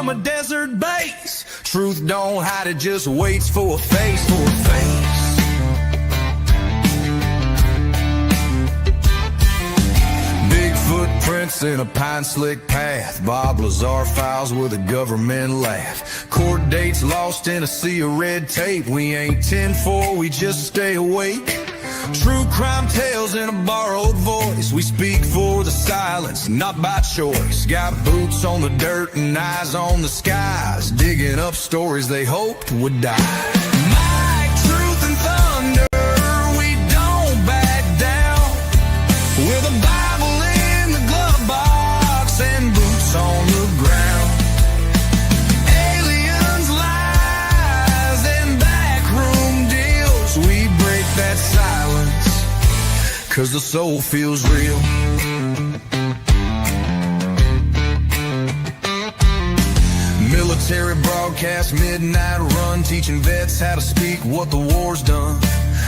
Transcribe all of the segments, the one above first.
from a desert base. Truth don't hide, it just waits for a face, for a face. Big footprints in a pine slick path. Bob Lazar files with a government laugh. Court dates lost in a sea of red tape. We ain't 10-4, we just stay awake. True crime tales in a borrowed voice. We speak for the silence, not by choice. Got boots on the dirt and eyes on the skies, digging up stories they hoped would die. Mic, truth, and thunder, we don't back down. With a Bible in the glove box and boots on the ground. Aliens, lies, and backroom deals. We break that silence, 'cause the soul feels real. Military broadcast, midnight run, teaching vets how to speak what the war's done.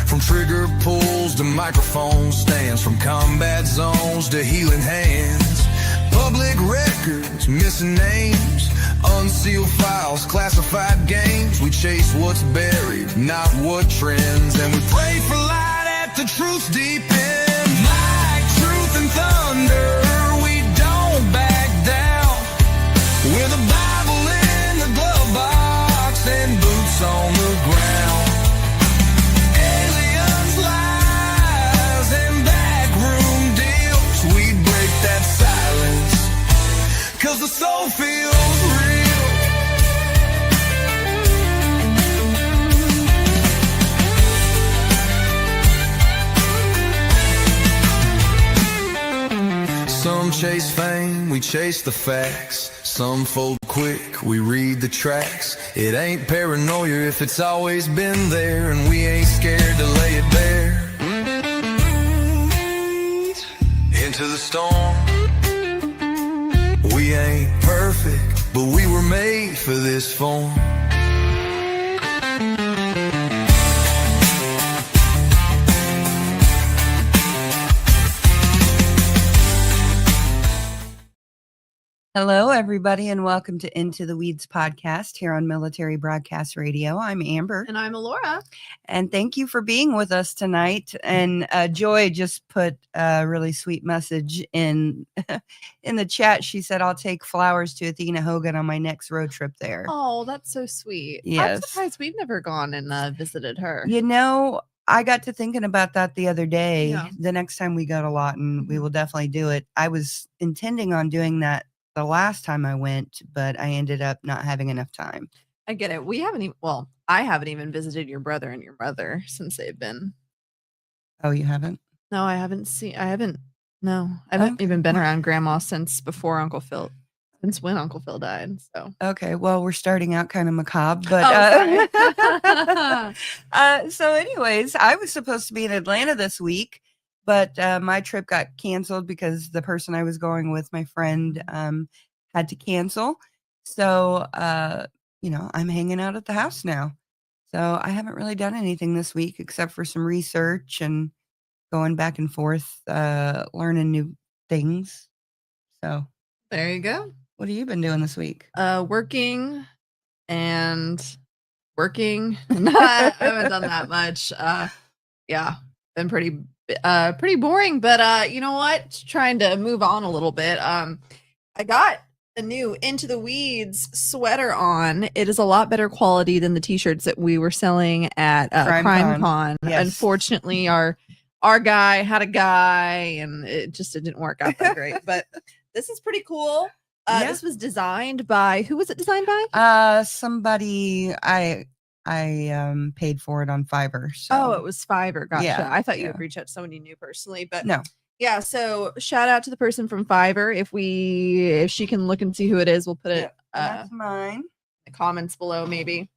From trigger pulls to microphone stands, from combat zones to healing hands. Public records, missing names, unsealed files, classified games. We chase what's buried, not what trends, and we pray for light at the truth's deep end. Mic, truth, and thunder, we don't back down. With a Bible in the glove box and boots on the ground. Aliens, lies, and backroom deals. We break that silence, 'cause the soul feels real. Some chase fame, we chase the facts. Some fold quick, we read the tracks. It ain't paranoia if it's always been there, and we ain't scared to lay it bare. Into the storm. We ain't perfect, but we were made for this form. Hello, everybody, and welcome to Into the Weeds podcast here on Military Broadcast Radio. I'm Amber. And I'm Alora. And thank you for being with us tonight. And Joy just put a really sweet message in the chat. She said, I'll take flowers to Athena Hogan on my next road trip there. Oh, that's so sweet. Yes. I'm surprised we've never gone and visited her. You know, I got to thinking about that the other day. Yeah. The next time we go to Lawton, we will definitely do it. I was intending on doing that the last time I went, but I ended up not having enough time. I get it. We haven't even, well, I haven't even visited your brother and your mother since they've been. Oh, you haven't? No, I haven't even been around grandma since before Uncle Phil, since when Uncle Phil died. So, okay. Well, we're starting out kind of macabre, but, so anyways, I was supposed to be in Atlanta this week, but my trip got canceled because the person I was going with, my friend, had to cancel. So, I'm hanging out at the house now. So I haven't really done anything this week except for some research and going back and forth, learning new things. So there you go. What have you been doing this week? Working and working. I haven't done that much. Yeah, been pretty boring, but you know what? Trying to move on a little bit. I got a new Into the Weeds sweater on. It is a lot better quality than the t-shirts that we were selling at Crime Con. Yes. Unfortunately, our guy had a guy and it didn't work out that great, but this is pretty cool. This was designed by, who was it designed by? Somebody I paid for it on Fiverr. So. Oh, it was Fiverr. Gotcha. Yeah, I thought you would reach out to somebody new personally, but no. Yeah, so shout out to the person from Fiverr. If she can look and see who it is, we'll put it that's mine. The comments below, maybe.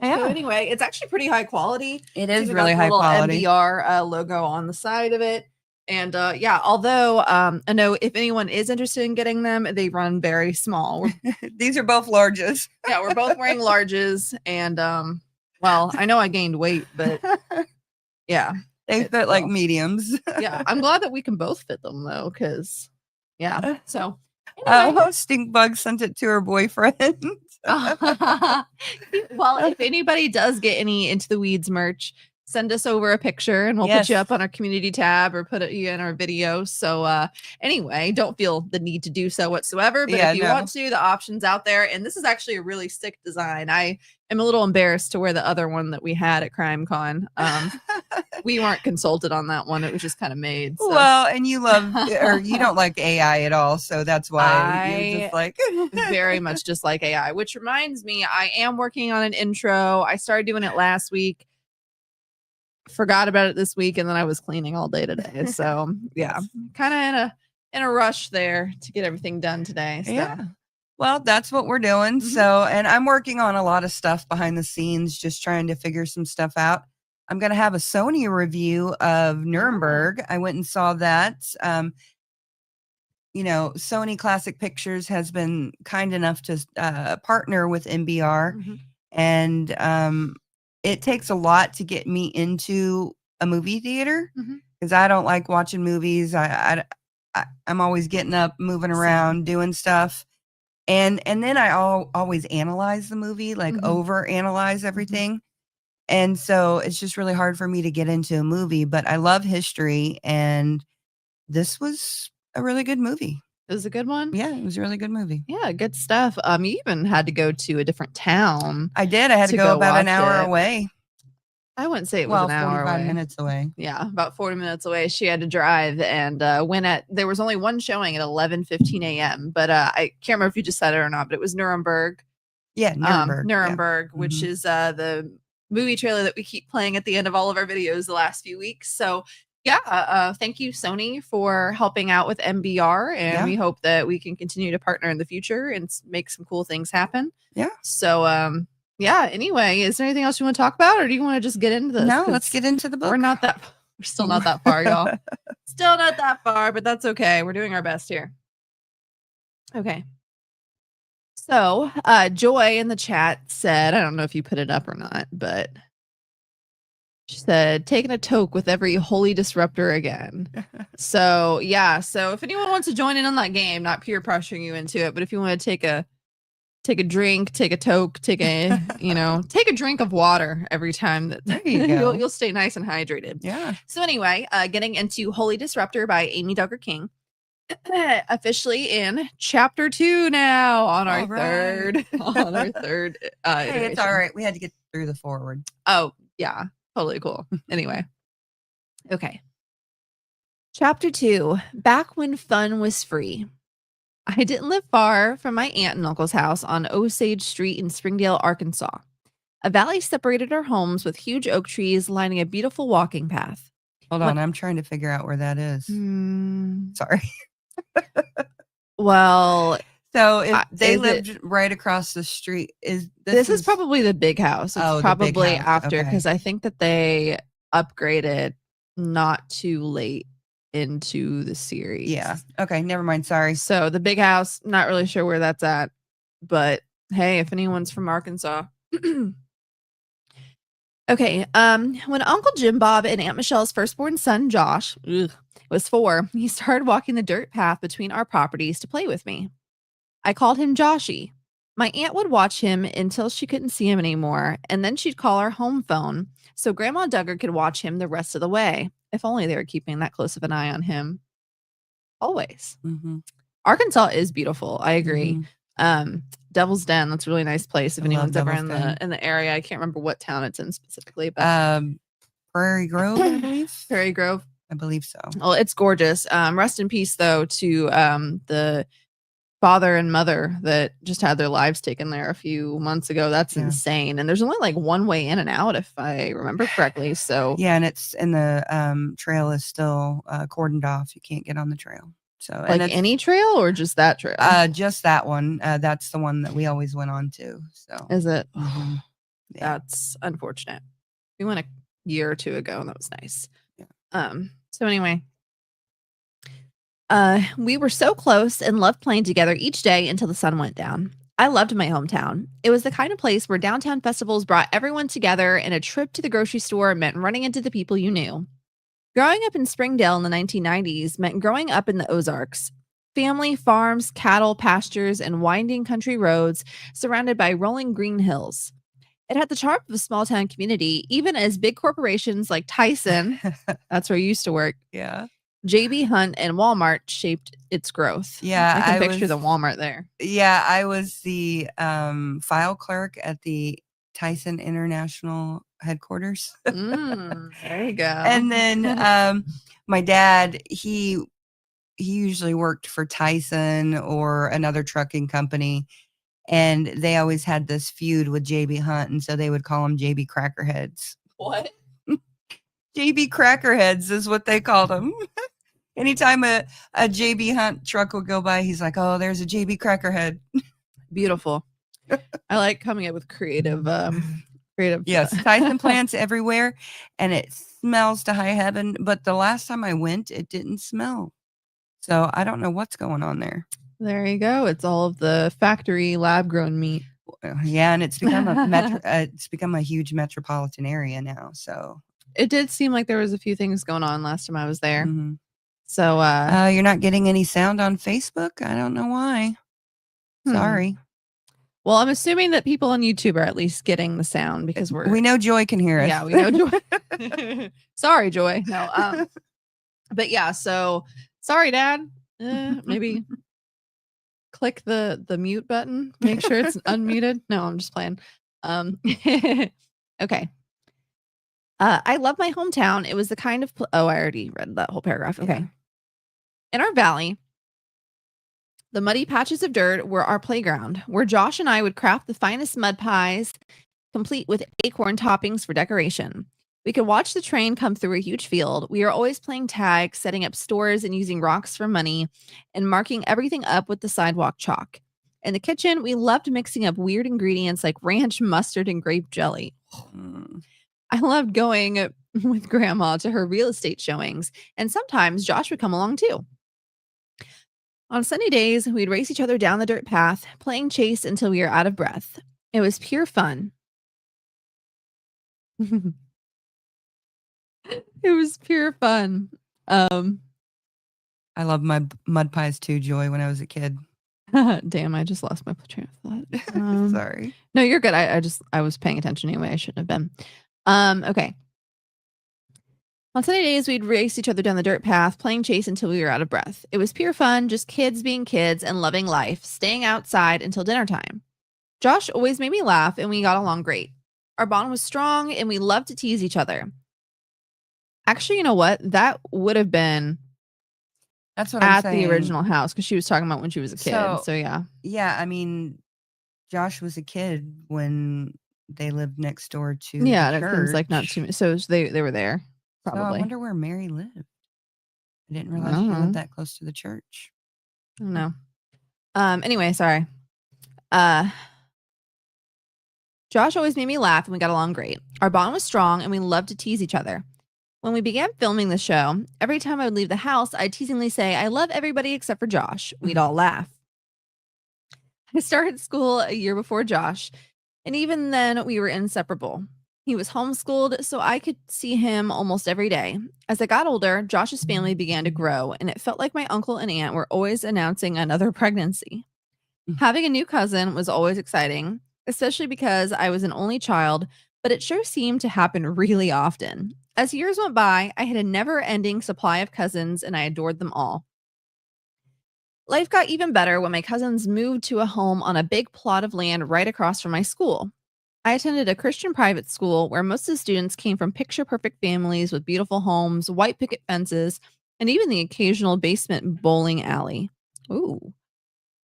Yeah. So anyway, it's actually pretty high quality. It is really high quality. MBR logo on the side of it. And although I know if anyone is interested in getting them, they run very small. These are both larges. Yeah, we're both wearing larges. And well, I know I gained weight, but yeah. They fit like mediums. Yeah, I'm glad that we can both fit them though, because so Anyway. Stink Bug sent it to her boyfriend. Well, if anybody does get any Into the Weeds merch, send us over a picture and we'll put you Yes. up on our community tab or put you in our video. So anyway, don't feel the need to do so whatsoever. But Yeah, if you no. want to, the option's out there. And this is actually a really sick design. I am a little embarrassed to wear the other one that we had at Crime Con. We weren't consulted on that one. It was just kind of made. So. Well, and you love, or you don't like AI at all. So that's why you're just like. Very much just like AI, which reminds me, I am working on an intro. I started doing it last week. Forgot about it this week, and then I was cleaning all day today. So yeah, kind of in a rush there to get everything done today. So. Yeah. Well, that's what we're doing. Mhm. So, and I'm working on a lot of stuff behind the scenes, just trying to figure some stuff out. I'm going to have a Sony review of Nuremberg. I went and saw that. Sony Classic Pictures has been kind enough to partner with NBR, Mhm. and it takes a lot to get me into a movie theater Mhm. because I don't like watching movies. I'm always getting up, moving around, doing stuff. And then I always analyze the movie, like Mhm. over analyze everything. And so it's just really hard for me to get into a movie, but I love history. And this was a really good movie. It was a good one. Yeah, it was a really good movie. Yeah, good stuff. You even had to go to a different town. I did. I had to go about an hour watch it. away. I wouldn't say it was an hour 45 away. minutes away. Yeah, about 40 minutes away. She had to drive, and there was only one showing at 11:15 a.m. But I can't remember if you just said it or not. But it was Nuremberg. Yeah, Nuremberg. Nuremberg, Yeah. which is the movie trailer that we keep playing at the end of all of our videos the last few weeks. So yeah, thank you, Sony, for helping out with MBR, and we hope that we can continue to partner in the future and make some cool things happen. Yeah. So yeah. Anyway, is there anything else you want to talk about, or do you want to just get into this? No, let's get into the book. We're still not that far, y'all. Still not that far, but that's okay. We're doing our best here. Okay. So, Joy in the chat said, I don't know if you put it up or not, but she said, taking a toke with every Holy Disruptor again. So, yeah. So, if anyone wants to join in on that game, not peer pressuring you into it, but if you want to take a drink, take a toke, take a, take a drink of water every time that There you go. you'll stay nice and hydrated. Yeah. So, anyway, getting into Holy Disruptor by Amy Duggar King. Officially in chapter 2 now on our third Hey, it's all right. We had to get through the forward. Oh yeah, totally cool. Anyway, okay, chapter 2, back when fun was free. I didn't live far from my aunt and uncle's house on Osage Street in Springdale, Arkansas. A valley separated our homes with huge oak trees lining a beautiful walking path. Hold on, I'm trying to figure out where that is. Sorry. Well, so if they lived right across the street, this is probably the big house. It's probably after, because I think that they upgraded not too late into the series. Yeah. Okay. Never mind. Sorry. So the big house, not really sure where that's at, but hey, if anyone's from Arkansas. Okay. When Uncle Jim Bob and Aunt Michelle's firstborn son, Josh, was 4, he started walking the dirt path between our properties to play with me. I called him Joshy. My aunt would watch him until she couldn't see him anymore, and then she'd call our home phone so Grandma Duggar could watch him the rest of the way. If only they were keeping that close of an eye on him. Always. Mm-hmm. Arkansas is beautiful. I agree. Mm-hmm. Devil's Den, that's a really nice place. If anyone's ever in the area, I can't remember what town it's in specifically, but Prairie Grove, I believe. Prairie Grove, I believe so. Well, it's gorgeous. Rest in peace, though, to the father and mother that just had their lives taken there a few months ago. That's insane. And there's only like one way in and out, if I remember correctly. So yeah, and the trail is still cordoned off. You can't get on the trail. So like any trail or just that trail? Just that one. That's the one that we always went on to. So is it? Mm-hmm. Yeah. That's unfortunate. We went a year or 2 ago, and that was nice. Yeah. So anyway, we were so close and loved playing together each day until the sun went down. I loved my hometown. It was the kind of place where downtown festivals brought everyone together, and a trip to the grocery store meant running into the people you knew. Growing up in Springdale in the 1990s meant growing up in the Ozarks. family farms, cattle, pastures, and winding country roads surrounded by rolling green hills. It had the charm of a small town community, even as big corporations like Tyson, that's where I used to work, Yeah. JB Hunt, and Walmart shaped its growth. Yeah, I can I picture was- the Walmart there. Yeah, I was the file clerk at the Tyson International headquarters. There you go. And then my dad, he usually worked for Tyson or another trucking company, and they always had this feud with JB Hunt, and so they would call him JB Crackerheads. What? JB Crackerheads is what they called him. Anytime a JB Hunt truck would go by, he's like, "Oh, there's a JB Crackerhead." Beautiful. I like coming up with creative. Yes, Tyson plants everywhere, and it smells to high heaven. But the last time I went, it didn't smell. So I don't know what's going on there. There you go. It's all of the factory lab grown meat. Yeah, and it's become it's become a huge metropolitan area now. So It did seem like there was a few things going on last time I was there. mhm. So You're not getting any sound on Facebook. I don't know why. Sorry. well, I'm assuming that people on YouTube are at least getting the sound because We know Joy can hear us. yeah, we know Joy. Sorry, Joy. No, but yeah, so sorry, Dad. Maybe click the mute button. Make sure it's unmuted. No, I'm just playing. Okay. I love my hometown. It was the kind of I already read that whole paragraph. Okay. Yeah. In our valley, the muddy patches of dirt were our playground, where Josh and I would craft the finest mud pies, complete with acorn toppings for decoration. We could watch the train come through a huge field. We were always playing tag, setting up stores and using rocks for money, and marking everything up with the sidewalk chalk. In the kitchen, we loved mixing up weird ingredients like ranch, mustard, and grape jelly. Mm. I loved going with Grandma to her real estate showings, and sometimes Josh would come along too. On sunny days, we'd race each other down the dirt path, playing chase until we were out of breath. It was pure fun. It was pure fun. I love my mud pies too, Joy, when I was a kid. Damn, I just lost my train of thought. Sorry. No, you're good. I was paying attention anyway. I shouldn't have been. Okay. On sunny days, we'd race each other down the dirt path, playing chase until we were out of breath. It was pure fun, just kids being kids and loving life, staying outside until dinner time. Josh always made me laugh, and we got along great. Our bond was strong, and we loved to tease each other. Actually, you know what? That would have been That's what I'm at saying. the original house because she was talking about when she was a kid. So yeah. Yeah, I mean, Josh was a kid when they lived next door to Yeah, the and it seems like not church. too many. So they were there, So I probably. wonder where Mary lived. I didn't realize don't she know. lived that close to the church. No. Anyway, sorry. Josh always made me laugh and we got along great. Our bond was strong and we loved to tease each other. When we began filming the show, every time I would leave the house, I'd teasingly say, "I love everybody except for Josh." We'd all laugh. I started school a year before Josh, and even then we were inseparable. He was homeschooled, so I could see him almost every day. As I got older, Josh's family began to grow, and it felt like my uncle and aunt were always announcing another pregnancy. Having a new cousin was always exciting, especially because I was an only child, but it sure seemed to happen really often. As years went by, I had a never-ending supply of cousins, and I adored them all. Life got even better when my cousins moved to a home on a big plot of land right across from my school. I attended a Christian private school where most of the students came from picture-perfect families with beautiful homes, white picket fences, and even the occasional basement bowling alley. Ooh.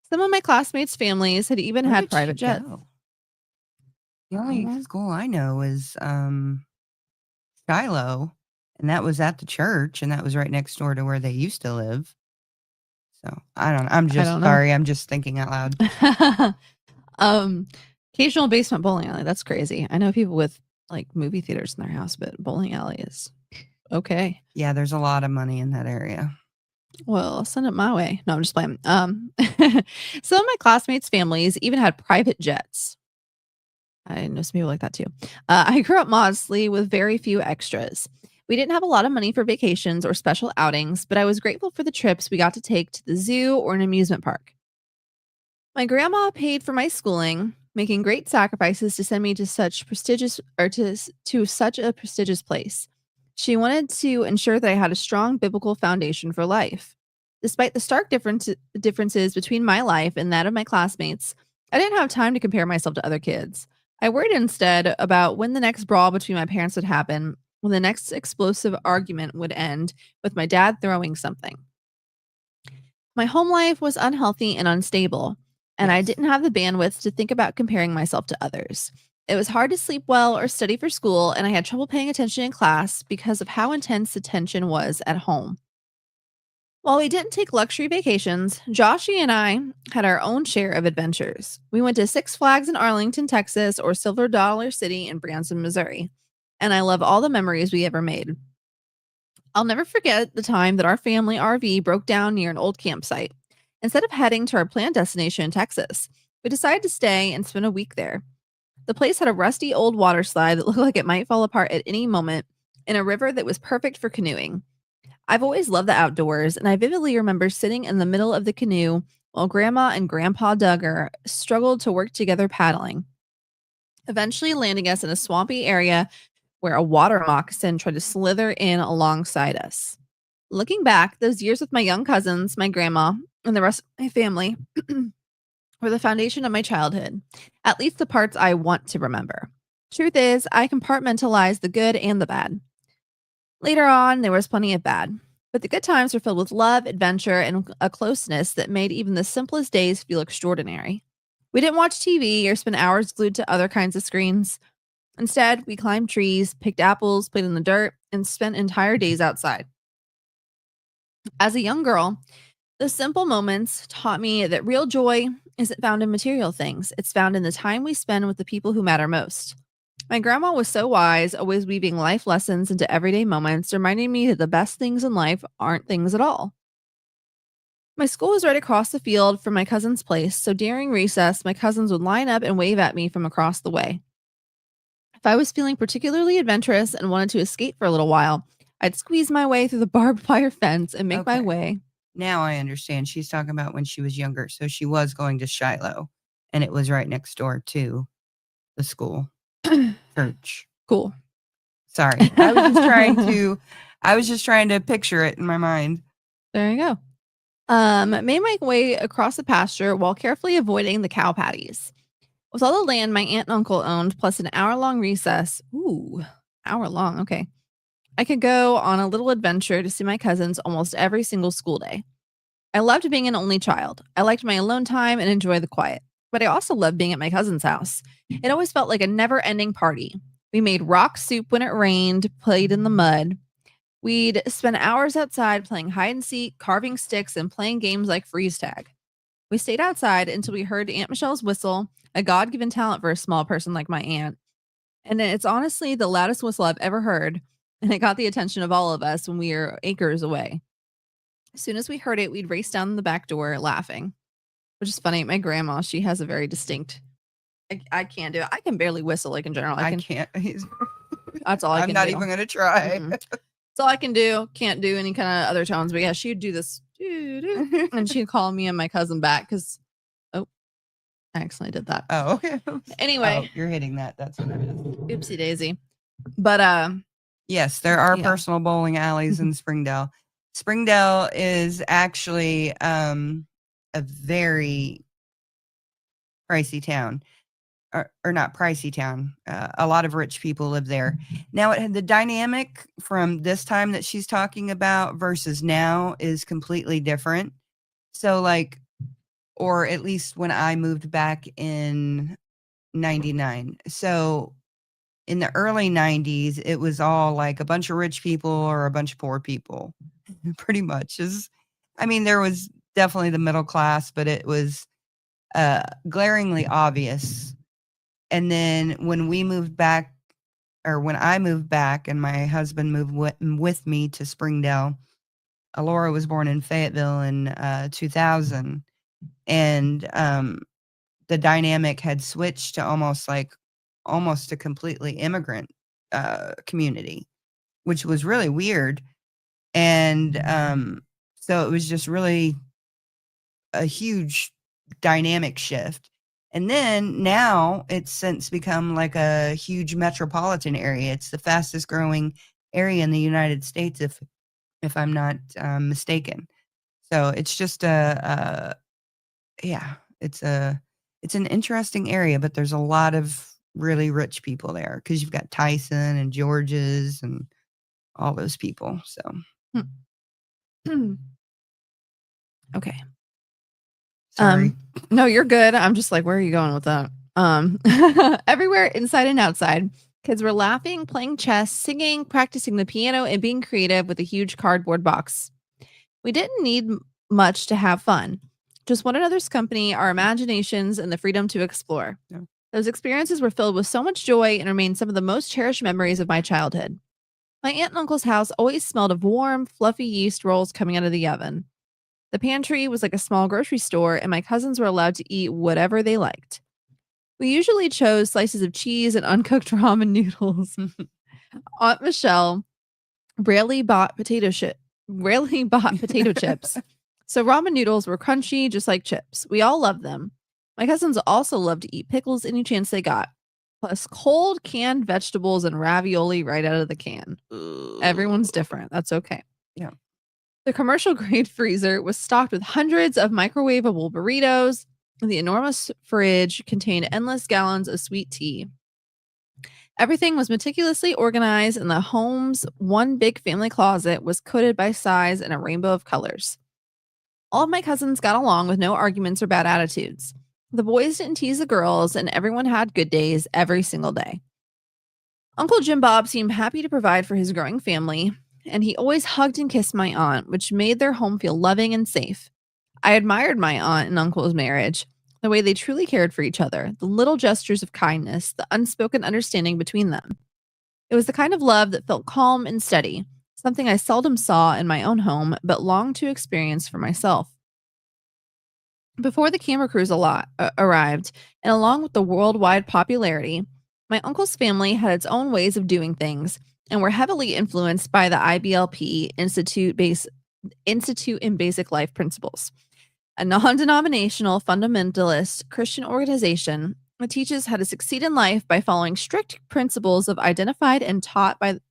Some of my classmates' families had even Where had did private she jets. go? The only Mhm. school I know is Shiloh, and that was at the church, and that was right next door to where they used to live. So I don't know. I'm just don't know. sorry. I'm just thinking out loud. Occasional basement bowling alley. That's crazy. I know people with like movie theaters in their house, but bowling alley is okay. Yeah, there's a lot of money in that area. Well, I'll send it my way. No, I'm just playing. Some of my classmates' families even had private jets. I know some people like that too. I grew up modestly with very few extras. We didn't have a lot of money for vacations or special outings, but I was grateful for the trips we got to take to the zoo or an amusement park. My grandma paid for my schooling, making great sacrifices to send me to such prestigious or to such a prestigious place. She wanted to ensure that I had a strong biblical foundation for life. Despite the stark differences between my life and that of my classmates, I didn't have time to compare myself to other kids. I worried instead about when the next brawl between my parents would happen, when the next explosive argument would end with my dad throwing something. My home life was unhealthy and unstable, and I Yes. didn't have the bandwidth to think about comparing myself to others. It was hard to sleep well or study for school, and I had trouble paying attention in class because of how intense the tension was at home. While we didn't take luxury vacations, Joshy and I had our own share of adventures. We went to Six Flags in Arlington, Texas, or Silver Dollar City in Branson, Missouri, and I love all the memories we ever made. I'll never forget the time that our family RV broke down near an old campsite. Instead of heading to our planned destination in Texas, we decided to stay and spend a week there. The place had a rusty old water slide that looked like it might fall apart at any moment in a river that was perfect for canoeing. I've always loved the outdoors, and I vividly remember sitting in the middle of the canoe while Grandma and Grandpa Duggar struggled to work together paddling, eventually landing us in a swampy area where a water moccasin tried to slither in alongside us. Looking back, those years with my young cousins, my grandma, and the rest of my family were the foundation of my childhood, at least the parts I want to remember. Truth is, I compartmentalized the good and the bad. Later on, there was plenty of bad, but the good times were filled with love, adventure, and a closeness that made even the simplest days feel extraordinary. We didn't watch TV or spend hours glued to other kinds of screens. Instead, we climbed trees, picked apples, played in the dirt, and spent entire days outside. As a young girl, the simple moments taught me that real joy isn't found in material things. It's found in the time we spend with the people who matter most. My grandma was so wise, always weaving life lessons into everyday moments, reminding me that the best things in life aren't things at all. My school was right across the field from my cousin's place, so during recess, my cousins would line up and wave at me from across the way. If I was feeling particularly adventurous and wanted to escape for a little while, I'd squeeze my way through the barbed wire fence and make my Okay. way. Now I understand. She's talking about when she was younger. So she was going to Shiloh, and it was right next door to the school church. Cool. Sorry. I was just trying to picture it in my mind. There you go. Made my way across the pasture while carefully avoiding the cow patties. With all the land my aunt and uncle owned, plus an hour-long recess, hour long, okay, I could go on a little adventure to see my cousins almost every single school day. I loved being an only child. I liked my alone time and enjoyed the quiet, but I also loved being at my cousin's house. It always felt like a never-ending party. We made rock soup when it rained, played in the mud. We'd spend hours outside playing hide and seek, carving sticks, and playing games like freeze tag. We stayed outside until we heard Aunt Michelle's whistle, a God-given talent for a small person like my aunt. And it's honestly the loudest whistle I've ever heard, and it got the attention of all of us when we were acres away. As soon as we heard it, we'd race down the back door laughing, which is funny. My grandma, she has a very distinct. I can't do it. I can barely whistle, like in general. I can't. That's all I I'm can not do. even going to try. That's all I can do. Can't do any kind of other tones. But yeah, she'd do this. And she'd call me and my cousin back because, I accidentally did that. Oh, okay. Anyway. Oh, you're hitting that. That's what it is. Oopsie daisy. But yes, there are yeah. personal bowling alleys in Springdale. Springdale is actually a very pricey town. Or not pricey town. A lot of rich people live there. Now, the dynamic from this time that she's talking about versus now is completely different. So, or at least when I moved back in 99. So, in the early 90s, it was all like a bunch of rich people or a bunch of poor people, pretty much. There was definitely the middle class, but it was glaringly obvious. And then when we moved back, or when I moved back and my husband moved with me to Springdale, Alora was born in Fayetteville in 2000. And the dynamic had switched to almost a completely immigrant community. which was really weird. And so it was just really a huge dynamic shift. And then now it's since become like a huge metropolitan area. It's the fastest growing area in the United States, if I'm not mistaken. So it's just it's an interesting area, but there's a lot of really rich people there because you've got Tyson and George's and all those people. So Okay. sorry. No, you're good. I'm just like, where are you going with that? Everywhere inside and outside, kids were laughing, playing chess, singing, practicing the piano, and being creative with a huge cardboard box. We didn't need much to have fun. Just one another's company, our imaginations, and the freedom to explore. Yeah. Those experiences were filled with so much joy and remain some of the most cherished memories of my childhood. My aunt and uncle's house always smelled of warm, fluffy yeast rolls coming out of the oven. The pantry was like a small grocery store, and my cousins were allowed to eat whatever they liked. We usually chose slices of cheese and uncooked ramen noodles. Aunt Michelle rarely bought potato chips. So ramen noodles were crunchy, just like chips. We all loved them. My cousins also loved to eat pickles any chance they got, plus cold canned vegetables and ravioli right out of the can. Everyone's different. That's okay. Yeah. The commercial grade freezer was stocked with hundreds of microwavable burritos. The enormous fridge contained endless gallons of sweet tea. Everything was meticulously organized, and the home's one big family closet was coded by size in a rainbow of colors. All of my cousins got along with no arguments or bad attitudes. The boys didn't tease the girls, and everyone had good days every single day. Uncle Jim Bob seemed happy to provide for his growing family, and he always hugged and kissed my aunt, which made their home feel loving and safe. I admired my aunt and uncle's marriage, the way they truly cared for each other, the little gestures of kindness, the unspoken understanding between them. It was the kind of love that felt calm and steady, something I seldom saw in my own home, but longed to experience for myself. Before the camera crews arrived, and along with the worldwide popularity, my uncle's family had its own ways of doing things and were heavily influenced by the IBLP Institute in Basic Life Principles, a non-denominational fundamentalist Christian organization that teaches how to succeed in life by following strict principles identified and taught by the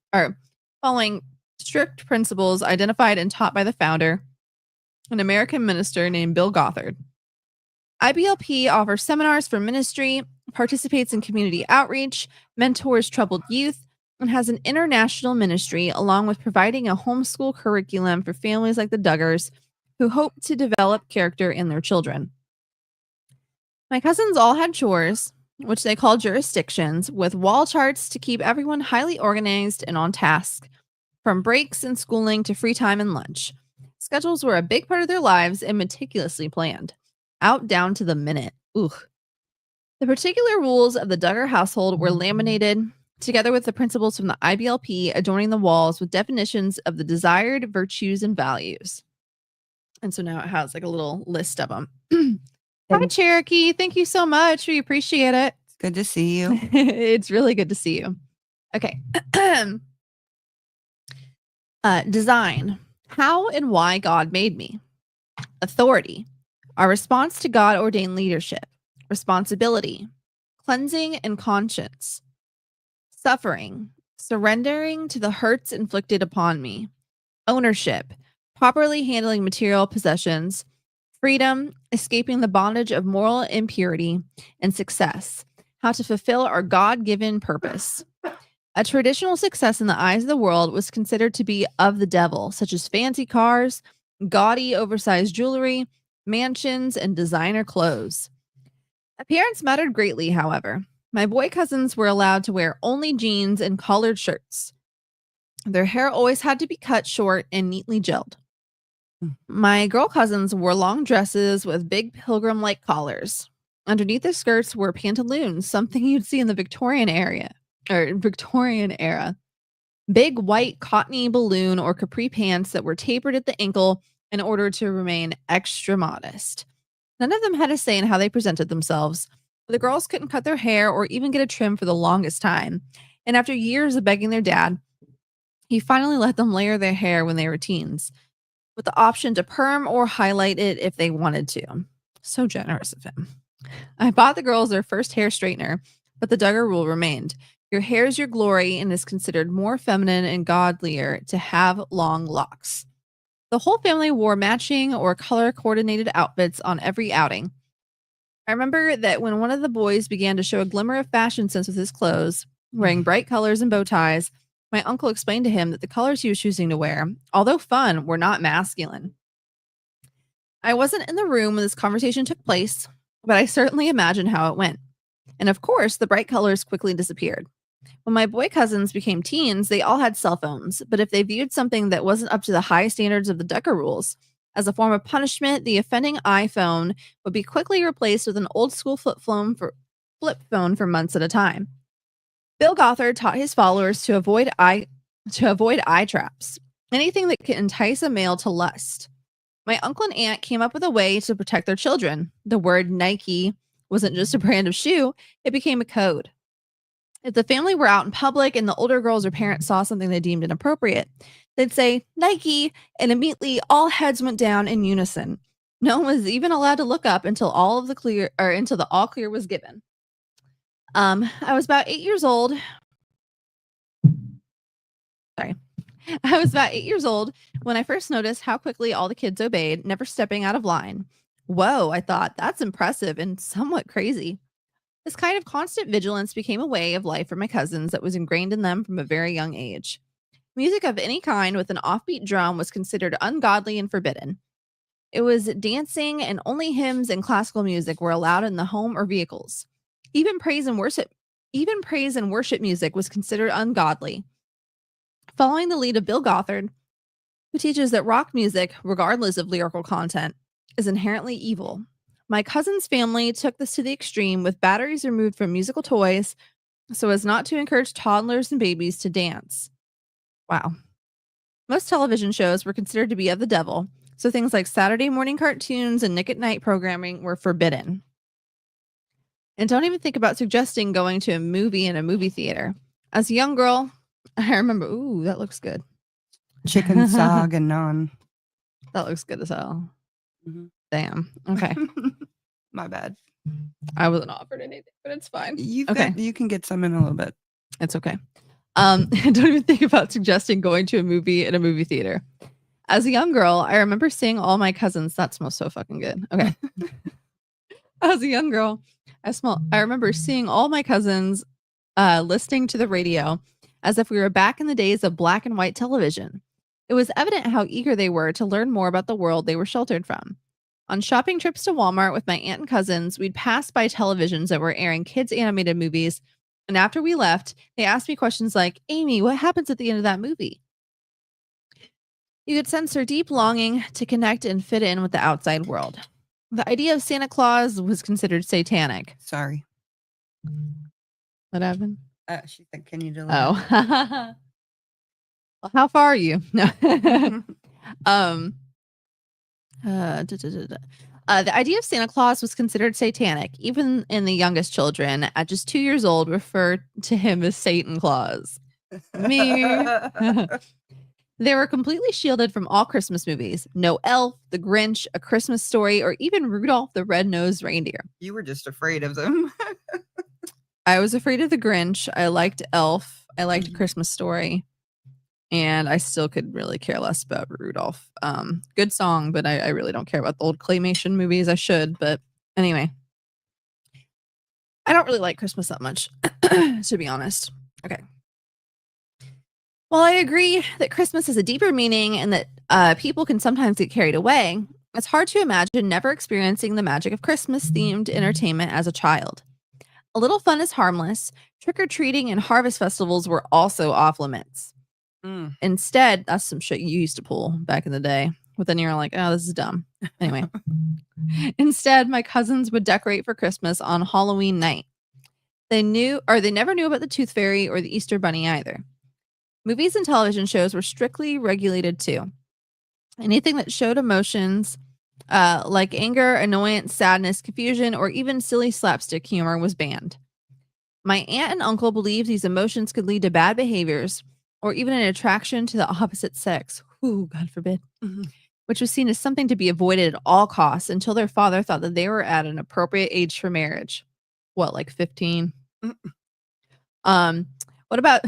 founder, an American minister named Bill Gothard. IBLP offers seminars for ministry, participates in community outreach, mentors troubled youth, and has an international ministry, along with providing a homeschool curriculum for families like the Duggars who hope to develop character in their children. My cousins all had chores, which they call jurisdictions, with wall charts to keep everyone highly organized and on task, from breaks and schooling to free time and lunch. Schedules were a big part of their lives and meticulously planned, out down to the minute. Ooh. The particular rules of the Duggar household were laminated together with the principles from the IBLP, adorning the walls with definitions of the desired virtues and values. And so now it has like a little list of them. Hi, Cherokee. Thank you so much. We appreciate it. It's good to see you. It's really good to see you. Okay. Design. How and why God made me. Authority. Our response to God ordained leadership. Responsibility. Cleansing and conscience. Suffering. Surrendering to the hurts inflicted upon me. Ownership. Properly handling material possessions. Freedom. Escaping the bondage of moral impurity. And success. How to fulfill our God-given purpose. A traditional success in the eyes of the world was considered to be of the devil, such as fancy cars, gaudy, oversized jewelry, mansions, and designer clothes. Appearance mattered greatly, however. My boy cousins were allowed to wear only jeans and collared shirts. Their hair always had to be cut short and neatly gelled. My girl cousins wore long dresses with big pilgrim-like collars. Underneath their skirts were pantaloons, something you'd see in the Victorian era. Big white cottony balloon or capri pants that were tapered at the ankle in order to remain extra modest. None of them had a say in how they presented themselves. The girls couldn't cut their hair or even get a trim for the longest time. And after years of begging their dad, He finally let them layer their hair when they were teens, with the option to perm or highlight it if they wanted to. So generous of him. I bought the girls their first hair straightener, but the Duggar rule remained. Your hair is your glory and is considered more feminine and godlier to have long locks. The whole family wore matching or color-coordinated outfits on every outing. I remember that when one of the boys began to show a glimmer of fashion sense with his clothes, wearing bright colors and bow ties, my uncle explained to him that the colors he was choosing to wear, although fun, were not masculine. I wasn't in the room when this conversation took place, but I certainly imagine how it went. And of course, the bright colors quickly disappeared. When my boy cousins became teens, they all had cell phones, but if they viewed something that wasn't up to the high standards of the Duggar rules, as a form of punishment, the offending iPhone would be quickly replaced with an old school flip phone for months at a time. Bill Gothard taught his followers to avoid eye traps, anything that could entice a male to lust. My uncle and aunt came up with a way to protect their children. The word Nike wasn't just a brand of shoe, it became a code. If the family were out in public and the older girls or parents saw something they deemed inappropriate, they'd say Nike, and immediately all heads went down in unison. No one was even allowed to look up until until the all clear was given. I was about 8 years old. Sorry. I was about 8 years old when I first noticed how quickly all the kids obeyed, never stepping out of line. Whoa, I thought, that's impressive and somewhat crazy. This kind of constant vigilance became a way of life for my cousins that was ingrained in them from a very young age. Music of any kind with an offbeat drum was considered ungodly and forbidden. It was dancing, and only hymns and classical music were allowed in the home or vehicles. Even praise and worship music was considered ungodly. Following the lead of Bill Gothard, who teaches that rock music, regardless of lyrical content, is inherently evil, my cousin's family took this to the extreme with batteries removed from musical toys so as not to encourage toddlers and babies to dance. Wow. Most television shows were considered to be of the devil, so things like Saturday morning cartoons and Nick at Night programming were forbidden. And don't even think about suggesting going to a movie in a movie theater. As a young girl, I remember, ooh, that looks good. Chicken sog and naan. That looks good as hell. Mm-hmm. Damn. Okay. My bad. I wasn't offered anything, but it's fine. You can get some in a little bit. It's okay. Don't even think about suggesting going to a movie in a movie theater. As a young girl, I remember seeing all my cousins. That smells so fucking good. Okay. As a young girl, I remember seeing all my cousins listening to the radio as if we were back in the days of black and white television. It was evident how eager they were to learn more about the world they were sheltered from. On shopping trips to Walmart with my aunt and cousins, we'd pass by televisions that were airing kids' animated movies, and after we left, they asked me questions like, Amy, what happens at the end of that movie? You could sense their deep longing to connect and fit in with the outside world. The idea of Santa Claus was considered satanic. Sorry. What happened? She said, can you delete? Oh. Well, how far are you? No. The idea of Santa Claus was considered satanic, even in the youngest children. At just 2 years old, referred to him as Satan Claus. Me. They were completely shielded from all Christmas movies. No Elf, The Grinch, A Christmas Story, or even Rudolph the Red-Nosed Reindeer. You were just afraid of them. I was afraid of The Grinch. I liked Elf. I liked A Christmas Story. And I still could really care less about Rudolph. Good song, but I really don't care about the old claymation movies. I should, but anyway. I don't really like Christmas that much, to be honest. Okay. While I agree that Christmas has a deeper meaning and that people can sometimes get carried away, it's hard to imagine never experiencing the magic of Christmas-themed entertainment as a child. A little fun is harmless. Trick-or-treating and harvest festivals were also off limits. Instead, that's some shit you used to pull back in the day. But then you're like, oh, this is dumb. Anyway. Instead, my cousins would decorate for Christmas on Halloween night. They never knew about the Tooth Fairy or the Easter Bunny either. Movies and television shows were strictly regulated too. Anything that showed emotions like anger, annoyance, sadness, confusion, or even silly slapstick humor was banned. My aunt and uncle believed these emotions could lead to bad behaviors, or even an attraction to the opposite sex. Ooh, God forbid. Mhm. Which was seen as something to be avoided at all costs until their father thought that they were at an appropriate age for marriage. What, like 15? Mm. What about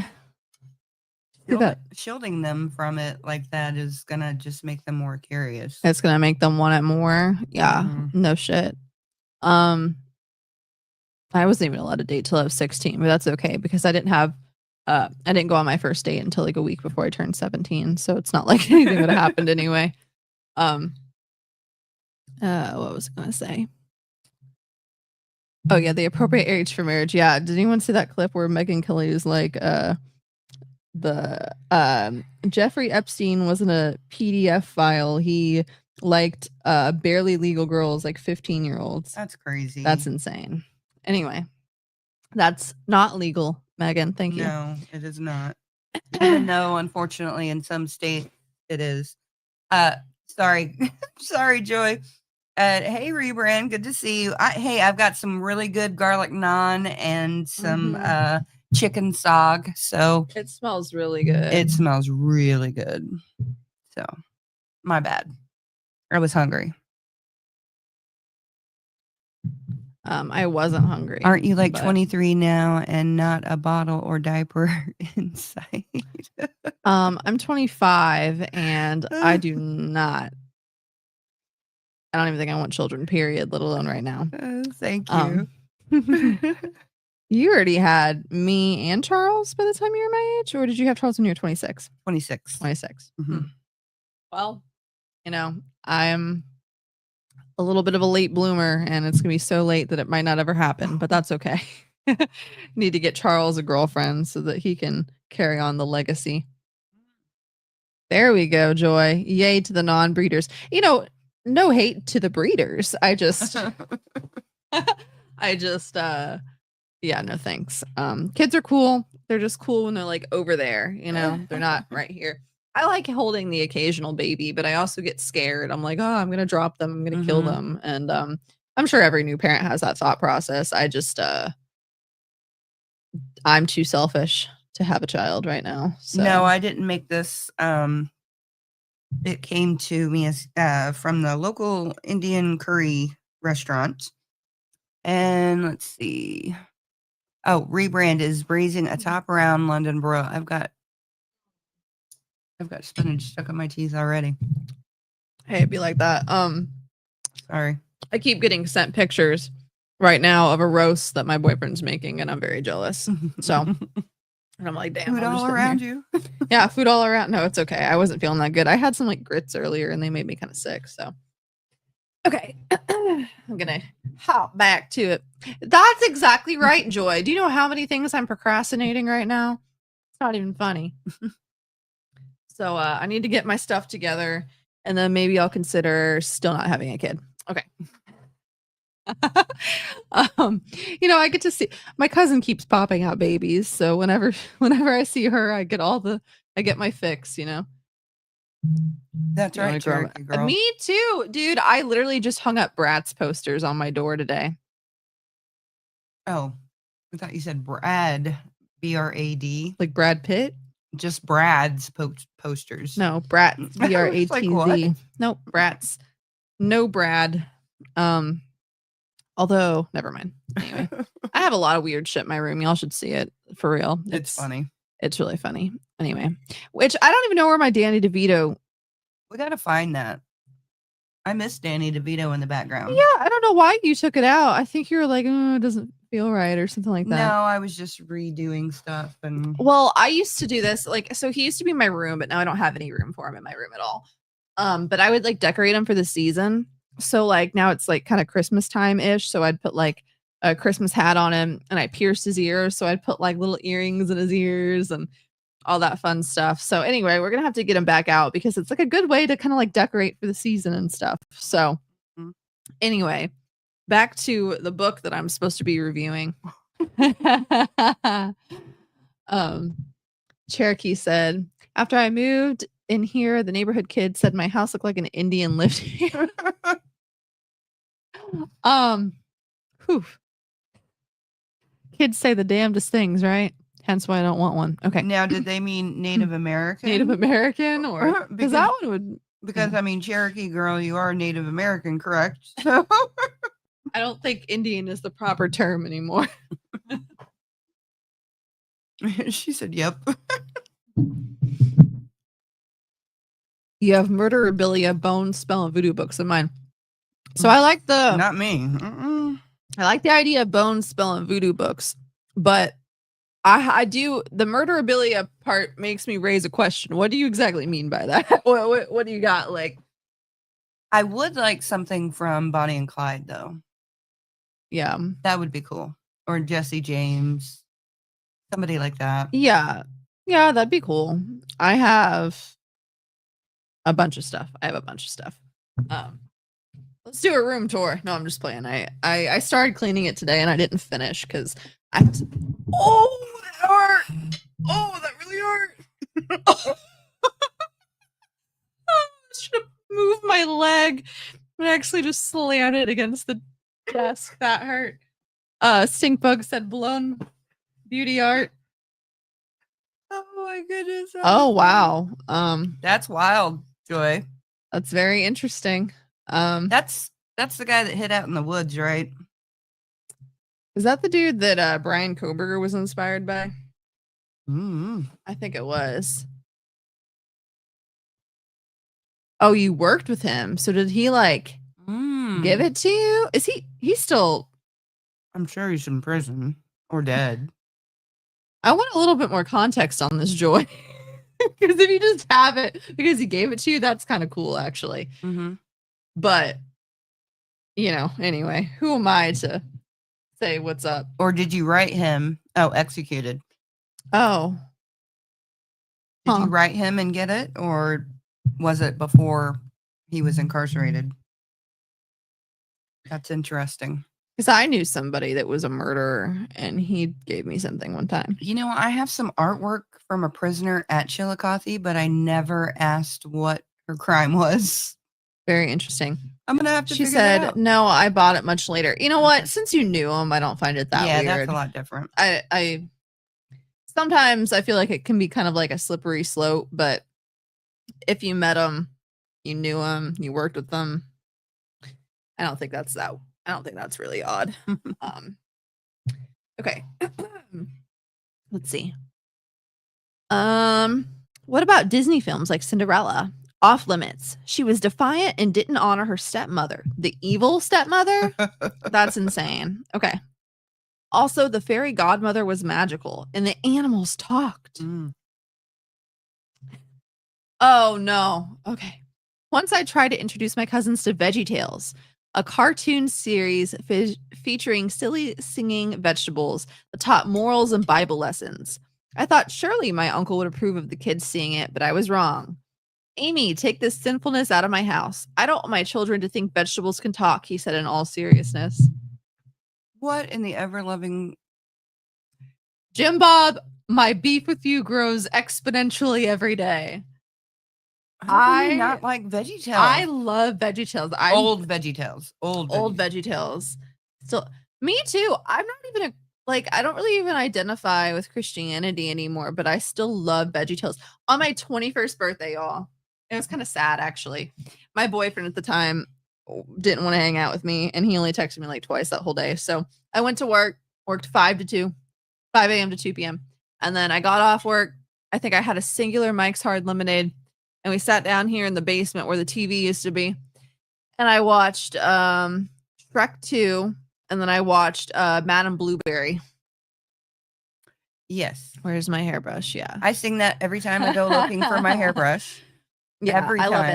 Shielding them from it like that is gonna just make them more curious. it's gonna make them want it more? Yeah, Mhm. no shit. I wasn't even allowed to date till I was 16, but that's okay because I didn't go on my first date until like a week before I turned 17. So it's not like anything would have happened anyway. What was I gonna say? Oh yeah, the appropriate age for marriage. Yeah. Did anyone see that clip where Megan Kelly is like, Jeffrey Epstein wasn't a PDF file. He liked barely legal girls, like 15-year-olds. That's crazy. That's insane. Anyway, that's not legal, Megan. Thank you. No, it is not. Even though, unfortunately, in some states it is. Sorry, sorry, Joy. Hey, Rebrand, good to see you. I've got some really good garlic naan and some chicken sog. So It smells really good. it smells really good. So my bad. I was hungry. I wasn't hungry. Aren't you like but- 23 now and not a bottle or diaper in sight? I'm 25 and I don't even think I want children, period, let alone right now. Thank you. You already had me and Charles by the time you were my age, or did you have Charles when you were 26? 26. 26. Mhm. Well, I'm a little bit of a late bloomer and it's going to be so late that it might not ever happen, but that's okay. Need to get Charles a girlfriend so that he can carry on the legacy. There we go, Joy. Yay to the non-breeders. No hate to the breeders. Yeah, no thanks. Kids are cool. They're just cool when they're like over there, they're not right here. I like holding the occasional baby, but I also get scared. I'm like, oh, I'm going to drop them. I'm going to kill them. And I'm sure every new parent has that thought process. I'm too selfish to have a child right now. So. No, I didn't make this. It came to me as from the local Indian curry restaurant. And let's see. Oh, Rebrand is braising a top round London broil. I've got spinach stuck on my teeth already. Hey, it'd be like that. Sorry. I keep getting sent pictures right now of a roast that my boyfriend's making, and I'm very jealous. So, and I'm like, damn, Food I'm just all sitting around here. you. Yeah, food all around. No, it's okay. I wasn't feeling that good. I had some like grits earlier, and they made me kind of sick. So, okay, I'm gonna hop back to it. That's exactly right, Joy. Do you know how many things I'm procrastinating right now? It's not even funny. So I need to get my stuff together, and then maybe I'll consider still not having a kid. Okay. I get to see my cousin keeps popping out babies, so whenever I see her, I get my fix. That's You wanna right, grow 'em- Cherokee girl. Me too, dude. I literally just hung up Bratz posters on my door today. Oh, I thought you said Brad. BRAD. Like Brad Pitt? Just Brad's posters. No, Bratz. I was like, what? BRATZ. Nope, Bratz. No Brad. Although, never mind. Anyway, I have a lot of weird shit in my room. Y'all should see it for real. It's funny. It's really funny. Anyway, which I don't even know where my Danny DeVito. We got to find that. I miss Danny DeVito in the background. Yeah, I don't know why you took it out. I think you were like, oh, it doesn't feel right or something like that. No, I was just redoing stuff. Well, I used to do this. So he used to be in my room, but now I don't have any room for him in my room at all. But I would like decorate him for the season. So like now it's like kind of Christmas time ish. So I'd put like a Christmas hat on him and I pierced his ears. So I'd put like little earrings in his ears and all that fun stuff. So anyway, we're going to have to get him back out because it's like a good way to kind of like decorate for the season and stuff. So anyway, back to the book that I'm supposed to be reviewing. Cherokee said, after I moved in here, the neighborhood kid said my house looked like an Indian lived here. Whew. Kids say the damnedest things, right? Hence why I don't want one. Okay. Now, did they mean Native American? Native American or because that one would. Because I mean, Cherokee girl, you are Native American, correct? So I don't think Indian is the proper term anymore. she said, "Yep." You have murderabilia, bone, spell, and voodoo books in mine. So I like the Not me. Mm-mm. I like the idea of bone, spell, and voodoo books, but I do the murderabilia part makes me raise a question. What do you exactly mean by that? What do you got? Like, I would like something from Bonnie and Clyde, though. yeah, That would be cool. Or Jesse James, somebody like that. yeah, that'd be cool. I have a bunch of stuff. Let's do a room tour. No, I'm just playing. I started cleaning it today and I didn't finish because I have to. Oh, that hurt. Oh, that really hurt. I should have moved my leg. I actually just slammed it against the desk. That hurt. Stinkbug said blown beauty art. Oh my goodness. Oh wow. That's wild, Joy. That's very interesting. That's the guy that hid out in the woods, right? Is that the dude that Brian Koberger was inspired by? Mm-hmm. I think it was. Oh, you worked with him. So did he like give it to you? Is he's still I'm sure he's in prison or dead. I want a little bit more context on this, Joy. Because if you just have it because he gave it to you, that's kind of cool, actually. Mm-hmm. But, anyway, who am I to say what's up? Or did you write him? Oh, executed. Oh. Did you write him and get it? Or was it before he was incarcerated? That's interesting. Because I knew somebody that was a murderer and he gave me something one time. I have some artwork from a prisoner at Chillicothe, but I never asked what her crime was. Very interesting. I'm going to have to She figure it said, out. no, I bought it much later. You know what? Since you knew him, I don't find it that weird. Yeah, that's a lot different. I sometimes I feel like it can be kind of like a slippery slope, but if you met him, you knew him, you worked with them, I don't think that's really odd. Okay. Let's see. What about Disney films like Cinderella? Off limits. She was defiant and didn't honor her stepmother. The evil stepmother? That's insane. Okay. Also, the fairy godmother was magical and the animals talked. Oh, no. Okay. Once I tried to introduce my cousins to VeggieTales, a cartoon series featuring silly singing vegetables that taught morals and Bible lessons. I thought surely my uncle would approve of the kids seeing it, but I was wrong. Amy, take this sinfulness out of my house. I don't want my children to think vegetables can talk, he said in all seriousness. What in the ever-loving... Jim Bob, my beef with you grows exponentially every day. How do you not like VeggieTales? I love VeggieTales. Old VeggieTales. Old VeggieTales. Still, me too. I'm not even I don't really even identify with Christianity anymore, but I still love VeggieTales. On my 21st birthday, y'all. It was kind of sad, actually. My boyfriend at the time didn't want to hang out with me, and he only texted me like twice that whole day. So I went to work, worked 5 a.m. to 2 p.m. And then I got off work. I think I had a singular Mike's Hard Lemonade. And we sat down here in the basement where the TV used to be. And I watched Shrek 2. And then I watched Madame Blueberry. Yes. Where's my hairbrush? Yeah. I sing that every time I go looking for my hairbrush. Yeah, every time. I love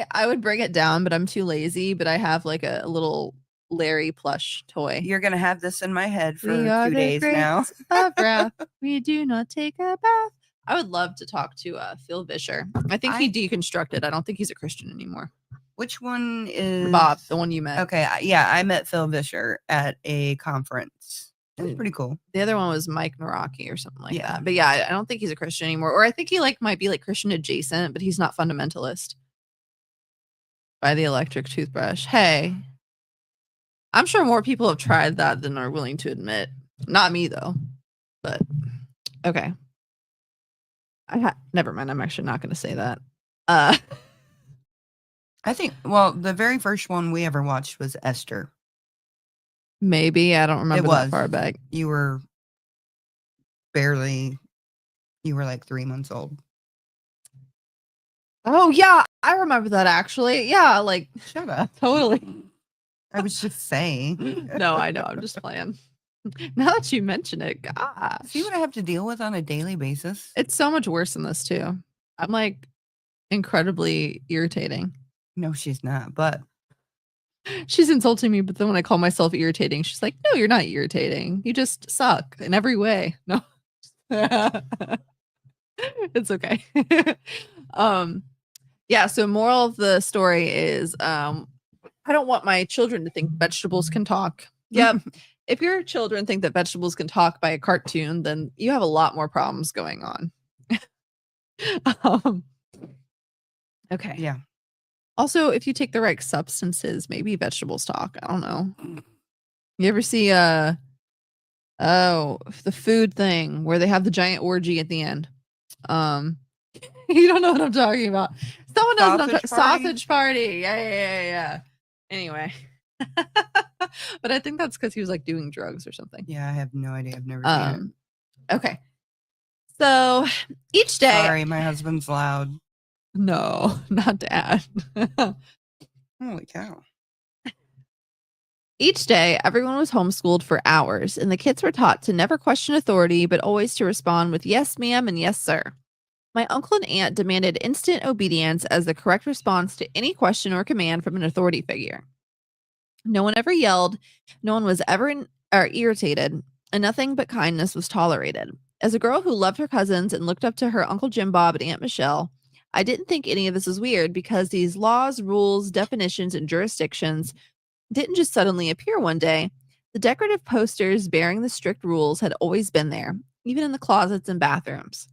it. I would bring it down, but I'm too lazy. But I have like a little Larry plush toy. You're going to have this in my head for 2 days now. Of wrath. We do not take a bath. I would love to talk to Phil Vischer. I think he deconstructed. I don't think he's a Christian anymore. Which one is Bob, the one you met? Okay, yeah, I met Phil Vischer at a conference. It was pretty cool. The other one was Mike Naraki or something like that. But yeah, I don't think he's a Christian anymore. Or I think he might be like Christian adjacent, but he's not fundamentalist. Buy the electric toothbrush. Hey, I'm sure more people have tried that than are willing to admit. Not me though. But Okay. Never mind. I'm actually not going to say that. I think, well, the very first one we ever watched was Esther. Maybe. I don't remember that was. far back. You were like 3 months old. Oh, yeah. I remember that actually. Yeah. Like, Shut up. totally. I was just saying. No, I know. I'm just playing. Now that you mention it, gosh. See what I have to deal with on a daily basis? It's so much worse than this, too. I'm like incredibly irritating. No, she's not, but She's insulting me, but then when I call myself irritating, she's like, no, you're not irritating. You just suck in every way. No. It's okay. Yeah, so moral of the story is I don't want my children to think vegetables can talk. Yep. If your children think that vegetables can talk by a cartoon, then you have a lot more problems going on. Okay. yeah. Also, if you take the right substances, maybe vegetables talk. I don't know. You ever see the food thing where they have the giant orgy at the end? You don't know what I'm talking about. Someone knows what I'm talking. Sausage party. Yeah. Anyway. But I think that's because he was like doing drugs or something. Yeah, I have no idea. I've never seen it. Okay. So each day. Sorry, my husband's loud. No, not Dad. Holy cow. Each day, everyone was homeschooled for hours, and the kids were taught to never question authority, but always to respond with yes, ma'am, and yes, sir. My uncle and aunt demanded instant obedience as the correct response to any question or command from an authority figure. No one ever yelled, no one was ever irritated, and nothing but kindness was tolerated. As a girl who loved her cousins and looked up to her Uncle Jim Bob and Aunt Michelle, I didn't think any of this was weird because these laws, rules, definitions, and jurisdictions didn't just suddenly appear one day. The decorative posters bearing the strict rules had always been there, even in the closets and bathrooms.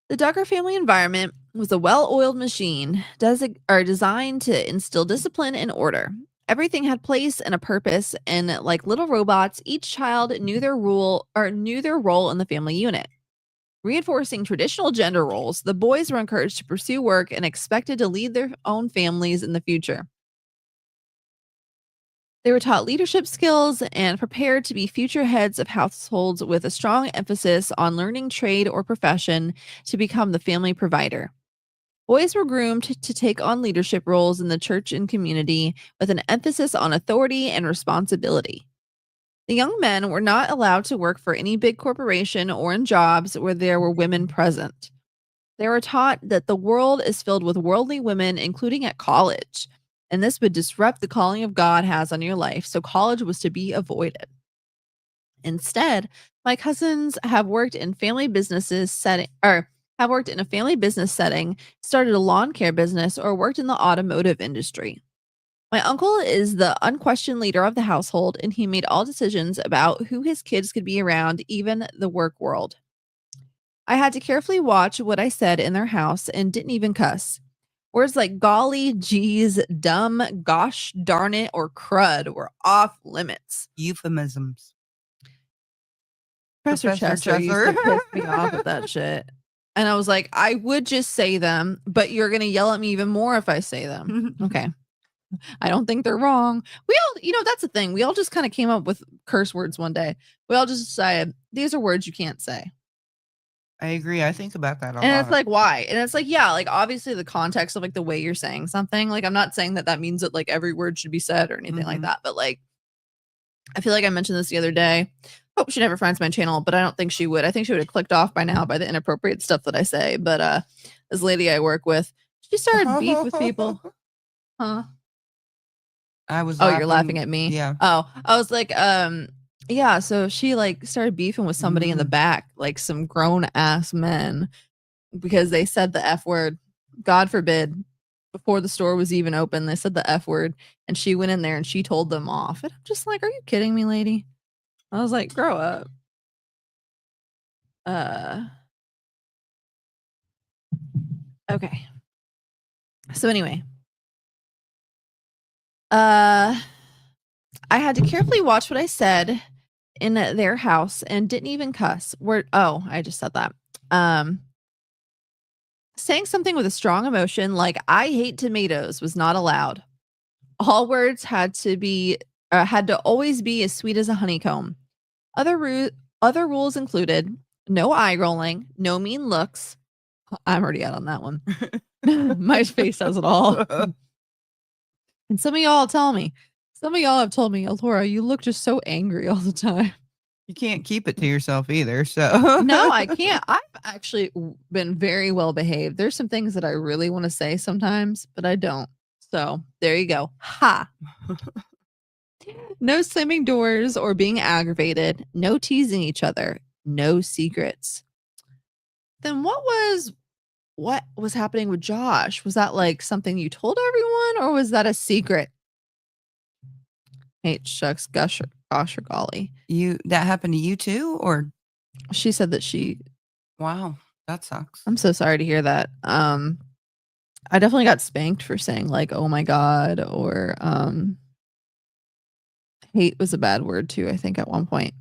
The Duggar family environment was a well-oiled machine designed to instill discipline and order. Everything had place and a purpose, and like little robots, each child knew their role in the family unit. Reinforcing traditional gender roles, the boys were encouraged to pursue work and expected to lead their own families in the future. They were taught leadership skills and prepared to be future heads of households with a strong emphasis on learning trade or profession to become the family provider. Boys were groomed to take on leadership roles in the church and community with an emphasis on authority and responsibility. The young men were not allowed to work for any big corporation or in jobs where there were women present. They were taught that the world is filled with worldly women, including at college, and this would disrupt the calling of God has on your life, so college was to be avoided. Instead, my cousins have worked in a family business setting, started a lawn care business, or worked in the automotive industry. My uncle is the unquestioned leader of the household, and he made all decisions about who his kids could be around, even the work world. I had to carefully watch what I said in their house and didn't even cuss. Words like golly, geez, dumb, gosh, darn it, or crud were off limits. Euphemisms. Professor Chester used to piss me off with that shit. And I was like, I would just say them, but you're going to yell at me even more if I say them. Okay. I don't think they're wrong. We all, that's the thing. We all just kind of came up with curse words one day. We all just decided these are words you can't say. I agree. I think about that a lot. And it's like, why? And it's like, yeah, like obviously the context of like the way you're saying something, like I'm not saying that means that like every word should be said or anything like that. But like, I feel like I mentioned this the other day. Hope she never finds my channel, but I don't think she would. I think she would have clicked off by now by the inappropriate stuff that I say. But this lady I work with, she started beef with people. Huh? I was you're laughing at me. Yeah. Oh, I was like, yeah, so she like started beefing with somebody in the back, like some grown ass men, because they said the F word. God forbid, before the store was even open, they said the F word, and she went in there and she told them off. And I'm just like, are you kidding me, lady? I was like, grow up. Okay. So anyway, I had to carefully watch what I said in their house and didn't even cuss. I just said that. Saying something with a strong emotion like "I hate tomatoes" was not allowed. All words had to always be as sweet as a honeycomb. Other rules included no eye rolling, no mean looks. I'm already out on that one. My face says it all. And some of y'all have told me, Laura, you look just so angry all the time. You can't keep it to yourself either. So No, I can't. I've actually been very well behaved. There's some things that I really want to say sometimes, but I don't. So there you go. Ha. No slamming doors or being aggravated. No teasing each other. No secrets. Then what was happening with Josh? Was that like something you told everyone, or was that a secret? Hey, shucks, gosh or golly. That happened to you too, or She said that wow, that sucks. I'm so sorry to hear that. I definitely got spanked for saying like, "Oh my God," or hate was a bad word too, I think at one point.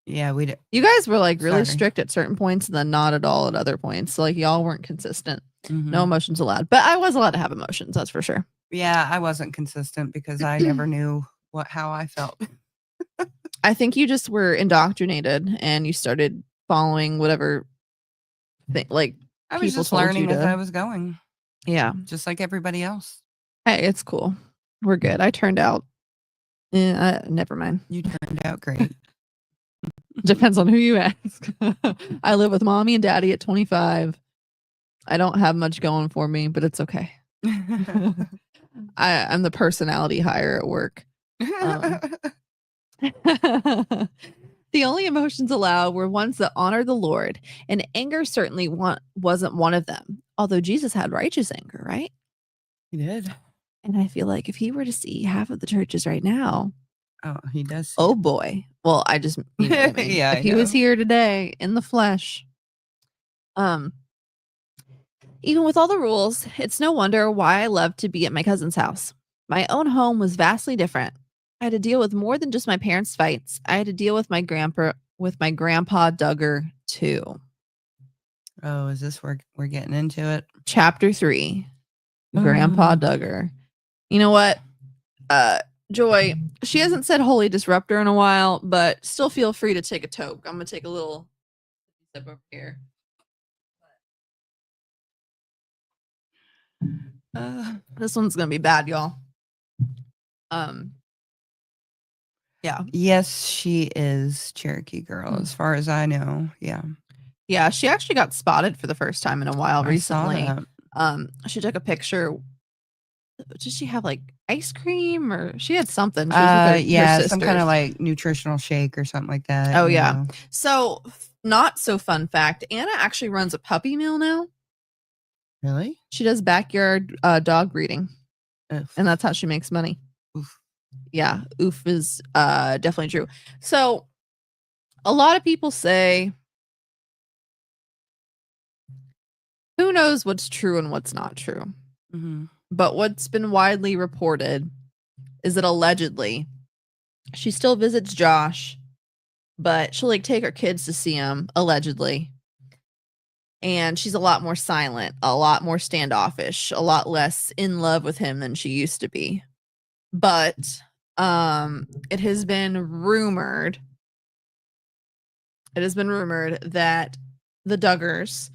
Yeah, You guys were like really Sorry. strict at certain points and then not at all at other points. So like y'all weren't consistent. Mhm. No emotions allowed. But I was allowed to have emotions, that's for sure. Yeah, I wasn't consistent because I never knew how I felt. I think you just were indoctrinated and you started following whatever thing like I was people just told you learning as to. I was going, Yeah. just like everybody else. Hey, it's cool. We're good. I turned out. Never mind. You turned out great. Depends on who you ask. I live with mommy and daddy at 25. I don't have much going for me, but it's okay. I'm the personality hire at work. The only emotions allowed were ones that honor the Lord, and anger certainly wasn't one of them. Although Jesus had righteous anger, right? He did. And I feel like if he were to see half of the churches right now, Oh, he does. oh boy. Well, I just you know what I mean. Yeah, if he was here today in the flesh. Even with all the rules, it's no wonder why I loved to be at my cousin's house. My own home was vastly different. I had to deal with more than just my parents' fights. I had to deal with my grandpa Duggar too. Oh, is this where we're getting into it? Chapter 3. Grandpa Duggar. You know what? Joy, she hasn't said Holy Disruptor in a while, but still feel free to take a toke. I'm gonna take a little step over here. This one's gonna be bad, y'all. Yeah. Yes, she is Cherokee girl, as far as I know. Yeah. Yeah, she actually got spotted for the first time in a while recently. I saw that. She took a picture. Did she have like ice cream or she had something? She was with her some kind sisters. of like nutritional shake or something like that. Oh, you yeah. know. So, not so fun fact, Anna actually runs a puppy mill now. Really? She does backyard dog breeding. Oof. And that's how she makes money. Oof. Yeah, oof is definitely true. So, a lot of people say, who knows what's true and what's not true? Mm-hmm. But what's been widely reported is that allegedly she still visits Josh, but she'll like take her kids to see him, allegedly. And she's a lot more silent, a lot more standoffish, a lot less in love with him than she used to be. But it has been rumored that the Duggars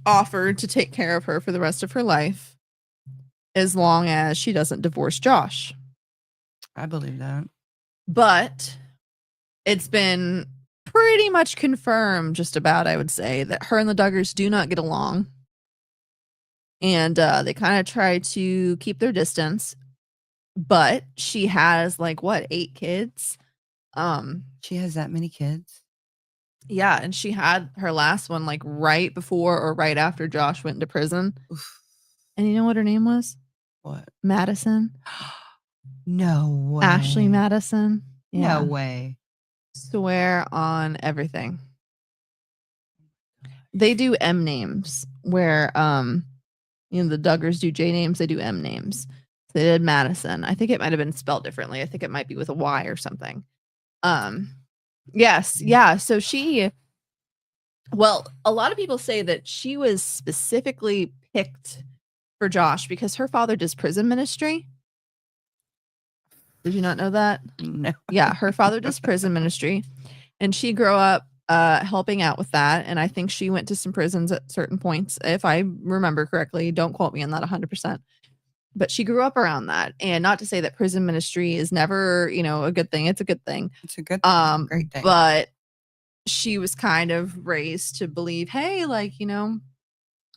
offered to take care of her for the rest of her life as long as she doesn't divorce Josh. I believe that. But it's been pretty much confirmed, just about, I would say, that her and the Duggars do not get along. And they kind of try to keep their distance. But she has like, what, 8 kids? She has that many kids? Yeah, and she had her last one like right before or right after Josh went into prison. Oof. And you know what her name was? What? Madison. No way. Ashley Madison. Yeah. No way. Swear on everything. They do M names where the Duggars do J names, they do M names. They did Madison. I think it might have been spelled differently. I think it might be with a Y or something. Yes. Yeah. So well, a lot of people say that she was specifically picked for Josh because her father does prison ministry. Did you not know that? No. Yeah, her father does prison ministry, and she grew up helping out with that. And I think she went to some prisons at certain points, if I remember correctly. Don't quote me on that 100%. But she grew up around that. And not to say that prison ministry is never, a good thing. It's a good thing. It's a good thing. Great thing. But she was kind of raised to believe, hey,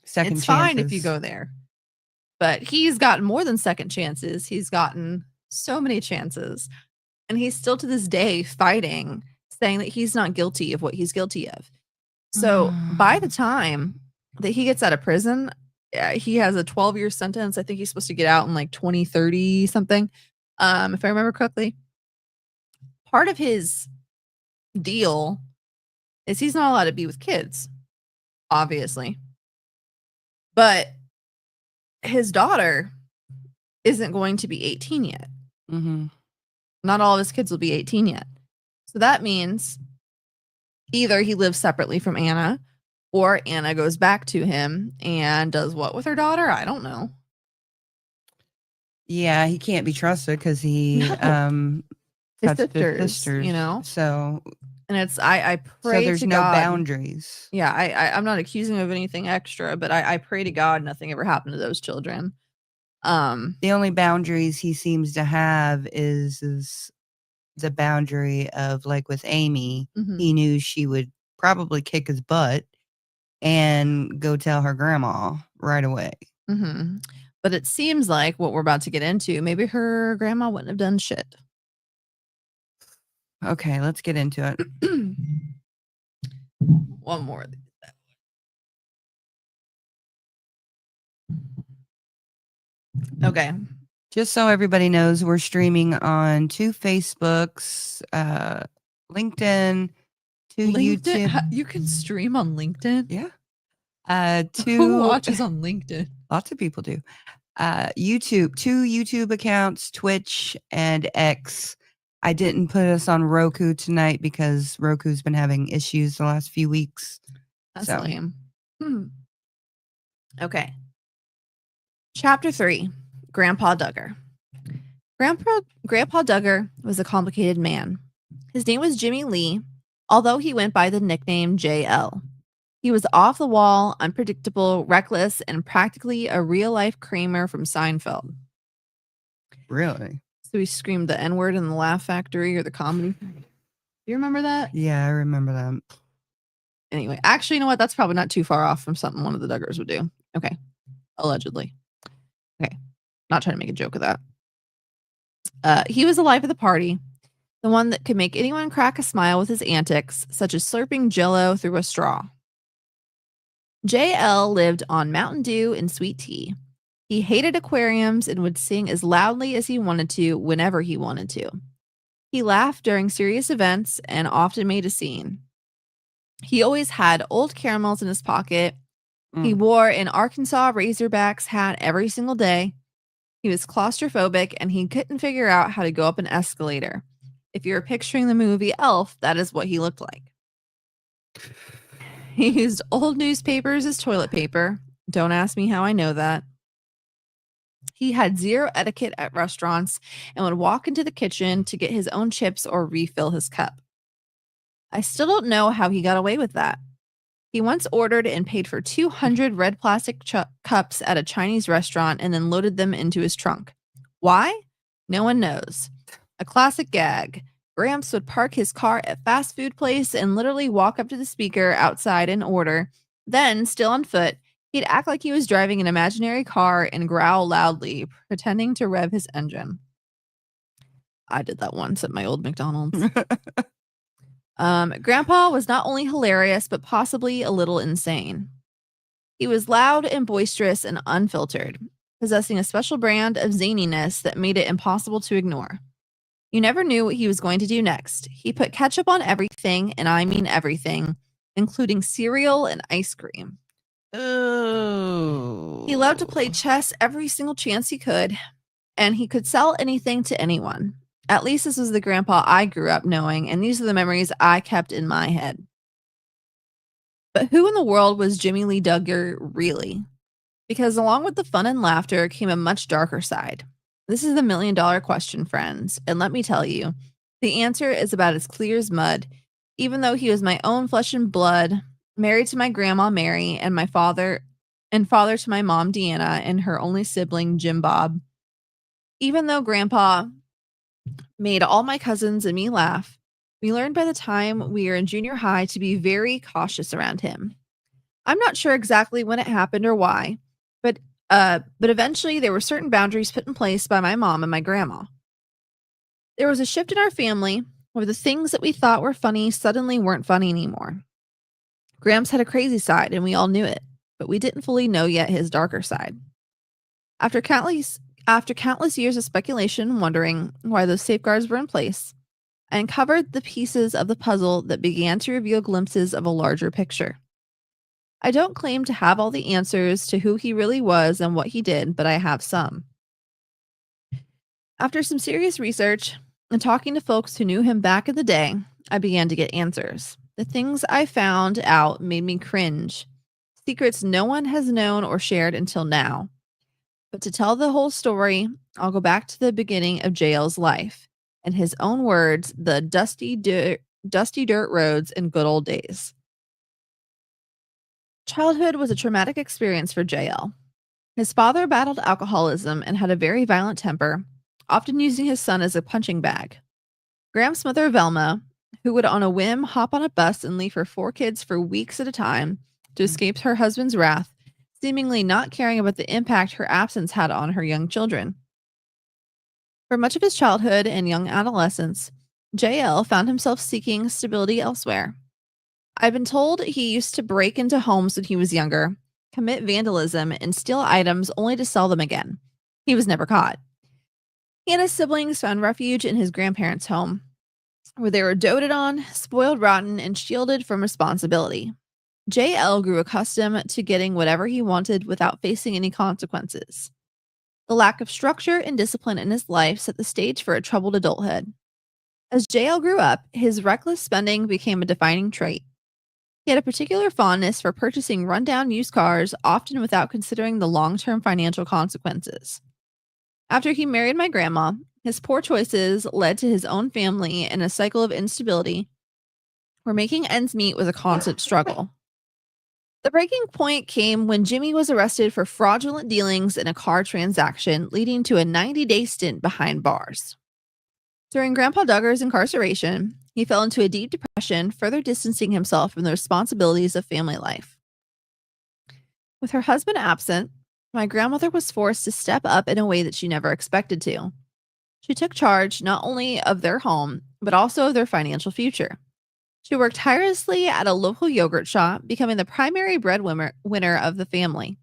Second it's fine if chances. you go there. But he's gotten more than second chances. He's gotten so many chances. And he's still to this day fighting, saying that he's not guilty of what he's guilty of. So by the time that he gets out of prison, he has a 12-year sentence. I think he's supposed to get out in like 2030 something. If I remember correctly. Part of his deal is he's not allowed to be with kids, obviously. But his daughter isn't going to be 18 yet. Mm-hmm. Not all of his kids will be 18 yet. So that means either he lives separately from Anna or Anna goes back to him and does what with her daughter? I don't know. Yeah, he can't be trusted because he his touched his sisters, So and it's I pray so there's to no God, boundaries. Yeah, I'm not accusing him of anything extra, but I pray to God nothing ever happened to those children. The only boundaries he seems to have is the boundary of, like, with Amy, he knew she would probably kick his butt and go tell her grandma right away. But it seems like what we're about to get into, maybe her grandma wouldn't have done shit. Okay, let's get into it. One more. Okay. Just so everybody knows, we're streaming on 2 Facebooks, LinkedIn, 2 YouTube. You can stream on LinkedIn? Yeah. 2 Who watches on LinkedIn? Lots of people do. YouTube, 2 YouTube accounts, Twitch and X. I didn't put us on Roku tonight because Roku's been having issues the last few weeks. That's lame. Okay. Chapter 3, Grandpa Duggar. Grandpa Duggar was a complicated man. His name was Jimmy Lee, although he went by the nickname JL. He was off the wall, unpredictable, reckless, and practically a real-life Kramer from Seinfeld. Really? So he screamed the N-word in the Laugh Factory or the Comedy Factory. Do you remember that? Yeah, I remember that. Anyway, actually, you know what? That's probably not too far off from something one of the Duggars would do. Okay. Allegedly. Okay. Not trying to make a joke of that. He was the life of the party, the one that could make anyone crack a smile with his antics, such as slurping Jell-O through a straw. JL lived on Mountain Dew and sweet tea. He hated aquariums and would sing as loudly as he wanted to whenever he wanted to. He laughed during serious events and often made a scene. He always had old caramels in his pocket. He wore an Arkansas Razorbacks hat every single day. He was claustrophobic and he couldn't figure out how to go up an escalator. If you're picturing the movie Elf, that is what he looked like. He used old newspapers as toilet paper. Don't ask me how I know that. He had zero etiquette at restaurants and would walk into the kitchen to get his own chips or refill his cup. I still don't know how he got away with that. He once ordered and paid for 200 red plastic cups at a Chinese restaurant and then loaded them into his trunk. Why? No one knows. A classic gag. Gramps would park his car at fast food place and literally walk up to the speaker outside and order. Then, still on foot, he'd act like he was driving an imaginary car and growl loudly, pretending to rev his engine. I did that once at my old McDonald's. Grandpa was not only hilarious, but possibly a little insane. He was loud and boisterous and unfiltered, possessing a special brand of zaniness that made it impossible to ignore. You never knew what he was going to do next. He put ketchup on everything, and I mean everything, including cereal and ice cream. Oh. He loved to play chess every single chance he could. and he could sell anything to anyone. At least this was the grandpa I grew up knowing, and these are the memories I kept in my head. But who in the world was Jimmy Lee Duggar really? Because along with the fun and laughter came a much darker side. This is the $1,000,000 question, friends, and let me tell you, the answer is about as clear as mud. Even though he was my own flesh and blood, married to my grandma Mary and my father to my mom Deanna and her only sibling Jim Bob. Even though grandpa made all my cousins and me laugh, we learned by the time we were in junior high to be very cautious around him. I'm not sure exactly when it happened or why, but eventually there were certain boundaries put in place by my mom and my grandma. There was a shift in our family where the things that we thought were funny suddenly weren't funny anymore. Gramps had a crazy side and we all knew it, but we didn't fully know yet his darker side. After countless years of speculation and wondering why those safeguards were in place, I uncovered the pieces of the puzzle that began to reveal glimpses of a larger picture. I don't claim to have all the answers to who he really was and what he did, but I have some. After some serious research and talking to folks who knew him back in the day, I began to get answers. The things I found out made me cringe. Secrets no one has known or shared until now. But to tell the whole story, I'll go back to the beginning of JL's life. In his own words, the dusty dirt roads and good old days. Childhood was a traumatic experience for JL. His father battled alcoholism and had a very violent temper, often using his son as a punching bag. Graham's mother, Velma, who would on a whim hop on a bus and leave her 4 kids for weeks at a time to escape her husband's wrath, seemingly not caring about the impact her absence had on her young children. For much of his childhood and young adolescence, JL found himself seeking stability elsewhere. I've been told he used to break into homes when he was younger, commit vandalism, and steal items only to sell them again. He was never caught. He and his siblings found refuge in his grandparents' home, where they were doted on, spoiled rotten, and shielded from responsibility. JL grew accustomed to getting whatever he wanted without facing any consequences. The lack of structure and discipline in his life set the stage for a troubled adulthood. As JL grew up, his reckless spending became a defining trait. He had a particular fondness for purchasing rundown used cars, often without considering the long-term financial consequences. After he married my grandma, his poor choices led to his own family in a cycle of instability, where making ends meet was a constant struggle. The breaking point came when Jimmy was arrested for fraudulent dealings in a car transaction, leading to a 90-day stint behind bars. During Grandpa Duggar's incarceration, he fell into a deep depression, further distancing himself from the responsibilities of family life. With her husband absent, my grandmother was forced to step up in a way that she never expected to. She took charge not only of their home, but also of their financial future. She worked tirelessly at a local yogurt shop, becoming the primary breadwinner of the family.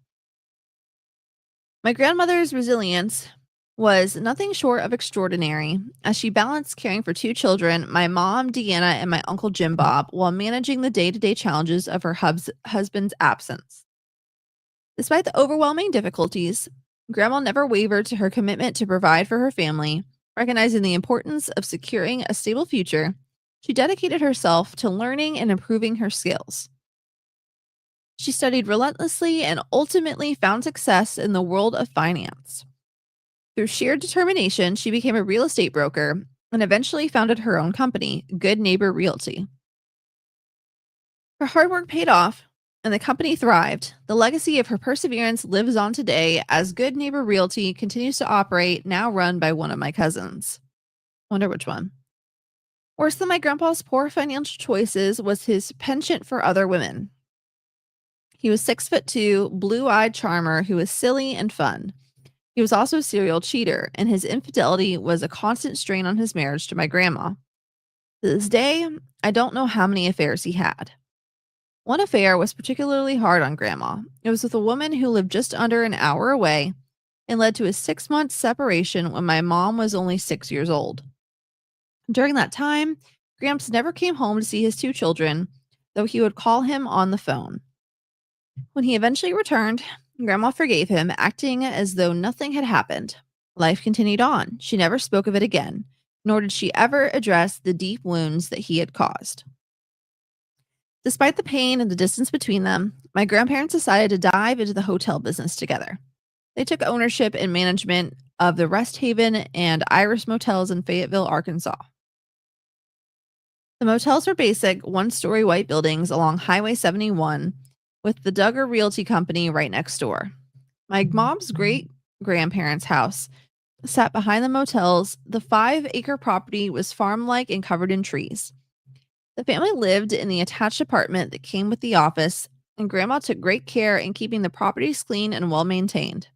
My grandmother's resilience was nothing short of extraordinary, as she balanced caring for 2 children, my mom, Deanna, and my uncle Jim Bob, while managing the day-to-day challenges of her husband's absence. Despite the overwhelming difficulties, Grandma never wavered to her commitment to provide for her family, recognizing the importance of securing a stable future. She dedicated herself to learning and improving her skills. She studied relentlessly and ultimately found success in the world of finance. Through sheer determination, she became a real estate broker and eventually founded her own company, Good Neighbor Realty. Her hard work paid off, and the company thrived. The legacy of her perseverance lives on today as Good Neighbor Realty continues to operate, now run by one of my cousins. Wonder which one. Worse than my grandpa's poor financial choices was his penchant for other women. He was 6'2", blue-eyed charmer who was silly and fun. He was also a serial cheater, and his infidelity was a constant strain on his marriage to my grandma. To this day, I don't know how many affairs he had. One affair was particularly hard on Grandma. It was with a woman who lived just under an hour away and led to a 6-month separation when my mom was only 6 years old. During that time, Gramps never came home to see his 2 children, though he would call him on the phone. When he eventually returned, Grandma forgave him, acting as though nothing had happened. Life continued on. She never spoke of it again, nor did she ever address the deep wounds that he had caused. Despite the pain and the distance between them, my grandparents decided to dive into the hotel business together. They took ownership and management of the Rest Haven and Iris motels in Fayetteville, Arkansas. The motels were basic, one-story white buildings along Highway 71 with the Duggar Realty Company right next door. My mom's great-grandparents' house sat behind the motels. The 5-acre property was farm-like and covered in trees. The family lived in the attached apartment that came with the office, and Grandma took great care in keeping the properties clean and well-maintained.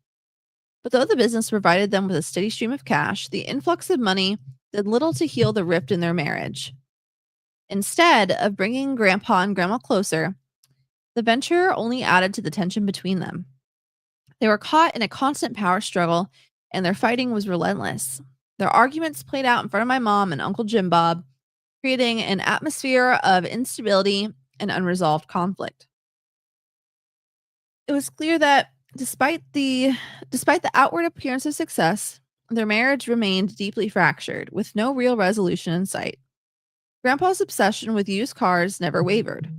But though the business provided them with a steady stream of cash, the influx of money did little to heal the rift in their marriage. Instead of bringing Grandpa and Grandma closer, the venture only added to the tension between them. They were caught in a constant power struggle, and their fighting was relentless. Their arguments played out in front of my mom and Uncle Jim Bob, creating an atmosphere of instability and unresolved conflict. It was clear that despite the outward appearance of success, their marriage remained deeply fractured, with no real resolution in sight. Grandpa's obsession with used cars never wavered.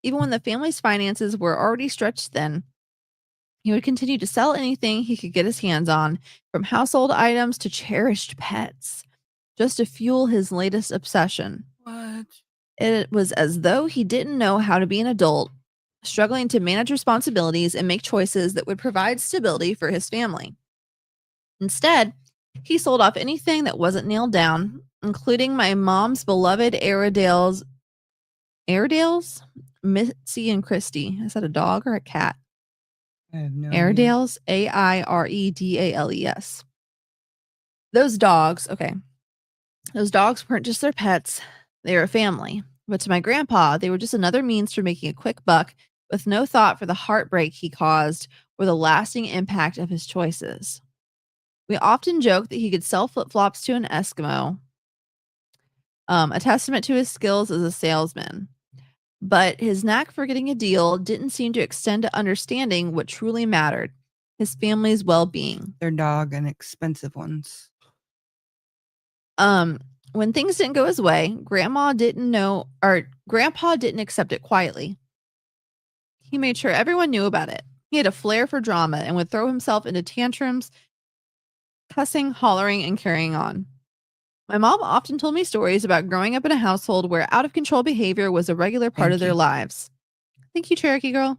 Even when the family's finances were already stretched thin, he would continue to sell anything he could get his hands on, from household items to cherished pets, just to fuel his latest obsession. What? It was as though he didn't know how to be an adult, struggling to manage responsibilities and make choices that would provide stability for his family. Instead, he sold off anything that wasn't nailed down, including my mom's beloved Airedales, Mitzi and Christy. Is that a dog or a cat? I have no idea. Airedales, Airedales. Those dogs weren't just their pets, they were a family. But to my grandpa, they were just another means for making a quick buck, with no thought for the heartbreak he caused or the lasting impact of his choices. We often joke that he could sell flip-flops to an Eskimo, a testament to his skills as a salesman. But his knack for getting a deal didn't seem to extend to understanding what truly mattered, his family's well-being. Their dog and expensive ones. When things didn't go his way, Grandpa didn't accept it quietly. He made sure everyone knew about it. He had a flair for drama and would throw himself into tantrums, cussing, hollering, and carrying on. My mom often told me stories about growing up in a household where out-of-control behavior was a regular part of their lives. Thank you, Cherokee girl.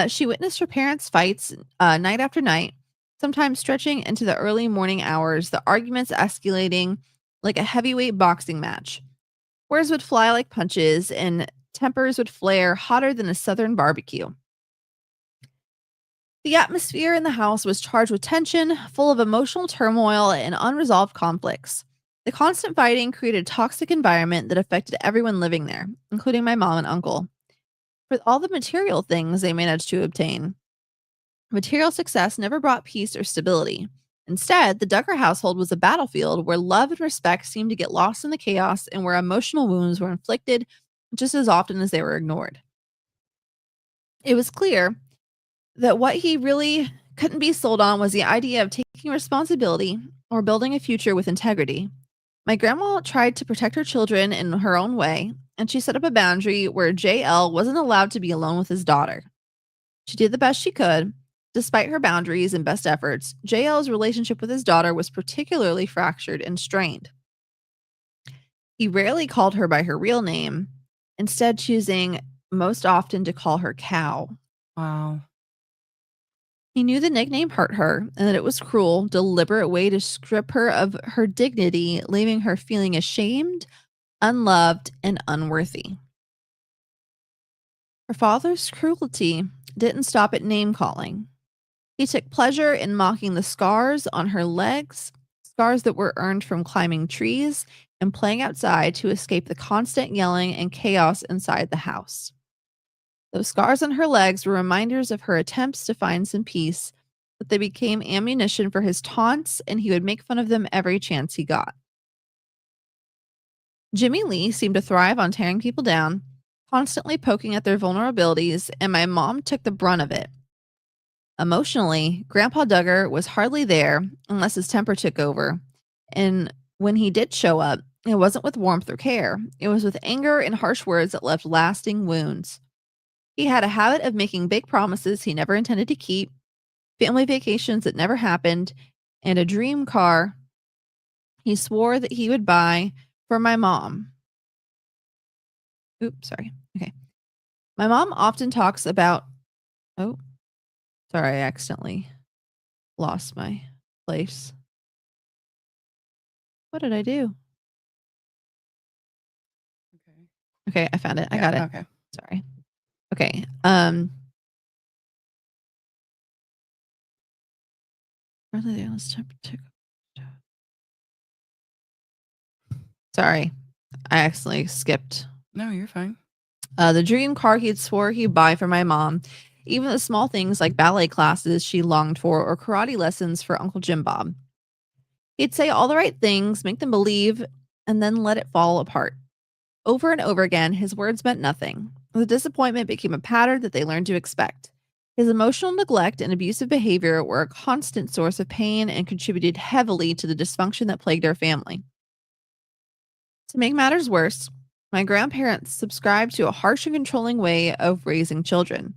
She witnessed her parents' fights night after night, sometimes stretching into the early morning hours, the arguments escalating like a heavyweight boxing match. Words would fly like punches, and tempers would flare hotter than a southern barbecue. The atmosphere in the house was charged with tension, full of emotional turmoil and unresolved conflicts. The constant fighting created a toxic environment that affected everyone living there, including my mom and uncle. For all the material things they managed to obtain, material success never brought peace or stability. Instead, the Duggar household was a battlefield where love and respect seemed to get lost in the chaos, and where emotional wounds were inflicted just as often as they were ignored. It was clear that what he really couldn't be sold on was the idea of taking responsibility or building a future with integrity. My grandma tried to protect her children in her own way, and she set up a boundary where JL wasn't allowed to be alone with his daughter. She did the best she could. Despite her boundaries and best efforts, JL's relationship with his daughter was particularly fractured and strained. He rarely called her by her real name, instead choosing most often to call her Cow. Wow. He knew the nickname hurt her and that it was a cruel, deliberate way to strip her of her dignity, leaving her feeling ashamed, unloved, and unworthy. Her father's cruelty didn't stop at name-calling. He took pleasure in mocking the scars on her legs, scars that were earned from climbing trees and playing outside to escape the constant yelling and chaos inside the house. Those scars on her legs were reminders of her attempts to find some peace, but they became ammunition for his taunts, and he would make fun of them every chance he got. Jimmy Lee seemed to thrive on tearing people down, constantly poking at their vulnerabilities, and my mom took the brunt of it. Emotionally, Grandpa Duggar was hardly there unless his temper took over. And when he did show up, it wasn't with warmth or care. It was with anger and harsh words that left lasting wounds. He had a habit of making big promises he never intended to keep, family vacations that never happened, and a dream car he swore that he would buy for my mom. Oops, sorry. Okay. My mom often talks about. Oh, sorry, I accidentally lost my place. What did I do? Okay, I found it. I got it. Okay. Sorry. Okay. Sorry, I accidentally skipped. No, you're fine. The dream car he'd swore he'd buy for my mom, even the small things like ballet classes she longed for or karate lessons for Uncle Jim Bob. He'd say all the right things, make them believe, and then let it fall apart. Over and over again, his words meant nothing. The disappointment became a pattern that they learned to expect. His emotional neglect and abusive behavior were a constant source of pain and contributed heavily to the dysfunction that plagued our family. To make matters worse, my grandparents subscribed to a harsh and controlling way of raising children.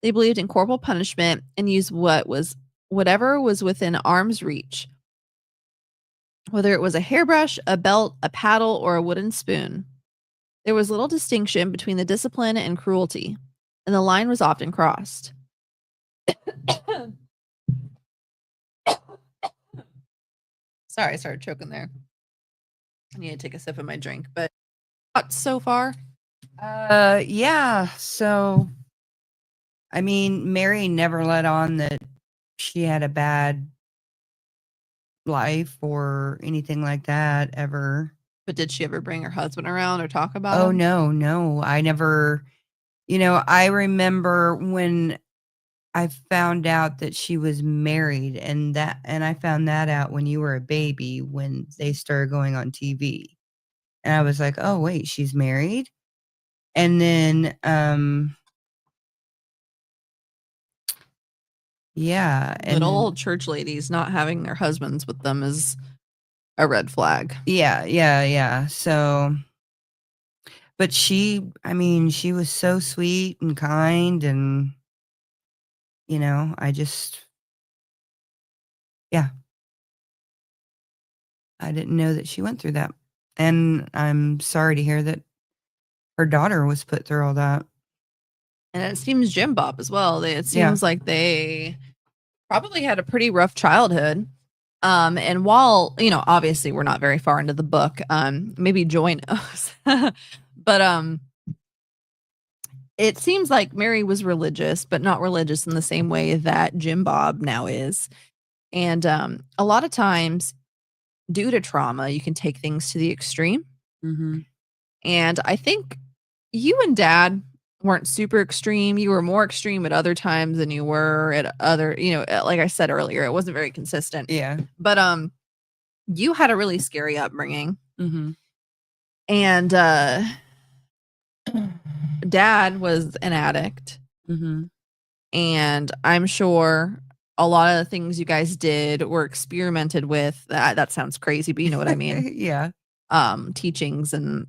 They believed in corporal punishment and used whatever was within arm's reach, whether it was a hairbrush, a belt, a paddle, or a wooden spoon. There was little distinction between the discipline and cruelty, and the line was often crossed. Sorry, I started choking there. I need to take a sip of my drink, but thoughts so far? Yeah. So, I mean, Mary never let on that she had a bad life or anything like that ever. But did she ever bring her husband around or talk about Oh, him? no. I never, I remember when I found out that she was married, and I found that out when you were a baby when they started going on TV. And I was like, "Oh, wait, she's married?" And then yeah, and Little then, old church ladies not having their husbands with them is a red flag. yeah. So, but she was so sweet and kind, and I just, yeah, I didn't know that she went through that. And I'm sorry to hear that her daughter was put through all that. And it seems Jim Bob as well. It Yeah. seems like they probably had a pretty rough childhood. And while, obviously we're not very far into the book, maybe Joy knows. But it seems like Mary was religious, but not religious in the same way that Jim Bob now is. And a lot of times, due to trauma, you can take things to the extreme. Mm-hmm. And I think you and Dad weren't super extreme. You were more extreme at other times than you were at other, like I said earlier, it wasn't very consistent. Yeah. But you had a really scary upbringing. Mm-hmm. And Dad was an addict. Mm-hmm. And I'm sure a lot of the things you guys did were experimented with. That sounds crazy, but you know what I mean. Yeah. Teachings and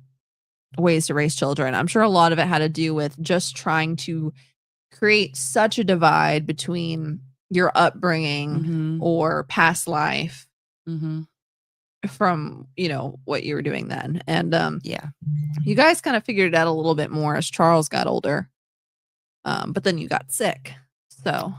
ways to raise children. I'm sure a lot of it had to do with just trying to create such a divide between your upbringing Mm-hmm. or past life Mm-hmm. from, what you were doing then. And Yeah. you guys kind of figured it out a little bit more as Charles got older. But then you got sick. So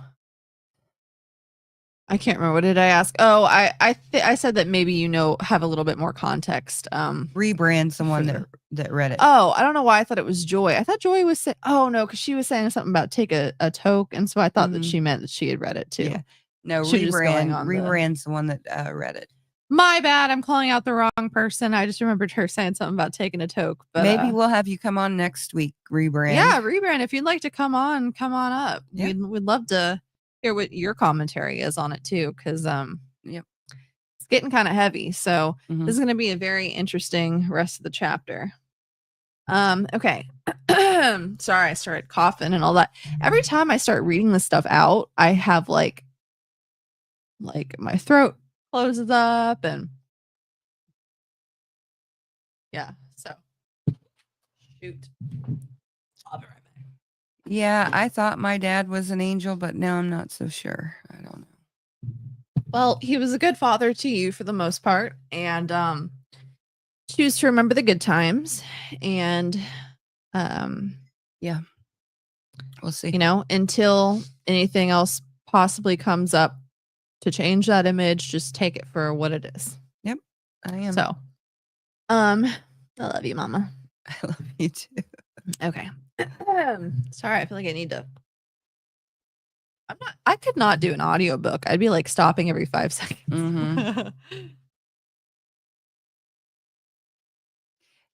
I can't remember. What did I ask? Oh, I said that maybe have a little bit more context. Rebrand someone that read it. Oh, I don't know why I thought it was Joy. I thought Joy was saying, oh no, because she was saying something about take a toke, and so I thought that she meant that she had read it too. Yeah. No, She was just going on rebrand someone that read it. My bad. I'm calling out the wrong person. I just remembered her saying something about taking a toke. But maybe we'll have you come on next week. Rebrand. Yeah, rebrand. If you'd like to come on up. Yeah. We'd love to hear what your commentary is on it too, because Yep. it's getting kind of heavy. So Mhm. this is going to be a very interesting rest of the chapter. Okay. Sorry, I started coughing and all that. Every time I start reading this stuff out, I have like my throat closes up and yeah. So shoot. I'll be right back. Yeah, I thought my dad was an angel, but now I'm not so sure. I don't know. Well, he was a good father to you for the most part, and choose to remember the good times, and Yeah, we'll see. until anything else possibly comes up to change that image, just take it for what it is. Yep, I am. So, I love you, Mama. I love you too. Okay. Sorry, I feel like I need to. I could not do an audiobook. I'd be like stopping every 5 seconds. Mhm.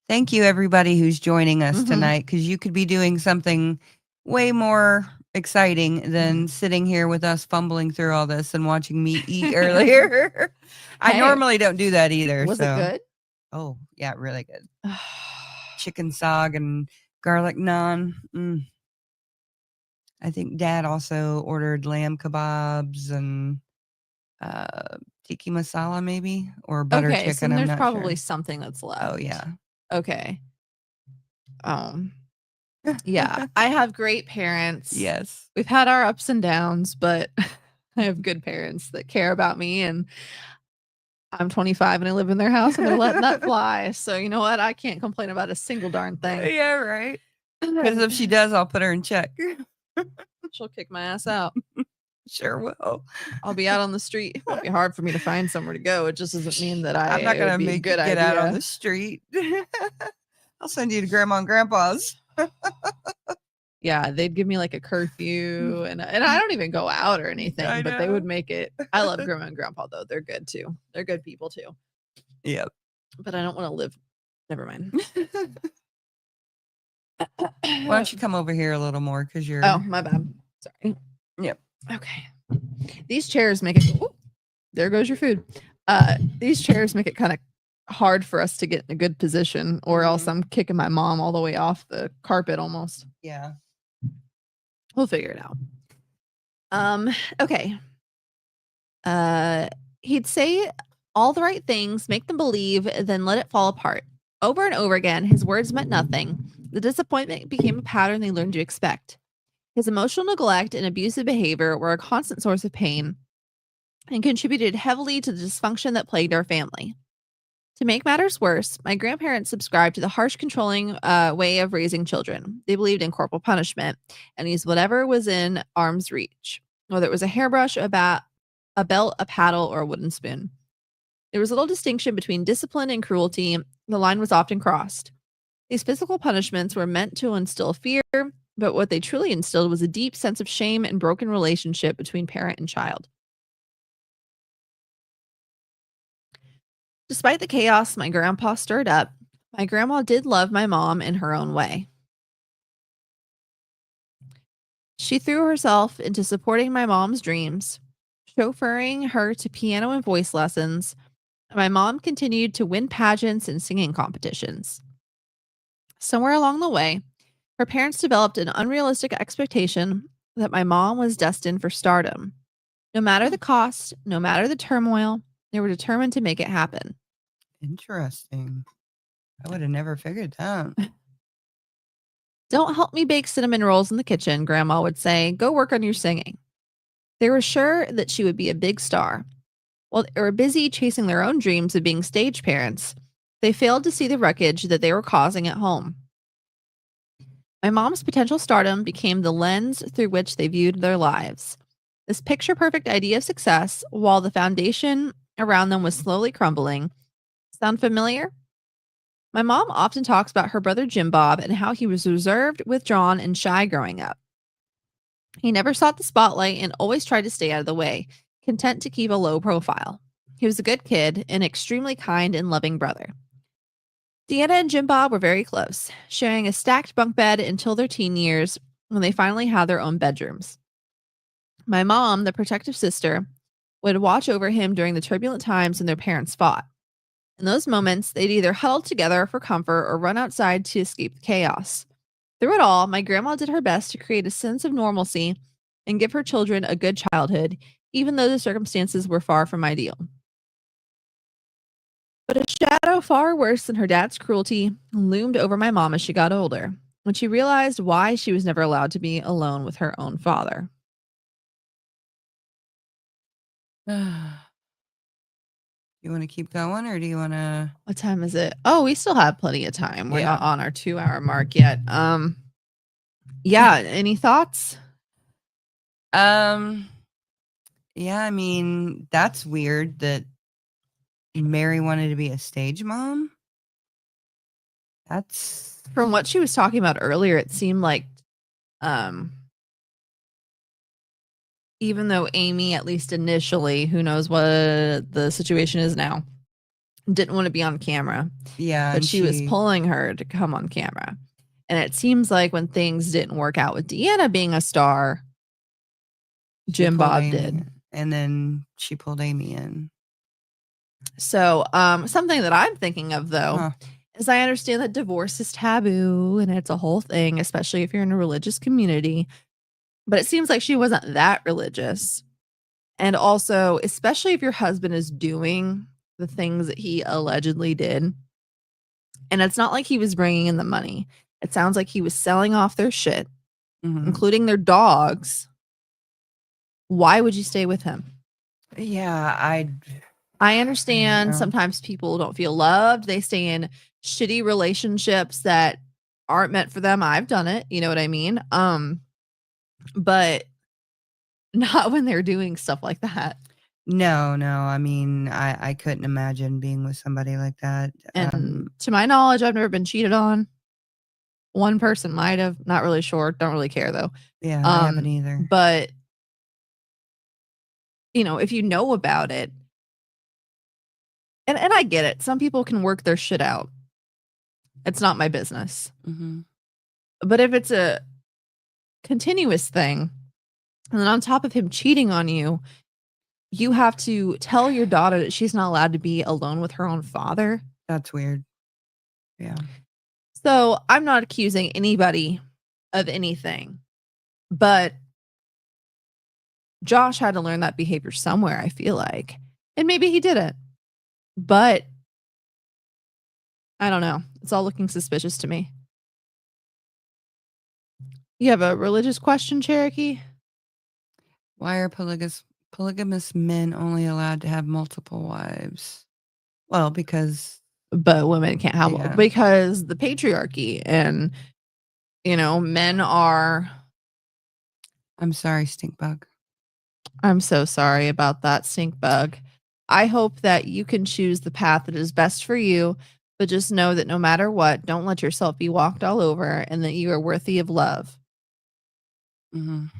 Thank you, everybody who's joining us Mhm. tonight, because you could be doing something way more exciting than sitting here with us fumbling through all this and watching me eat earlier. I Hey, normally don't do that either. Was it good? Oh, yeah, really good. Chicken sog and garlic naan. I think Dad also ordered lamb kebabs and tiki masala, maybe, or butter Okay, so chicken. then I'm there's not probably sure. something that's left. Oh, yeah. Okay. Yeah, I have great parents. Yes. We've had our ups and downs, but I have good parents that care about me, and I'm 25 and I live in their house and they're letting that fly. So you know what? I can't complain about a single darn thing. Yeah, right. Because if she does, I'll put her in check. She'll kick my ass out. Sure will. I'll be out on the street. It won't be hard for me to find somewhere to go. It just doesn't mean that I'm not it going would to be a make you good get out on idea. the street. I'll send you to Grandma and Grandpa's. Yeah, they'd give me like a curfew, and I don't even go out or anything, I but they would know. make it. I love Grandma and Grandpa though; they're good too. They're good people too. Yep. But I don't want to live. Never mind. Why don't you come over here a little more? Because you're. Oh, my bad. Sorry. Yep. Okay. These chairs make it. Ooh, there goes your food. These chairs make it kind of hard for us to get in a good position, or else I'm kicking my mom all the way off the carpet almost. Yeah. We'll figure it out. Okay. He'd say all the right things, make them believe, then let it fall apart. Over and over again, his words meant nothing. The disappointment became a pattern they learned to expect. His emotional neglect and abusive behavior were a constant source of pain and contributed heavily to the dysfunction that plagued our family. To make matters worse, my grandparents subscribed to the harsh, controlling way of raising children. They believed in corporal punishment and used whatever was in arm's reach, whether it was a hairbrush, a bat, a belt, a paddle, or a wooden spoon. There was little distinction between discipline and cruelty. The line was often crossed. These physical punishments were meant to instill fear, but what they truly instilled was a deep sense of shame and broken relationship between parent and child. Despite the chaos my grandpa stirred up, my grandma did love my mom in her own way. She threw herself into supporting my mom's dreams, chauffeuring her to piano and voice lessons. My mom continued to win pageants and singing competitions. Somewhere along the way, her parents developed an unrealistic expectation that my mom was destined for stardom. No matter the cost, no matter the turmoil, they were determined to make it happen. Interesting. I would have never figured that. Don't help me bake cinnamon rolls in the kitchen, Grandma would say. Go work on your singing. They were sure that she would be a big star. While they were busy chasing their own dreams of being stage parents, they failed to see the wreckage that they were causing at home. My mom's potential stardom became the lens through which they viewed their lives. This picture-perfect idea of success, while the foundation around them was slowly crumbling. Sound familiar? My mom often talks about her brother Jim Bob and how he was reserved, withdrawn, and shy growing up. He never sought the spotlight and always tried to stay out of the way, content to keep a low profile. He was a good kid, an extremely kind and loving brother. Deanna and Jim Bob were very close, sharing a stacked bunk bed until their teen years when they finally had their own bedrooms. My mom, the protective sister, would watch over him during the turbulent times when their parents fought. In those moments, they'd either huddle together for comfort or run outside to escape the chaos. Through it all, my grandma did her best to create a sense of normalcy and give her children a good childhood, even though the circumstances were far from ideal. But a shadow far worse than her dad's cruelty loomed over my mom as she got older, when she realized why she was never allowed to be alone with her own father. You want to keep going, or do you want to? What time is it? Oh, we still have plenty of time. We're Yeah. not on our 2-hour mark yet. Yeah, any thoughts? Yeah, I mean, that's weird that Mary wanted to be a stage mom. That's From what she was talking about earlier, it seemed like even though Amy, at least initially, who knows what the situation is now, didn't want to be on camera, yeah, but and she was pulling her to come on camera. And it seems like when things didn't work out with Deanna being a star, she Jim pulled Bob Amy did. in, and then she pulled Amy in. So, something that I'm thinking of though, Huh. is I understand that divorce is taboo and it's a whole thing, especially if you're in a religious community. But it seems like she wasn't that religious. And also, especially if your husband is doing the things that he allegedly did, and it's not like he was bringing in the money. It sounds like he was selling off their shit, Mhm. including their dogs. Why would you stay with him? Yeah, I understand know. sometimes people don't feel loved. They stay in shitty relationships that aren't meant for them. I've done it, you know what I mean? But not when they're doing stuff like that. No. I mean, I couldn't imagine being with somebody like that. And to my knowledge, I've never been cheated on. One person might have, not really sure. Don't really care though. Yeah, I haven't either. But you know, if you know about it, and I get it, some people can work their shit out. It's not my business. Mhm. But if it's a continuous thing, and then on top of him cheating on you, you have to tell your daughter that she's not allowed to be alone with her own father. That's weird. Yeah. So I'm not accusing anybody of anything, but Josh had to learn that behavior somewhere, I feel like. And maybe he didn't. But I don't know. It's all looking suspicious to me. You have a religious question, Cherokee? Why are polygamous men only allowed to have multiple wives? Well, because But women can't have Yeah. because the patriarchy and you know, men are I'm sorry, stink bug. I'm so sorry about that, stink bug. I hope that you can choose the path that is best for you, but just know that no matter what, don't let yourself be walked all over and that you are worthy of love. Mhm.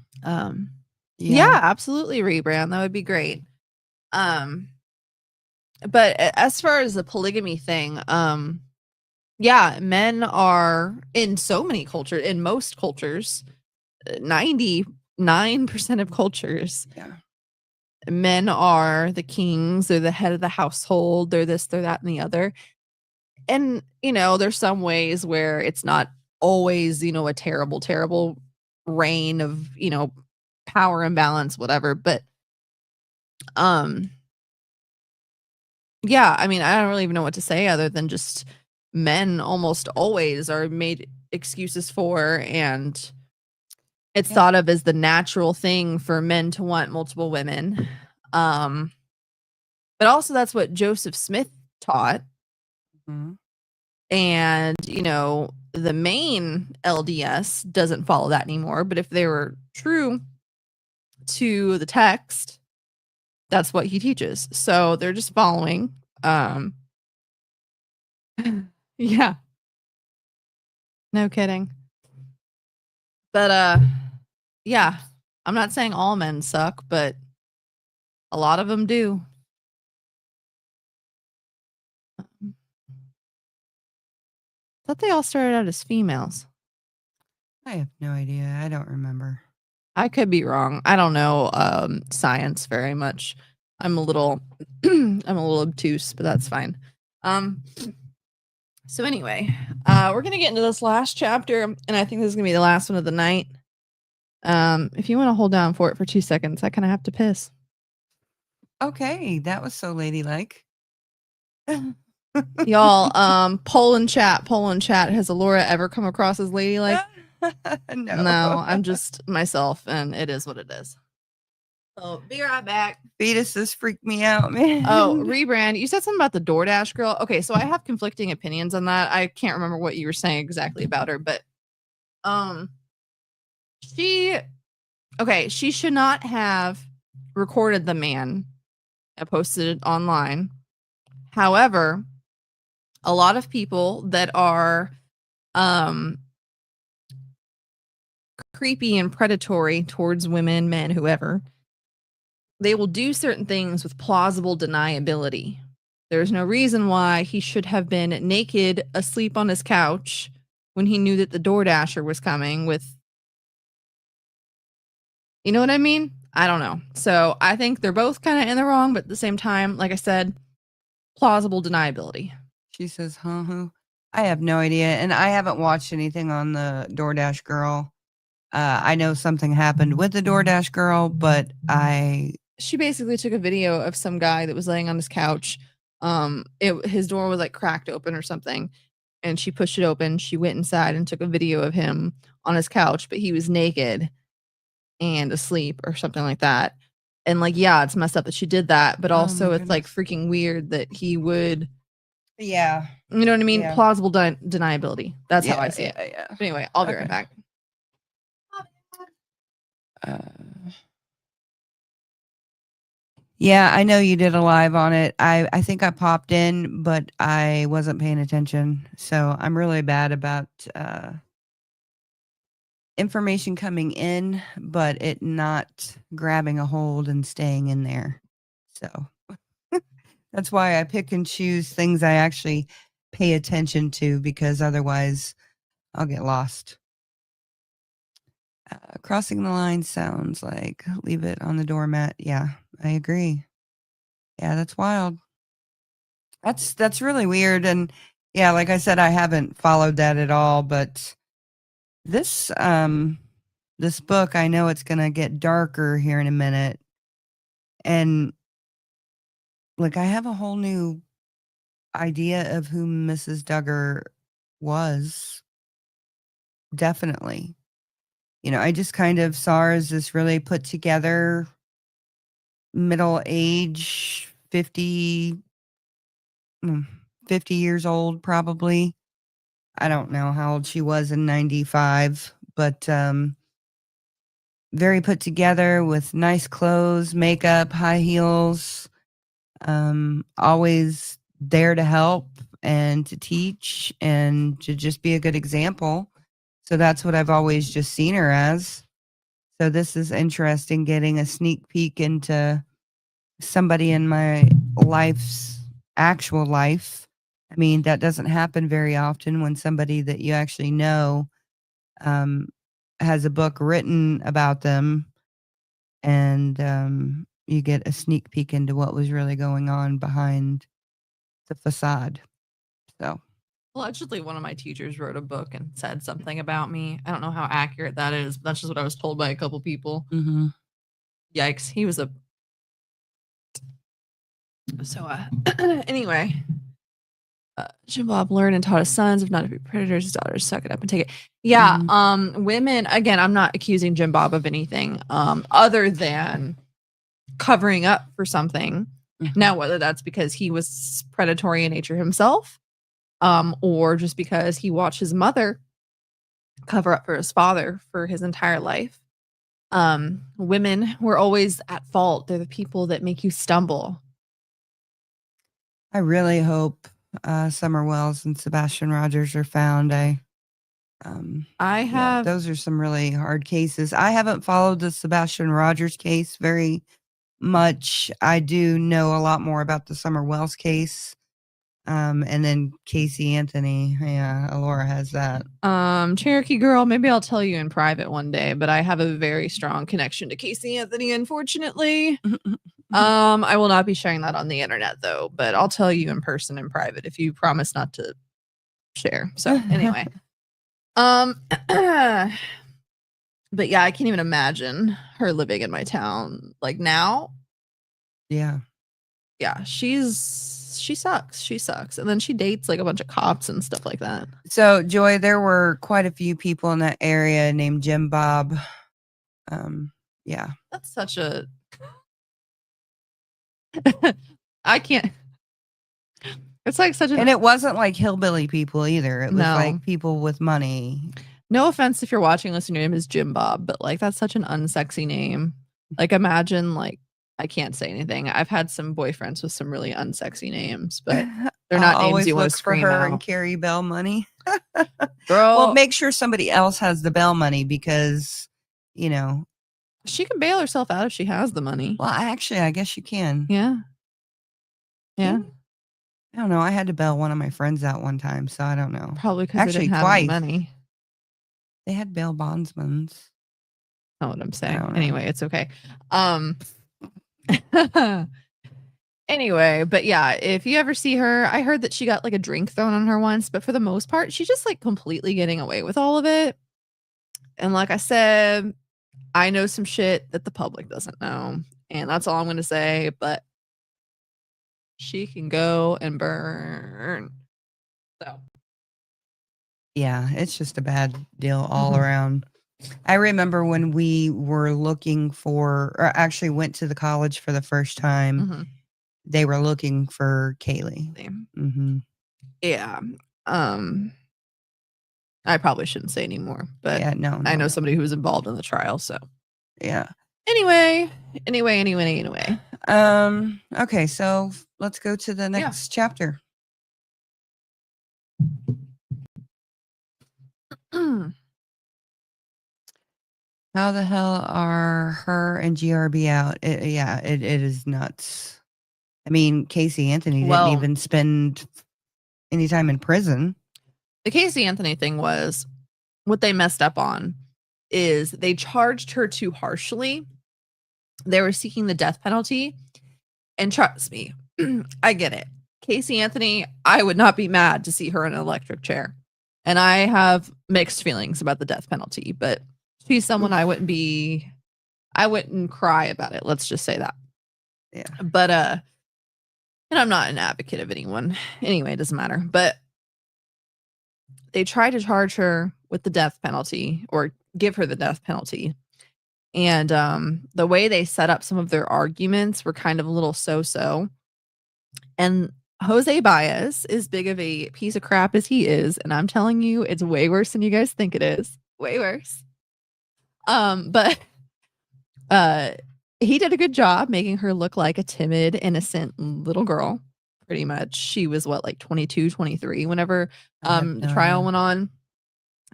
Yeah, absolutely, rebrand. That would be great. But as far as the polygamy thing, yeah, men are in so many cultures, in most cultures, 99% of cultures, Yeah. men are the kings, they're the head of the household, they're this, they're that, and the other. And, you know, there's some ways where it's not always, you know, a terrible, terrible reign of, you know, power imbalance, whatever. But yeah, I mean, I don't really even know what to say other than just men almost always are made excuses for, and it's thought of as the natural thing for men to want multiple women. But also that's what Joseph Smith taught. Mhm. And, you know, the main LDS doesn't follow that anymore. But if they were true to the text, that's what he teaches. So they're just following. Yeah. No kidding. But yeah, I'm not saying all men suck, but a lot of them do. Thought they all started out as females. I have no idea. I don't remember. I could be wrong. I don't know science very much. I'm a little I'm a little obtuse, but that's fine. So anyway, we're gonna get into this last chapter, and I think this is gonna be the last one of the night. If you want to hold down for it for 2 seconds, I kind of have to piss. Okay, that was so ladylike. Y'all, poll in chat. Has Alora ever come across as ladylike? No. No, I'm just myself, and it is what it is. So be right back. Fetuses freak me out, man. Oh, rebrand. You said something about the DoorDash girl. Okay, so I have conflicting opinions on that. I can't remember what you were saying exactly about her, but she should not have recorded the man and posted it online. However, a lot of people that are creepy and predatory towards women, men, whoever, they will do certain things with plausible deniability. There's no reason why he should have been naked asleep on his couch when he knew that the DoorDasher was coming with, you know what I mean? I don't know. So I think they're both kind of in the wrong, but at the same time, like I said, plausible deniability. She says, who? I have no idea. And I haven't watched anything on the DoorDash girl. I know something happened with the DoorDash girl, but she basically took a video of some guy that was laying on his couch. His door was like cracked open or something, and she pushed it open. She went inside and took a video of him on his couch, but he was naked and asleep or something like that. And like, yeah, it's messed up that she did that, but also it's like freaking weird that he would. Yeah. You know what I mean? Yeah. Plausible deniability. That's how I see it. Yeah. But anyway, I'll be right back. Yeah, I know you did a live on it. I think I popped in, but I wasn't paying attention. So I'm really bad about information coming in, but it not grabbing a hold and staying in there. So that's why I pick and choose things I actually pay attention to, because otherwise I'll get lost. Crossing the line sounds like leave it on the doormat. Yeah, I agree. Yeah, that's wild. That's really weird. And yeah, like I said, I haven't followed that at all, but this this book, I know it's gonna get darker here in a minute. And like I have a whole new idea of who Mrs. Duggar was. Definitely. You know, I just kind of saw her as this really put together middle age, 50 years old, probably. I don't know how old she was in 95, but very put together with nice clothes, makeup, high heels, always there to help and to teach and to just be a good example. So that's what I've always just seen her as. So this is interesting, getting a sneak peek into somebody in my life's actual life. I mean, that doesn't happen very often when somebody that you actually know has a book written about them, and you get a sneak peek into what was really going on behind the facade. So allegedly one of my teachers wrote a book and said something about me. I don't know how accurate that is, but that's just what I was told by a couple people. mm-hmm. Yikes. He was a anyway, Jim Bob learned and taught his sons, if not to be predators, his daughters suck it up and take it. Yeah. Women, again, I'm not accusing Jim Bob of anything other than covering up for something. Mm-hmm. Now, whether that's because he was predatory in nature himself, or just because he watched his mother cover up for his father for his entire life. Women were always at fault. They're the people that make you stumble. I really hope Summer Wells and Sebastian Rogers are found. Those are some really hard cases. I haven't followed the Sebastian Rogers case very much. I do know a lot more about the Summer Wells case. And then Casey Anthony. Yeah, Alora has that. Cherokee girl, maybe I'll tell you in private one day, but I have a very strong connection to Casey Anthony, unfortunately. I will not be sharing that on the internet though, but I'll tell you in person in private if you promise not to share. So anyway. But yeah, I can't even imagine her living in my town. Like now, Yeah. yeah, she sucks. She sucks. And then she dates like a bunch of cops and stuff like that. So, Joy, there were quite a few people in that area named Jim Bob. Yeah. That's such a I can't. It's like such And it wasn't like hillbilly people either. It was No. like people with money. No offense if you're watching, listen, your name is Jim Bob, but like that's such an unsexy name. Like imagine like I can't say anything. I've had some boyfriends with some really unsexy names, but they're not I'll names you want look to for scream her out. and carry Bell money. Girl, Well, make sure somebody else has the Bell money because, you know. she can bail herself out if she has the money. Well, I guess you can. Yeah. Yeah. I don't know. I had to bail one of my friends out one time, so I don't know. Probably because they Actually, didn't have any twice. money. They had bail bondsmen. Know what I'm saying. don't know. Anyway, it's okay. Anyway, but yeah, if you ever see her, I heard that she got like a drink thrown on her once, but for the most part, she's just like completely getting away with all of it. And like I said, I know some shit that the public doesn't know, and that's all I'm going to say, but she can go and burn. So, Yeah, it's just a bad deal all Mhm. around. I remember when we were looking for, or actually went to the college for the first time, Mhm. they were looking for Kaylee. Same. Hmm Yeah. I probably shouldn't say anymore, but Yeah, no, I know no. somebody who was involved in the trial, so. Yeah. Anyway. Okay, so let's go to the next chapter. How the hell are her and GRB out? It is nuts. I mean, Casey Anthony Well- didn't even spend any time in prison. The Casey Anthony thing was what they messed up on is they charged her too harshly. They were seeking the death penalty. And trust me, I get it. Casey Anthony, I would not be mad to see her in an electric chair. And I have mixed feelings about the death penalty, but she's someone I wouldn't cry about it. Let's just say that. Yeah. But and I'm not an advocate of anyone. Anyway, it doesn't matter. But they tried to charge her with the death penalty or give her the death penalty. And the way they set up some of their arguments were kind of a little so-so. And Jose Baez, as big of a piece of crap as he is, and I'm telling you, it's way worse than you guys think it is. Way worse. But he did a good job making her look like a timid, innocent little girl. Pretty much. She was what, like 22, 23 whenever the trial went on.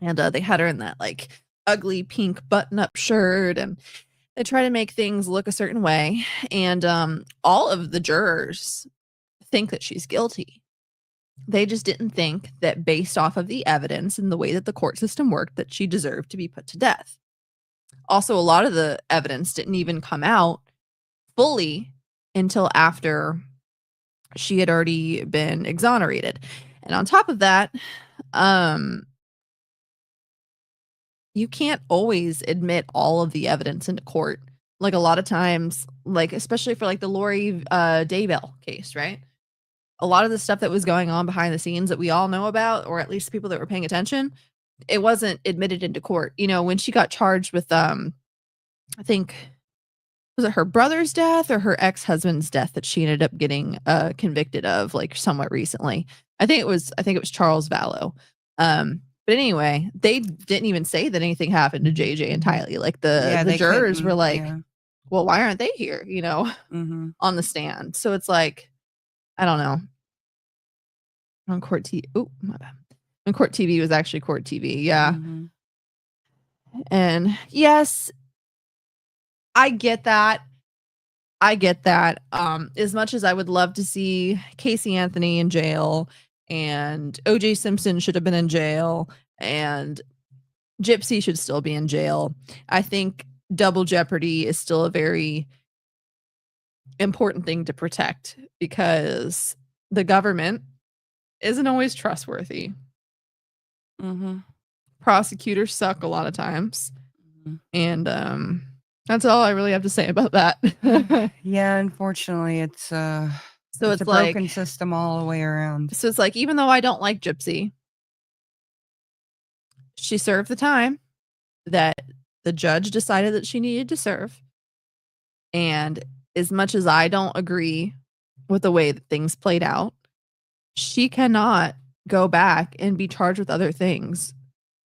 And they had her in that like ugly pink button-up shirt, and they try to make things look a certain way. And all of the jurors think that she's guilty. They just didn't think that based off of the evidence and the way that the court system worked that she deserved to be put to death. Also, a lot of the evidence didn't even come out fully until after she had already been exonerated. And on top of that, you can't always admit all of the evidence into court. Like a lot of times, like especially for like the Lori Daybell case, right? A lot of the stuff that was going on behind the scenes that we all know about, or at least people that were paying attention, it wasn't admitted into court. You know, when she got charged with, I think, was it her brother's death or her ex-husband's death that she ended up getting convicted of, like somewhat recently. I think it was Charles Vallow. But anyway, they didn't even say that anything happened to JJ and Tylee. Like the jurors were like, well, why aren't they here? You know, on the stand. So it's like, I don't know. On court TV. Oh, my bad. On court TV was actually court TV. Yeah. And yes, I get that. As much as I would love to see Casey Anthony in jail and OJ Simpson should have been in jail and Gypsy should still be in jail, I think double jeopardy is still a very important thing to protect because the government isn't always trustworthy. Mm-hmm. Prosecutors suck a lot of times. Mhm. And that's all I really have to say about that. Yeah, unfortunately, it's So it's a it's like broken system all the way around. so it's like even though I don't like Gypsy, she served the time that the judge decided that she needed to serve. And as much as I don't agree with the way that things played out, she cannot go back and be charged with other things.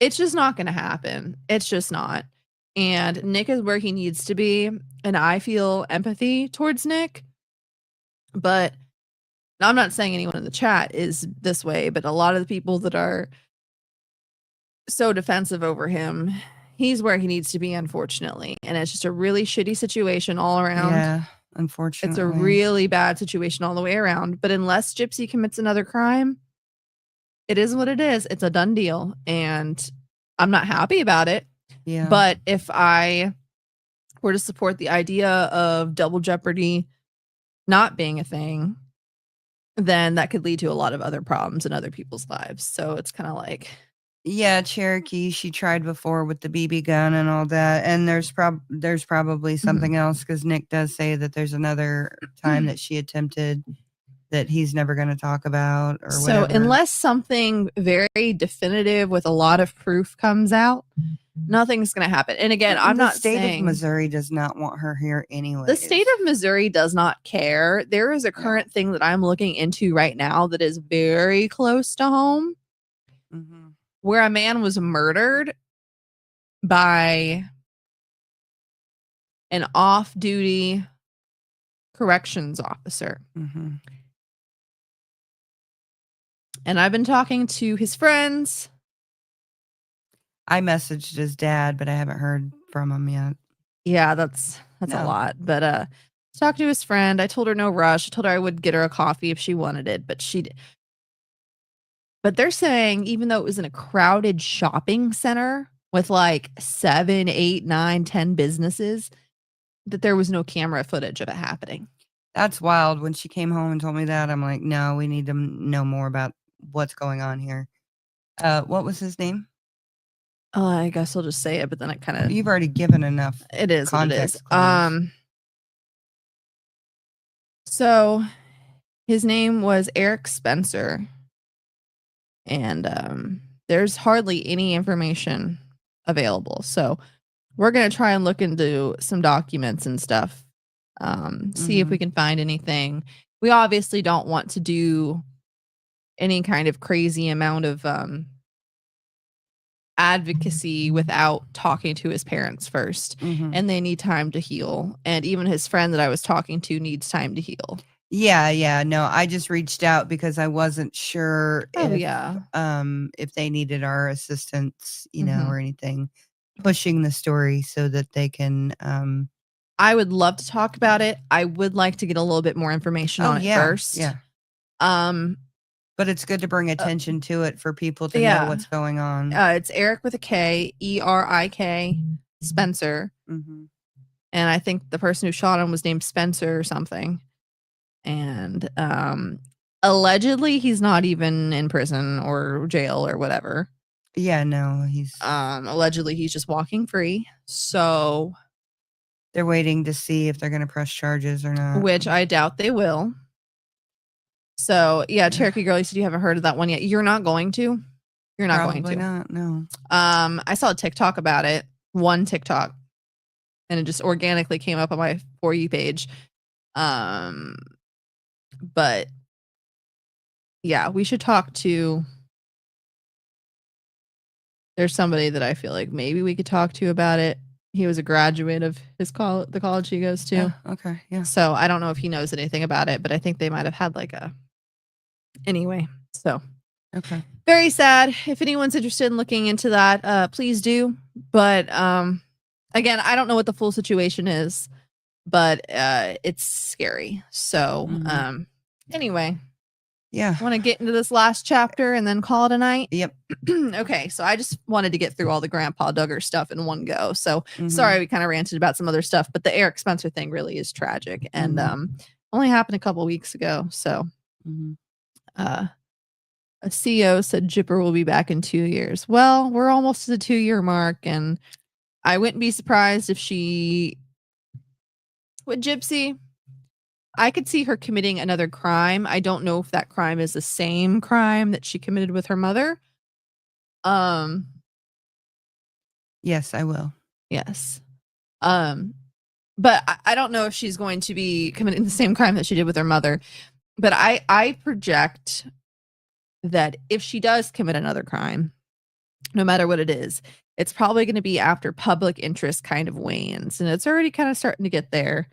It's just not going to happen. It's just not. And Nick is where he needs to be. And I feel empathy towards Nick. But I'm not saying anyone in the chat is this way, but a lot of the people that are so defensive over him, he's where he needs to be, unfortunately. And it's just a really shitty situation all around. Yeah, unfortunately. It's a really bad situation all the way around. But unless Gypsy commits another crime, it is what it is. It's a done deal. And I'm not happy about it. Yeah. But if I were to support the idea of double jeopardy not being a thing, then that could lead to a lot of other problems in other people's lives. So it's kind of like, yeah, Cherokee, she tried before with the BB gun and all that. And there's probably something else, because Nick does say that there's another time that she attempted that he's never going to talk about or so whatever. unless something very definitive with a lot of proof comes out, nothing's going to happen. And again, I'm not saying the state of Missouri does not want her here anyway. the state of Missouri does not care. There is a current thing that I'm looking into right now that is very close to home, where a man was murdered by an off-duty corrections officer. And I've been talking to his friends. I messaged his dad, but I haven't heard from him yet. Yeah, that's a lot. But talked to his friend. I told her no rush. I told her I would get her a coffee if she wanted it, but she did. But they're saying even though it was in a crowded shopping center with like 7, 8, 9, 10 businesses, that there was no camera footage of it happening. That's wild. When she came home and told me that, I'm like, no, we need to know more about what's going on here. What was his name? I guess I'll just say it, but then it kind of... You've already given enough It is context. what it is. So his name was Eric Spencer. And there's hardly any information available. So we're going to try and look into some documents and stuff. See if we can find anything. We obviously don't want to do any kind of crazy amount of advocacy without talking to his parents first. And they need time to heal. And even his friend that I was talking to needs time to heal. Yeah. No, I just reached out because I wasn't sure if they needed our assistance, or anything, pushing the story so that they can. I would love to talk about it. I would like to get a little bit more information on it first. Yeah. But it's good to bring attention to it for people to know what's going on. It's Eric with a K, Erik Spencer. And I think the person who shot him was named Spencer or something. And allegedly he's not even in prison or jail or whatever. Yeah, no, he's allegedly he's just walking free. So they're waiting to see if they're going to press charges or not. Which I doubt they will. So, yeah, Cherokee Girl, you said you haven't heard of that one yet. You're not going to? You're not Probably going to. Not, no. I saw a TikTok about it. One TikTok. And it just organically came up on my For You page. But yeah, we should talk to... There's somebody that I feel like maybe we could talk to about it. He was a graduate of his the college he goes to. Okay, yeah. So I don't know if he knows anything about it, but I think they might have had like a... Anyway, so... Okay. Very sad. If anyone's interested in looking into that, please do. But again, I don't know what the full situation is, but it's scary. So anyway, Yeah. Want to get into this last chapter and then call it a night? Yep. Okay, so I just wanted to get through all the Grandpa Duggar stuff in one go. So Mhm. sorry we kind of ranted about some other stuff, but the Eric Spencer thing really is tragic and only happened a couple weeks ago. So Mhm. a CEO said Jipper will be back in 2 years. Well, we're almost at the 2-year mark, and I wouldn't be surprised if she with Gypsy. I could see her committing another crime. I don't know if that crime is the same crime that she committed with her mother. Yes, I will. Yes. But I don't know if she's going to be committing the same crime that she did with her mother. But I project that if she does commit another crime, no matter what it is, it's probably going to be after public interest kind of wanes. And it's already kind of starting to get there.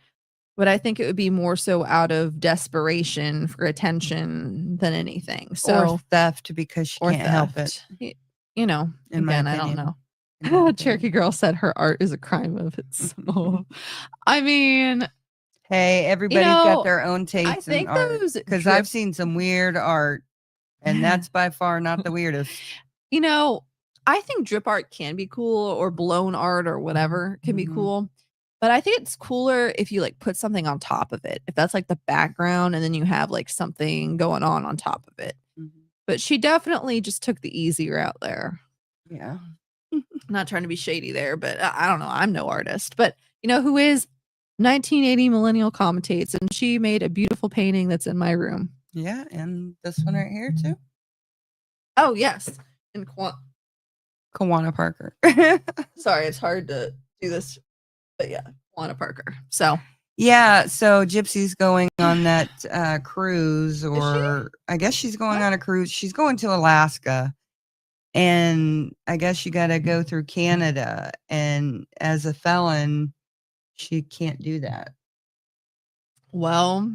But I think it would be more so out of desperation for attention than anything. So Or theft because she can't help it. You know, In my again, I don't opinion. know. Cherokee Girl said her art is a crime of its own. I mean, Hey, everybody's got their own tastes in think art. those Because drip- I've seen some weird art, and that's by far not the weirdest. you know, I think drip art can be cool, or blown art or whatever can be Mhm. cool. But I think it's cooler if you like put something on top of it. If that's like the background and then you have like something going on top of it. Mhm. But she definitely just took the easy route there. Yeah. Not trying to be shady there, but I don't know. I'm no artist. But you know who is? 1980 Millennial Commentates, and she made a beautiful painting that's in my room. Yeah, and this one right here too. Oh, yes. And Kawana Parker. sorry, it's hard to do this. But yeah, Lana Parker. So yeah, so Gypsy's going on that cruise, or I guess she's going What? on a cruise. She's going to Alaska, and I guess you got to go through Canada, and as a felon, she can't do that. well,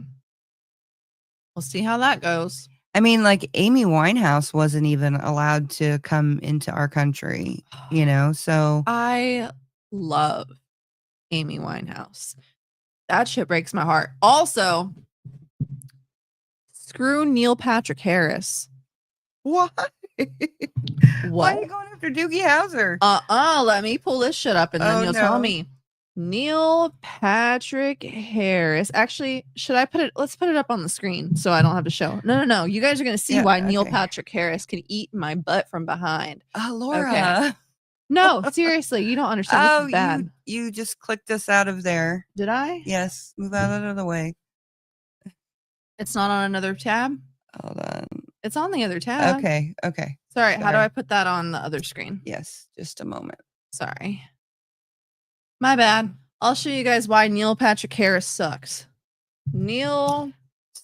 we'll see how that goes. I mean, like Amy Winehouse wasn't even allowed to come into our country, you know? So I love Amy Winehouse. That shit breaks my heart. Also, screw Neil Patrick Harris. why? Why are you What? going after Doogie Howser? Let me pull this shit up and then Oh, you'll tell no. me. Neil Patrick Harris. Actually, should I put it? Let's put it up on the screen so I don't have to show. No. You guys are going to see Yeah, why Neil okay. Patrick Harris can eat my butt from behind. Laura. Okay. No, seriously, you don't understand. This is bad. You just clicked us out of there. Did I? Yes, move out of the way. It's not on another tab? Hold on. It's on the other tab. Okay. Sorry, how do Sorry. I put that on the other screen? Yes, just a moment. Sorry. My bad. I'll show you guys why Neil Patrick Harris sucks. Neil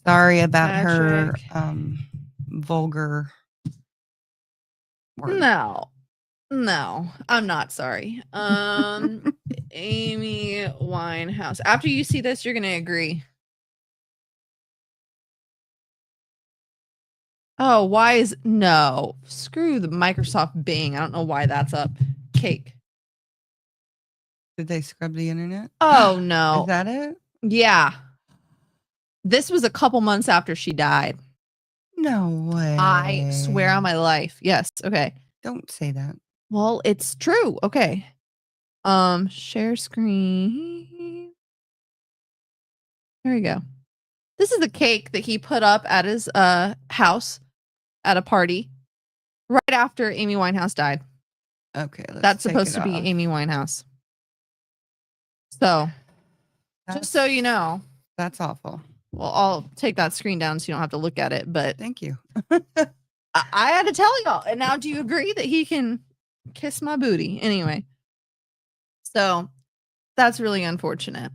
Sorry about her Patrick. vulgar word. No, I'm not sorry. Amy Winehouse. After you see this, you're gonna agree. Oh, why is no? Screw the Microsoft Bing. I don't know why that's up. Cake. Did they scrub the internet? Oh no. Is that it? Yeah. This was a couple months after she died. No way. I swear on my life. Yes. Okay. Don't say that. Well, it's true. Okay. Share screen. There you go. This is the cake that he put up at his house at a party right after Amy Winehouse died. Okay, That's supposed to be Amy Winehouse. So, just so you know. That's awful. Well, I'll take that screen down so you don't have to look at it, but Thank you. I had to tell y'all. And now do you agree that he can kiss my booty? Anyway. So that's really unfortunate.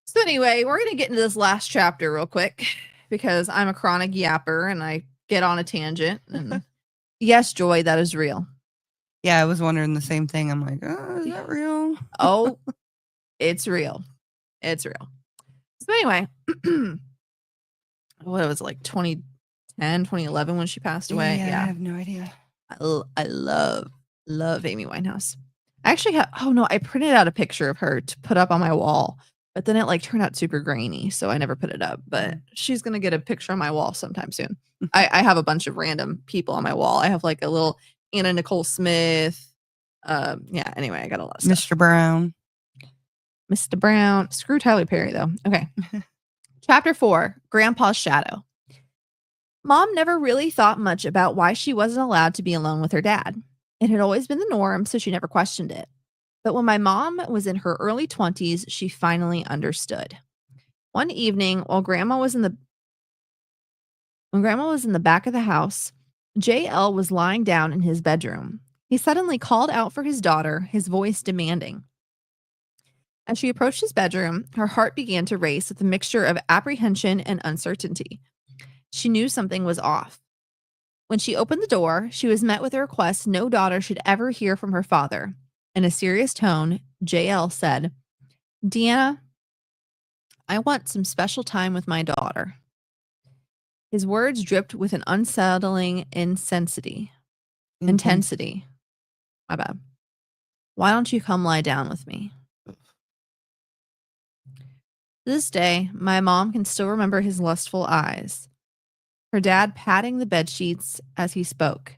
So anyway, we're going to get into this last chapter real quick because I'm a chronic yapper and I get on a tangent. And yes, Joy, that is real. Yeah, I was wondering the same thing. I'm like, oh, is that real? Oh, it's real. It's real. So anyway, what was it, like 2010, 2011 when she passed away? I Yeah. have no idea. I love Amy Winehouse. I actually have, I printed out a picture of her to put up on my wall. but then it like turned out super grainy, so I never put it up. But she's gonna get a picture on my wall sometime soon. I have a bunch of random people on my wall. I have like a little Anna Nicole Smith. Yeah, anyway, I got a lot of stuff. Mr. Brown. Mr. Brown. Screw Tyler Perry, though. Okay. Chapter 4, Grandpa's Shadow. Mom never really thought much about why she wasn't allowed to be alone with her dad. It had always been the norm, so she never questioned it. But when my mom was in her early 20s, she finally understood. One evening, while Grandma was in the back of the house, JL was lying down in his bedroom. He suddenly called out for his daughter, his voice demanding. As she approached his bedroom, her heart began to race with a mixture of apprehension and uncertainty. She knew something was off. When she opened the door, she was met with a request no daughter should ever hear from her father. In a serious tone, JL said, "Deanna, I want some special time with my daughter." His words dripped with an unsettling intensity. My bad. "Why don't you come lie down with me?" To this day, my mom can still remember his lustful eyes. Her dad patting the bed sheets as he spoke.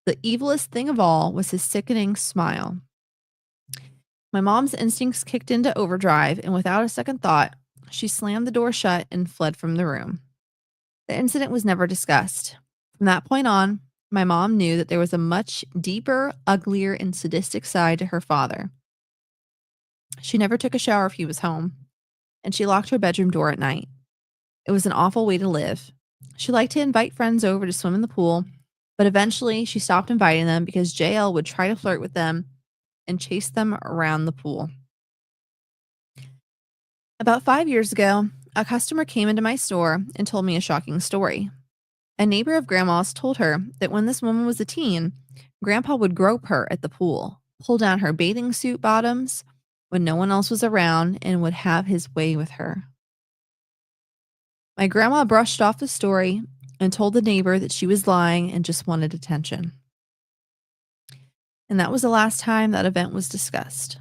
The evilest thing of all was his sickening smile. My mom's instincts kicked into overdrive, and without a second thought, she slammed the door shut and fled from the room. The incident was never discussed. From that point on, my mom knew that there was a much deeper, uglier, and sadistic side to her father. She never took a shower if he was home, and she locked her bedroom door at night. It was an awful way to live. She liked to invite friends over to swim in the pool, but eventually she stopped inviting them because JL would try to flirt with them and chase them around the pool. About 5 years ago, a customer came into my store and told me a shocking story. A neighbor of Grandma's told her that when this woman was a teen, Grandpa would grope her at the pool, pull down her bathing suit bottoms when no one else was around, and would have his way with her. My grandma brushed off the story and told the neighbor that she was lying and just wanted attention. And that was the last time that event was discussed.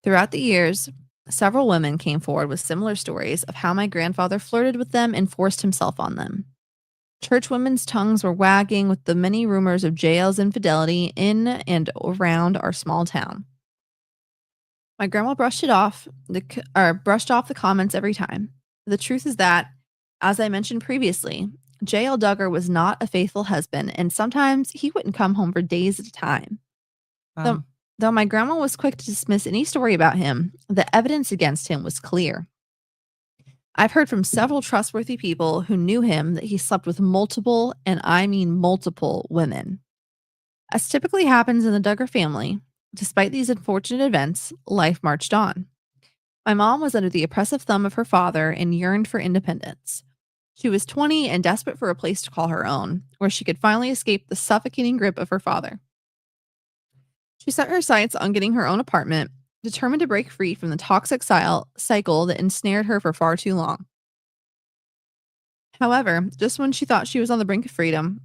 Throughout the years, several women came forward with similar stories of how my grandfather flirted with them and forced himself on them. Church women's tongues were wagging with the many rumors of JL's infidelity in and around our small town. My grandma brushed off the comments every time. The truth is that, as I mentioned previously, JL Duggar was not a faithful husband, and sometimes he wouldn't come home for days at a time. Though my grandma was quick to dismiss any story about him, the evidence against him was clear. I've heard from several trustworthy people who knew him that he slept with multiple, and I mean multiple, women. As typically happens in the Duggar family, despite these unfortunate events, life marched on. My mom was under the oppressive thumb of her father and yearned for independence. She was 20 and desperate for a place to call her own, where she could finally escape the suffocating grip of her father. She set her sights on getting her own apartment, determined to break free from the toxic cycle that ensnared her for far too long. However, just when she thought she was on the brink of freedom,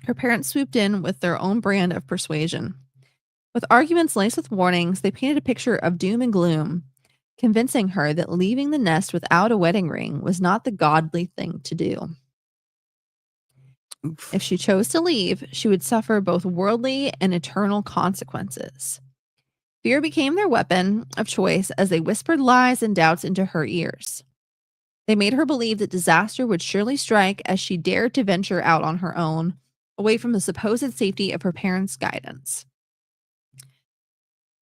her parents swooped in with their own brand of persuasion. With arguments laced with warnings, they painted a picture of doom and gloom, convincing her that leaving the nest without a wedding ring was not the godly thing to do. Oof. If she chose to leave, she would suffer both worldly and eternal consequences. Fear became their weapon of choice as they whispered lies and doubts into her ears. They made her believe that disaster would surely strike as she dared to venture out on her own, away from the supposed safety of her parents' guidance.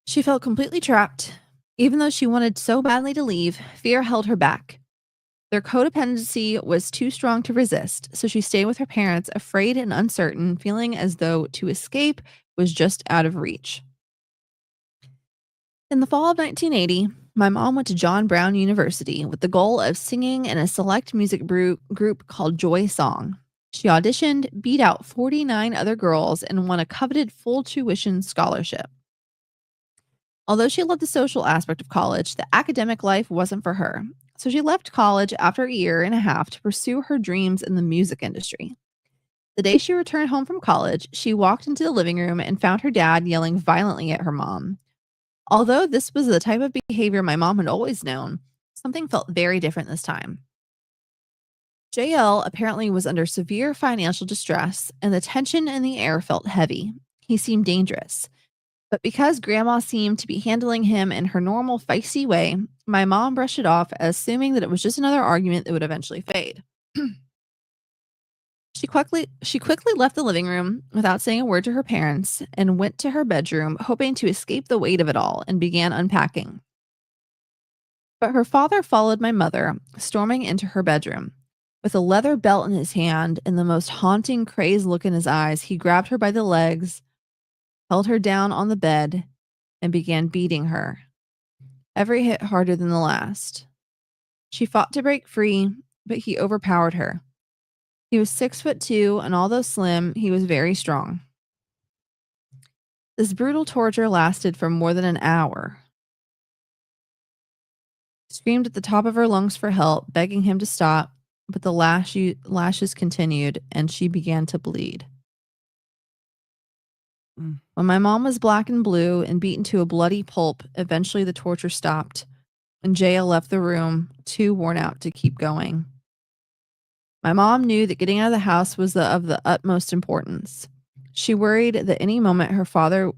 She felt completely trapped. Even though she wanted so badly to leave, fear held her back. Their codependency was too strong to resist, so she stayed with her parents, afraid and uncertain, feeling as though to escape was just out of reach. In the fall of 1980, my mom went to John Brown University with the goal of singing in a select music group called Joy Song. She auditioned, beat out 49 other girls, and won a coveted full tuition scholarship. Although she loved the social aspect of college, the academic life wasn't for her, so she left college after a year and a half to pursue her dreams in the music industry. The day she returned home from college, she walked into the living room and found her dad yelling violently at her mom. Although this was the type of behavior my mom had always known, something felt very different this time. JL apparently was under severe financial distress, and the tension in the air felt heavy. He seemed dangerous. But because Grandma seemed to be handling him in her normal feisty way, my mom brushed it off, assuming that it was just another argument that would eventually fade. She quickly left the living room without saying a word to her parents and went to her bedroom, hoping to escape the weight of it all, and began unpacking. But her father followed my mother, storming into her bedroom. With a leather belt in his hand and the most haunting, crazed look in his eyes, he grabbed her by the legs, held her down on the bed, and began beating her, every hit harder than the last. She fought to break free, but he overpowered her. He was 6'2", and although slim, he was very strong. This brutal torture lasted for more than an hour. She screamed at the top of her lungs for help, begging him to stop, but the lashes continued, and she began to bleed. When my mom was black and blue and beaten to a bloody pulp, eventually the torture stopped, and Jaya left the room, too worn out to keep going. My mom knew that getting out of the house was of the utmost importance. She worried that at any moment her father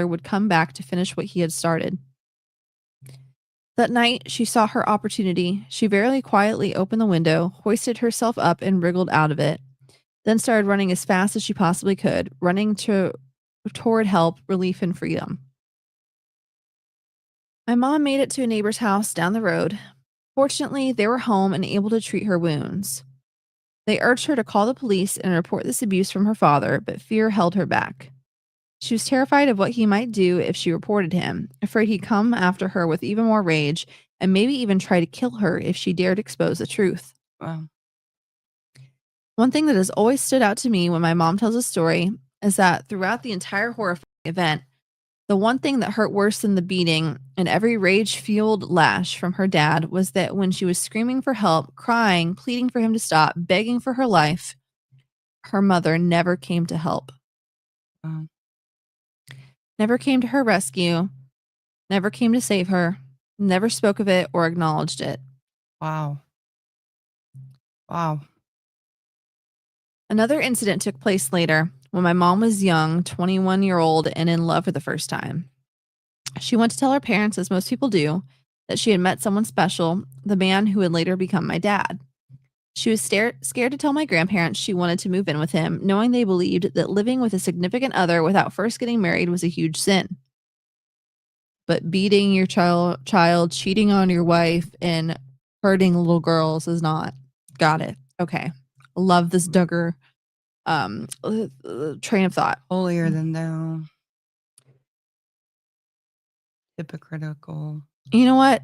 would come back to finish what he had started. That night, she saw her opportunity. She very quietly opened the window, hoisted herself up, and wriggled out of it, then started running as fast as she possibly could, running toward help, relief, and freedom. My mom made it to a neighbor's house down the road. Fortunately, they were home and able to treat her wounds. They urged her to call the police and report this abuse from her father, but fear held her back. She was terrified of what he might do if she reported him, afraid he'd come after her with even more rage and maybe even try to kill her if she dared expose the truth. Wow. One thing that has always stood out to me when my mom tells a story is that throughout the entire horrifying event, the one thing that hurt worse than the beating and every rage-fueled lash from her dad was that when she was screaming for help, crying, pleading for him to stop, begging for her life, her mother never came to help. Wow. Never came to her rescue, never came to save her, never spoke of it or acknowledged it. Wow. Wow. Another incident took place later when my mom was young, 21-year-old, and in love for the first time. She went to tell her parents, as most people do, that she had met someone special, the man who would later become my dad. She was scared to tell my grandparents she wanted to move in with him, knowing they believed that living with a significant other without first getting married was a huge sin. But beating your child, cheating on your wife, and hurting little girls is not. Got it. Okay. Love this Duggar train of thought. Holier than thou. Hypocritical. You know what?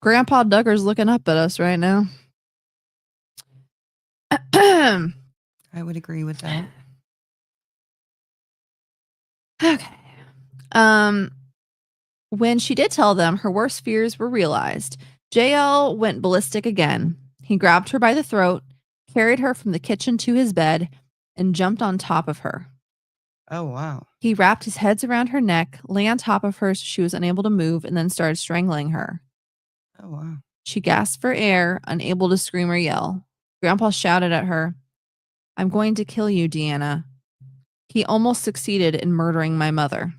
Grandpa Duggar's looking up at us right now. I would agree with that. Okay. When she did tell them, her worst fears were realized. JL went ballistic again. He grabbed her by the throat, carried her from the kitchen to his bed, and jumped on top of her. Oh, wow. He wrapped his head around her neck, lay on top of her so she was unable to move, and then started strangling her. Oh, wow. She gasped for air, unable to scream or yell. Grandpa shouted at her, "I'm going to kill you, Deanna." He almost succeeded in murdering my mother.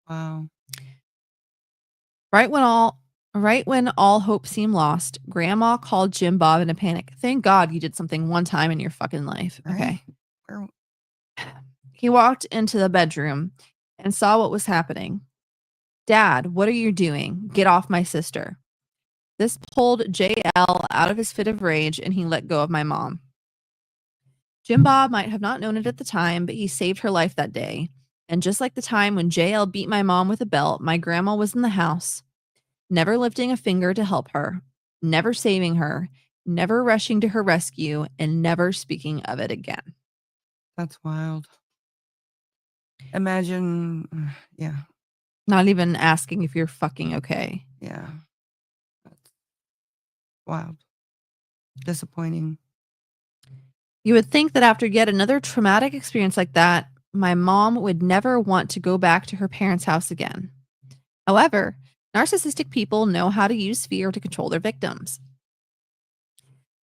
Wow. Right when all hope seemed lost, Grandma called Jim Bob in a panic. Thank God you did something one time in your fucking life. Okay. Right. He walked into the bedroom and saw what was happening. "Dad, what are you doing? Get off my sister." This pulled JL out of his fit of rage, and he let go of my mom. Jim Bob might have not known it at the time, but he saved her life that day. And just like the time when JL beat my mom with a belt, my grandma was in the house, never lifting a finger to help her, never saving her, never rushing to her rescue, and never speaking of it again. That's wild. Imagine, yeah. Not even asking if you're fucking okay. Yeah. That's wild. Disappointing. You would think that after yet another traumatic experience like that, my mom would never want to go back to her parents' house again. However, narcissistic people know how to use fear to control their victims.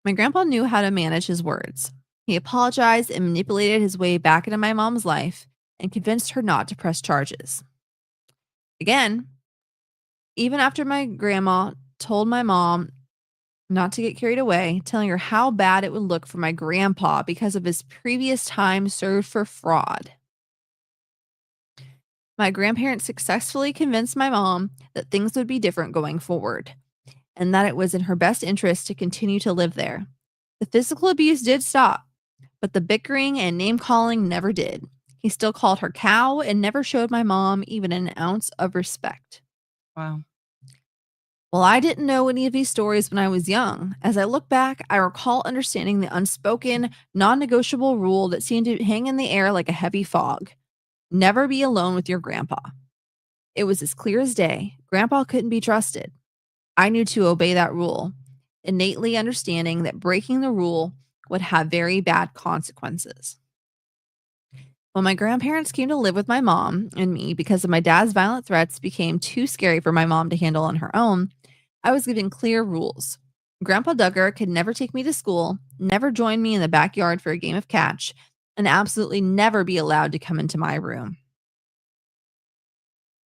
My grandpa knew how to manage his words. He apologized and manipulated his way back into my mom's life and convinced her not to press charges. Again, even after my grandma told my mom not to get carried away, telling her how bad it would look for my grandpa because of his previous time served for fraud. My grandparents successfully convinced my mom that things would be different going forward and that it was in her best interest to continue to live there. The physical abuse did stop, but the bickering and name calling never did. He still called her cow and never showed my mom even an ounce of respect. Wow. Well, I didn't know any of these stories when I was young. As I look back, I recall understanding the unspoken, non-negotiable rule that seemed to hang in the air like a heavy fog. Never be alone with your grandpa. It was as clear as day. Grandpa couldn't be trusted. I knew to obey that rule, innately understanding that breaking the rule would have very bad consequences. When my grandparents came to live with my mom and me because of my dad's violent threats became too scary for my mom to handle on her own, I was given clear rules. Grandpa Duggar could never take me to school, never join me in the backyard for a game of catch, and absolutely never be allowed to come into my room.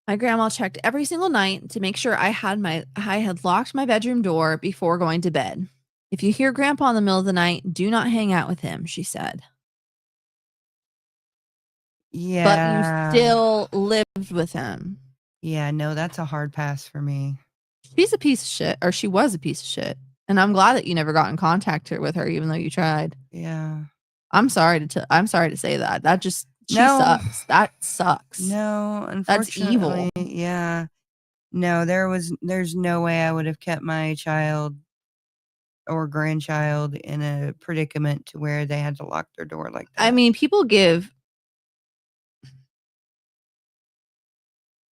My grandma checked every single night to make sure I had locked my bedroom door before going to bed. If you hear Grandpa in the middle of the night, do not hang out with him, she said. Yeah. But you still lived with him. Yeah, no, that's a hard pass for me. She's a piece of shit, or she was a piece of shit. And I'm glad that you never got in contact with her, even though you tried. Yeah. I'm sorry to say that. She No. sucks. That sucks. No, That's evil. unfortunately, yeah. No, there's no way I would have kept my child or grandchild in a predicament to where they had to lock their door like that. I mean,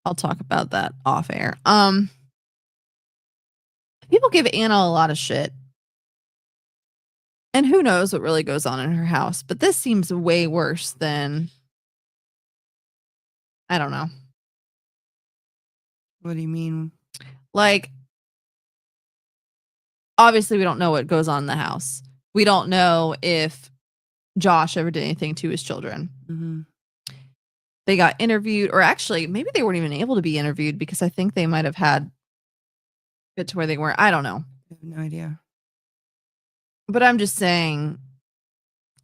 I'll talk about that off air. People give Anna a lot of shit. And who knows what really goes on in her house, but this seems way worse than, I don't know. What do you mean? Like, obviously we don't know what goes on in the house. We don't know if Josh ever did anything to his children. Mm-hmm. They got interviewed, or actually, maybe they weren't even able to be interviewed because I think they might have had it to where they weren't. I don't know. I have no idea. But I'm just saying,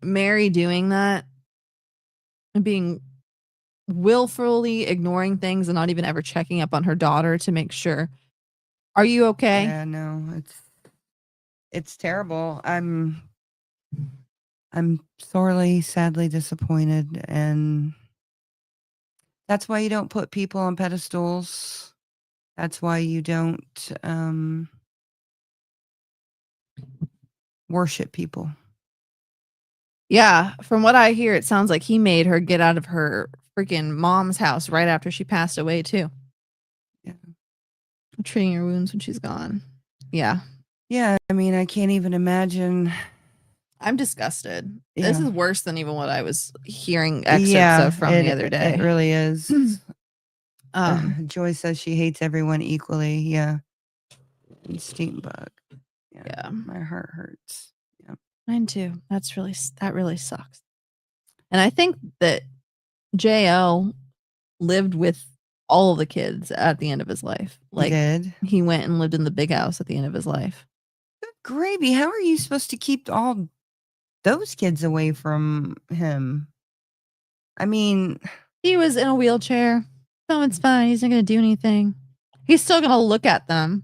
Mary doing that and being willfully ignoring things and not even ever checking up on her daughter to make sure, are you okay? Yeah, no, it's terrible. I'm sorely, sadly disappointed, and that's why you don't put people on pedestals. That's why you don't worship people. Yeah, from what I hear, it sounds like he made her get out of her freaking mom's house right after she passed away, too. Yeah. Treating her wounds when she's gone. Yeah. Yeah, I mean, I can't even imagine. I'm disgusted. Yeah. This is worse than even what I was hearing excerpts of from the other day. It really is. Joy says she hates everyone equally. Yeah. And Steambug. Yeah. My heart hurts. Yeah. Mine too. That really sucks. And I think that J.O. lived with all the kids at the end of his life. Like, he went and lived in the big house at the end of his life. Good gravy. How are you supposed to keep all those kids away from him? I mean, he was in a wheelchair. No, it's fine. He's not going to do anything. He's still going to look at them.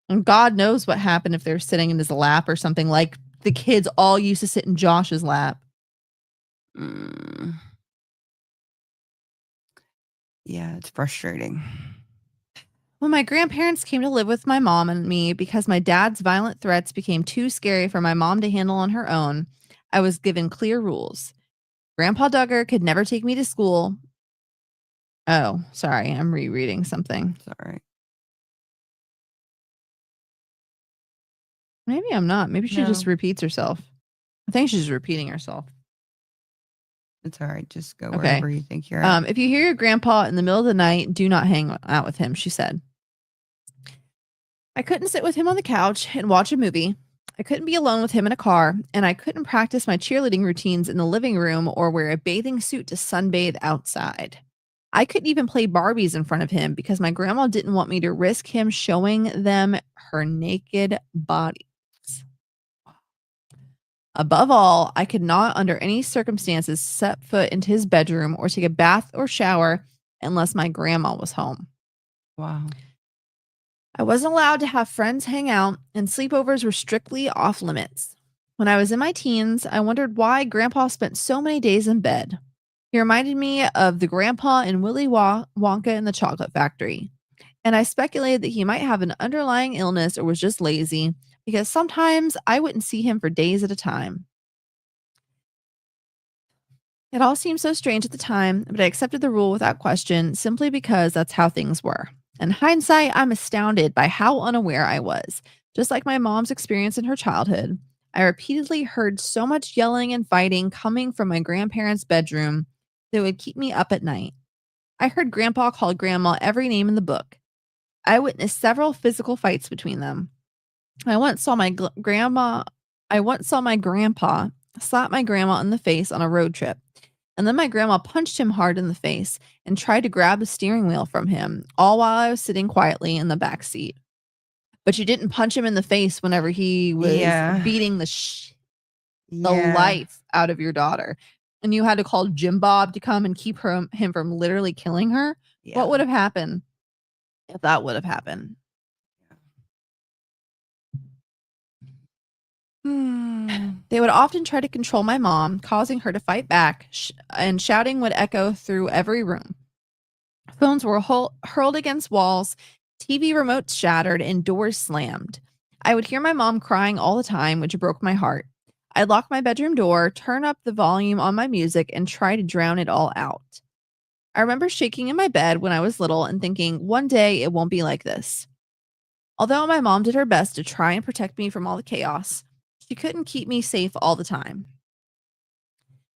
And God knows what happened if they're sitting in his lap or something. Like, the kids all used to sit in Josh's lap. Yeah, it's frustrating. When my grandparents came to live with my mom and me because my dad's violent threats became too scary for my mom to handle on her own, I was given clear rules. Grandpa Duggar could never take me to school. Oh, sorry. I'm rereading something. Sorry. Maybe I'm not. Maybe she just repeats herself. I think she's repeating herself. It's all right. Just go Okay. wherever you think you're at. If you hear your grandpa in the middle of the night, do not hang out with him, she said. I couldn't sit with him on the couch and watch a movie. I couldn't be alone with him in a car, and I couldn't practice my cheerleading routines in the living room or wear a bathing suit to sunbathe outside. I couldn't even play Barbies in front of him because my grandma didn't want me to risk him showing them her naked bodies. Above all, I could not, under any circumstances, set foot into his bedroom or take a bath or shower unless my grandma was home. Wow. I wasn't allowed to have friends hang out, and sleepovers were strictly off limits. When I was in my teens, I wondered why Grandpa spent so many days in bed. He reminded me of the grandpa in Willy Wonka and the Chocolate Factory, and I speculated that he might have an underlying illness or was just lazy, because sometimes I wouldn't see him for days at a time. It all seemed so strange at the time, but I accepted the rule without question simply because that's how things were. In hindsight, I'm astounded by how unaware I was. Just like my mom's experience in her childhood, I repeatedly heard so much yelling and fighting coming from my grandparents' bedroom that would keep me up at night. I heard Grandpa call Grandma every name in the book. I witnessed several physical fights between them. I once saw my grandpa slap my grandma in the face on a road trip. And then my grandma punched him hard in the face and tried to grab the steering wheel from him, all while I was sitting quietly in the back seat. But you didn't punch him in the face whenever he was beating the life out of your daughter. And you had to call Jim Bob to come and keep him from literally killing her. Yeah. What would have happened if that would have happened? They would often try to control my mom, causing her to fight back, and shouting would echo through every room. Phones were hurled against walls, TV remotes shattered, and doors slammed. I would hear my mom crying all the time, which broke my heart. I'd lock my bedroom door, turn up the volume on my music, and try to drown it all out. I remember shaking in my bed when I was little and thinking, one day it won't be like this. Although my mom did her best to try and protect me from all the chaos, she couldn't keep me safe all the time.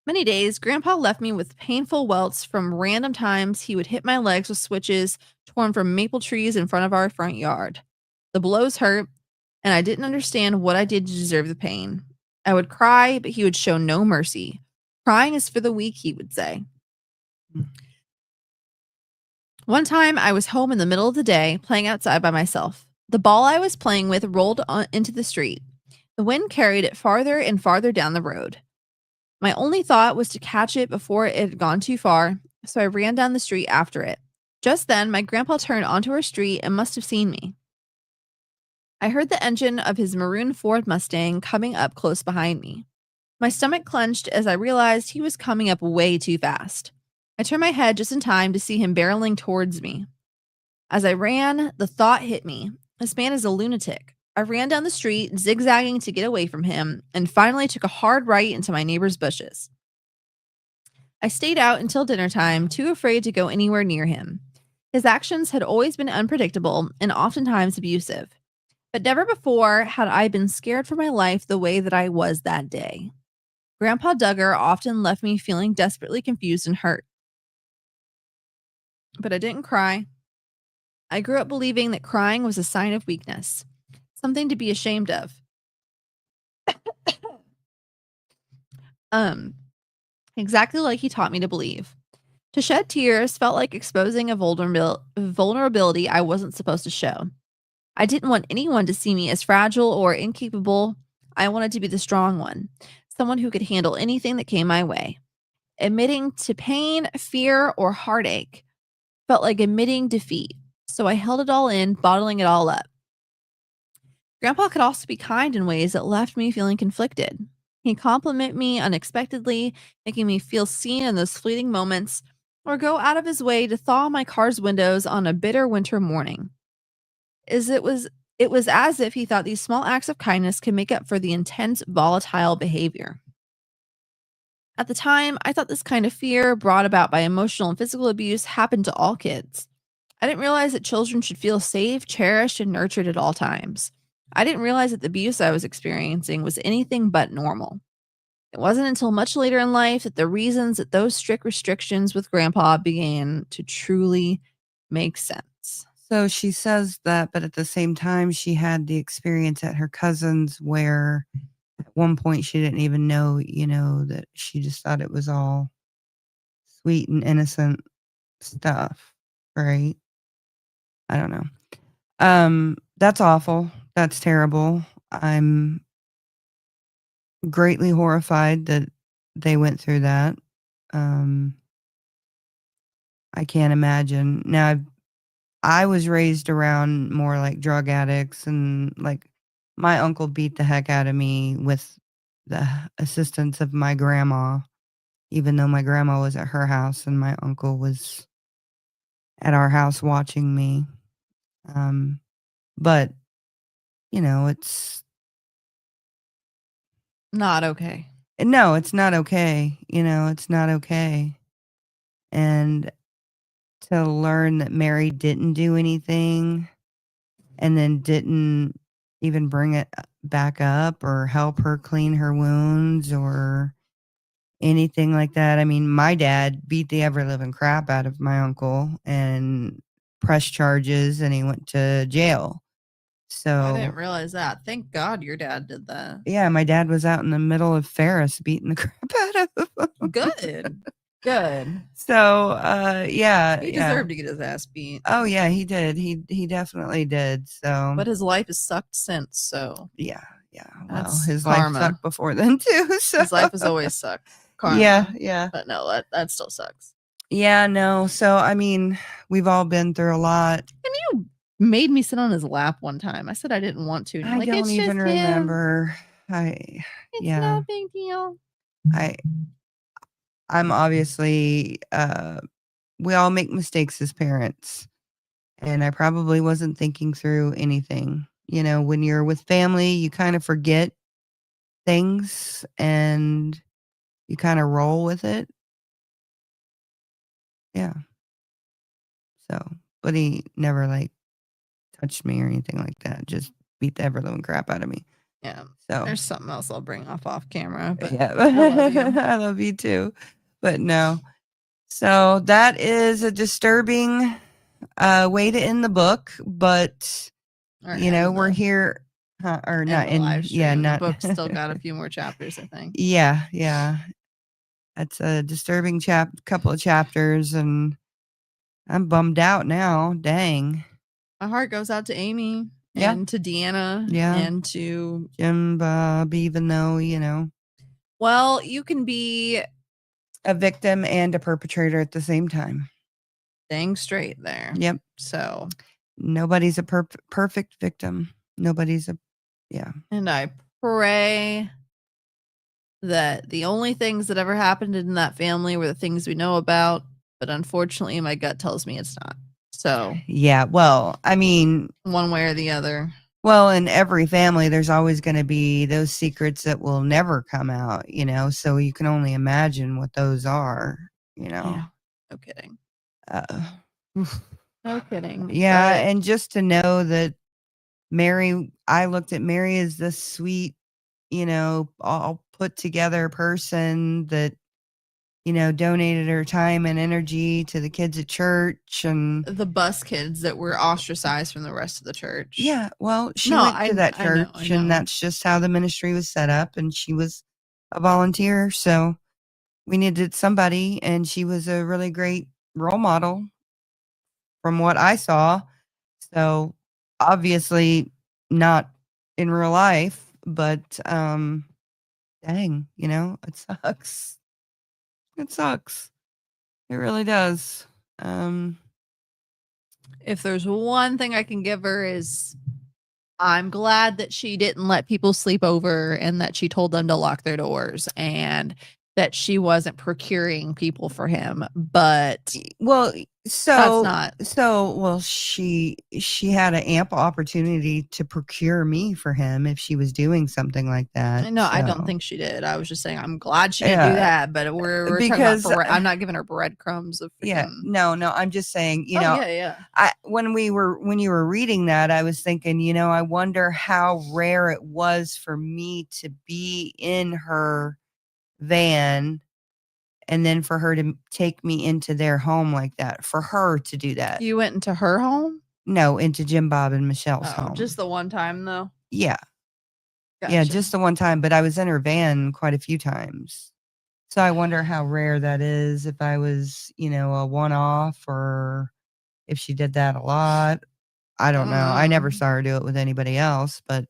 Many days, Grandpa left me with painful welts from random times he would hit my legs with switches torn from maple trees in front of our front yard. The blows hurt, and I didn't understand what I did to deserve the pain. I would cry, but he would show no mercy. Crying is for the weak, he would say. One time, I was home in the middle of the day, playing outside by myself. The ball I was playing with rolled into the street. The wind carried it farther and farther down the road. My only thought was to catch it before it had gone too far, so I ran down the street after it. Just then, my grandpa turned onto our street and must have seen me. I heard the engine of his maroon Ford Mustang coming up close behind me. My stomach clenched as I realized he was coming up way too fast. I turned my head just in time to see him barreling towards me. As I ran, the thought hit me. This man is a lunatic. I ran down the street, zigzagging to get away from him, and finally took a hard right into my neighbor's bushes. I stayed out until dinner time, too afraid to go anywhere near him. His actions had always been unpredictable and oftentimes abusive, but never before had I been scared for my life the way that I was that day. Grandpa Duggar often left me feeling desperately confused and hurt. But I didn't cry. I grew up believing that crying was a sign of weakness. Something to be ashamed of. Exactly like he taught me to believe. To shed tears felt like exposing a vulnerability I wasn't supposed to show. I didn't want anyone to see me as fragile or incapable. I wanted to be the strong one, someone who could handle anything that came my way. Admitting to pain, fear, or heartache felt like admitting defeat, so I held it all in, bottling it all up. Grandpa could also be kind in ways that left me feeling conflicted. He'd compliment me unexpectedly, making me feel seen in those fleeting moments, or go out of his way to thaw my car's windows on a bitter winter morning. It was as if he thought these small acts of kindness could make up for the intense, volatile behavior. At the time, I thought this kind of fear brought about by emotional and physical abuse happened to all kids. I didn't realize that children should feel safe, cherished, and nurtured at all times. I didn't realize that the abuse I was experiencing was anything but normal. It wasn't until much later in life that the reasons that those strict restrictions with grandpa began to truly make sense. So she says that, but at the same time, she had the experience at her cousin's where at one point she didn't even know, that she just thought it was all sweet and innocent stuff, right? I don't know. That's awful. That's terrible. I'm greatly horrified that they went through that. I can't imagine. Now, I was raised around more like drug addicts, and like my uncle beat the heck out of me with the assistance of my grandma, even though my grandma was at her house and my uncle was at our house watching me. But it's Not okay. no, it's not okay. It's not okay. And to learn that Mary didn't do anything and then didn't even bring it back up or help her clean her wounds or anything like that. I mean, my dad beat the ever living crap out of my uncle and pressed charges, and he went to jail. I didn't So, realize that. Thank God your dad did that. yeah, my dad was out in the middle of Ferris beating the crap out of him. Good. Good. So, yeah, He yeah. deserved to get his ass beat. Oh, yeah, he did. He definitely did. So, But his life has sucked since, so yeah, well, that's his karma. life sucked before then too. So, his life has always sucked. Karma. yeah. But no, that still sucks. Yeah, no. So, I mean, we've all been through a lot. And you made me sit on his lap one time. I said I didn't want to. And you're I like, don't it's even just remember. It's Yeah. no big deal. I'm obviously, we all make mistakes as parents, and I probably wasn't thinking through anything. When you're with family, you kind of forget things and you kind of roll with it. Yeah. So, but he never like touched me or anything like that. Just beat the ever living crap out of me. Yeah. So There's something else I'll bring off camera. But yeah, I love you. I love you too. But no. So that is a disturbing way to end the book, but Or we're here or end not the in live stream. yeah, The not book's still got a few more chapters, I think. yeah. That's a disturbing couple of chapters, and I'm bummed out now. Dang. My heart goes out to Amy Yeah. and to Deanna Yeah. and to Jim Bob, even though, well, you can be a victim and a perpetrator at the same time. dang straight there. Yep. So nobody's a perfect victim. Nobody's yeah. And I pray that the only things that ever happened in that family were the things we know about, but unfortunately my gut tells me it's not. So yeah, well, I mean, one way or the other. Well, in every family, there's always going to be those secrets that will never come out, so you can only imagine what those are, Yeah, no kidding. No kidding. Yeah, and just to know that I looked at Mary as this sweet, all put together person that, donated her time and energy to the kids at church and the bus kids that were ostracized from the rest of the church. Yeah, well, she went to that church, I know. and that's just how the ministry was set up, and she was a volunteer, so we needed somebody, and she was a really great role model from what I saw. So, obviously not in real life, but dang, it sucks. It sucks. It really does. If there's one thing I can give her is I'm glad that she didn't let people sleep over and that she told them to lock their doors and that she wasn't procuring people for him. But well, that's not. she had an ample opportunity to procure me for him if she was doing something like that. No, I don't think she did. I was just saying I'm glad she didn't do that, but we're because talking about I'm not giving her breadcrumbs of no, I'm just saying, yeah. When you were reading that, I was thinking, I wonder how rare it was for me to be in her van, and then for her to take me into their home like that, for her to do that. You went into her home? No, into Jim Bob and Michelle's home. Just the one time though? Yeah. Gotcha. Yeah, just the one time, but I was in her van quite a few times. So I wonder how rare that is, if I was, a one-off or if she did that a lot. I don't know. I never saw her do it with anybody else, but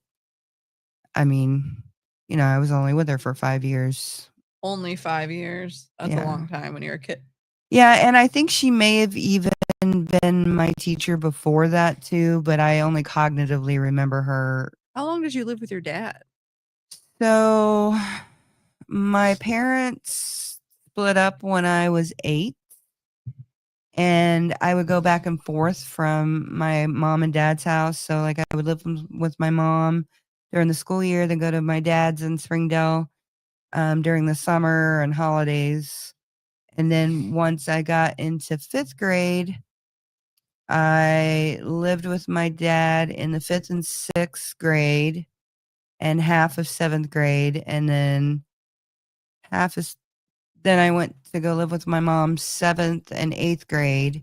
I mean, I was only with her for 5 years. Only 5 years. That's a long time when you're a kid. Yeah, and I think she may have even been my teacher before that too, but I only cognitively remember her. How long did you live with your dad? So my parents split up when I was 8, and I would go back and forth from my mom and dad's house. So like I would live with my mom during the school year, then go to my dad's in Springdale during the summer and holidays. And then once I got into 5th grade, I lived with my dad in the 5th and 6th grade and half of 7th grade. And then then I went to go live with my mom 7th and 8th grade.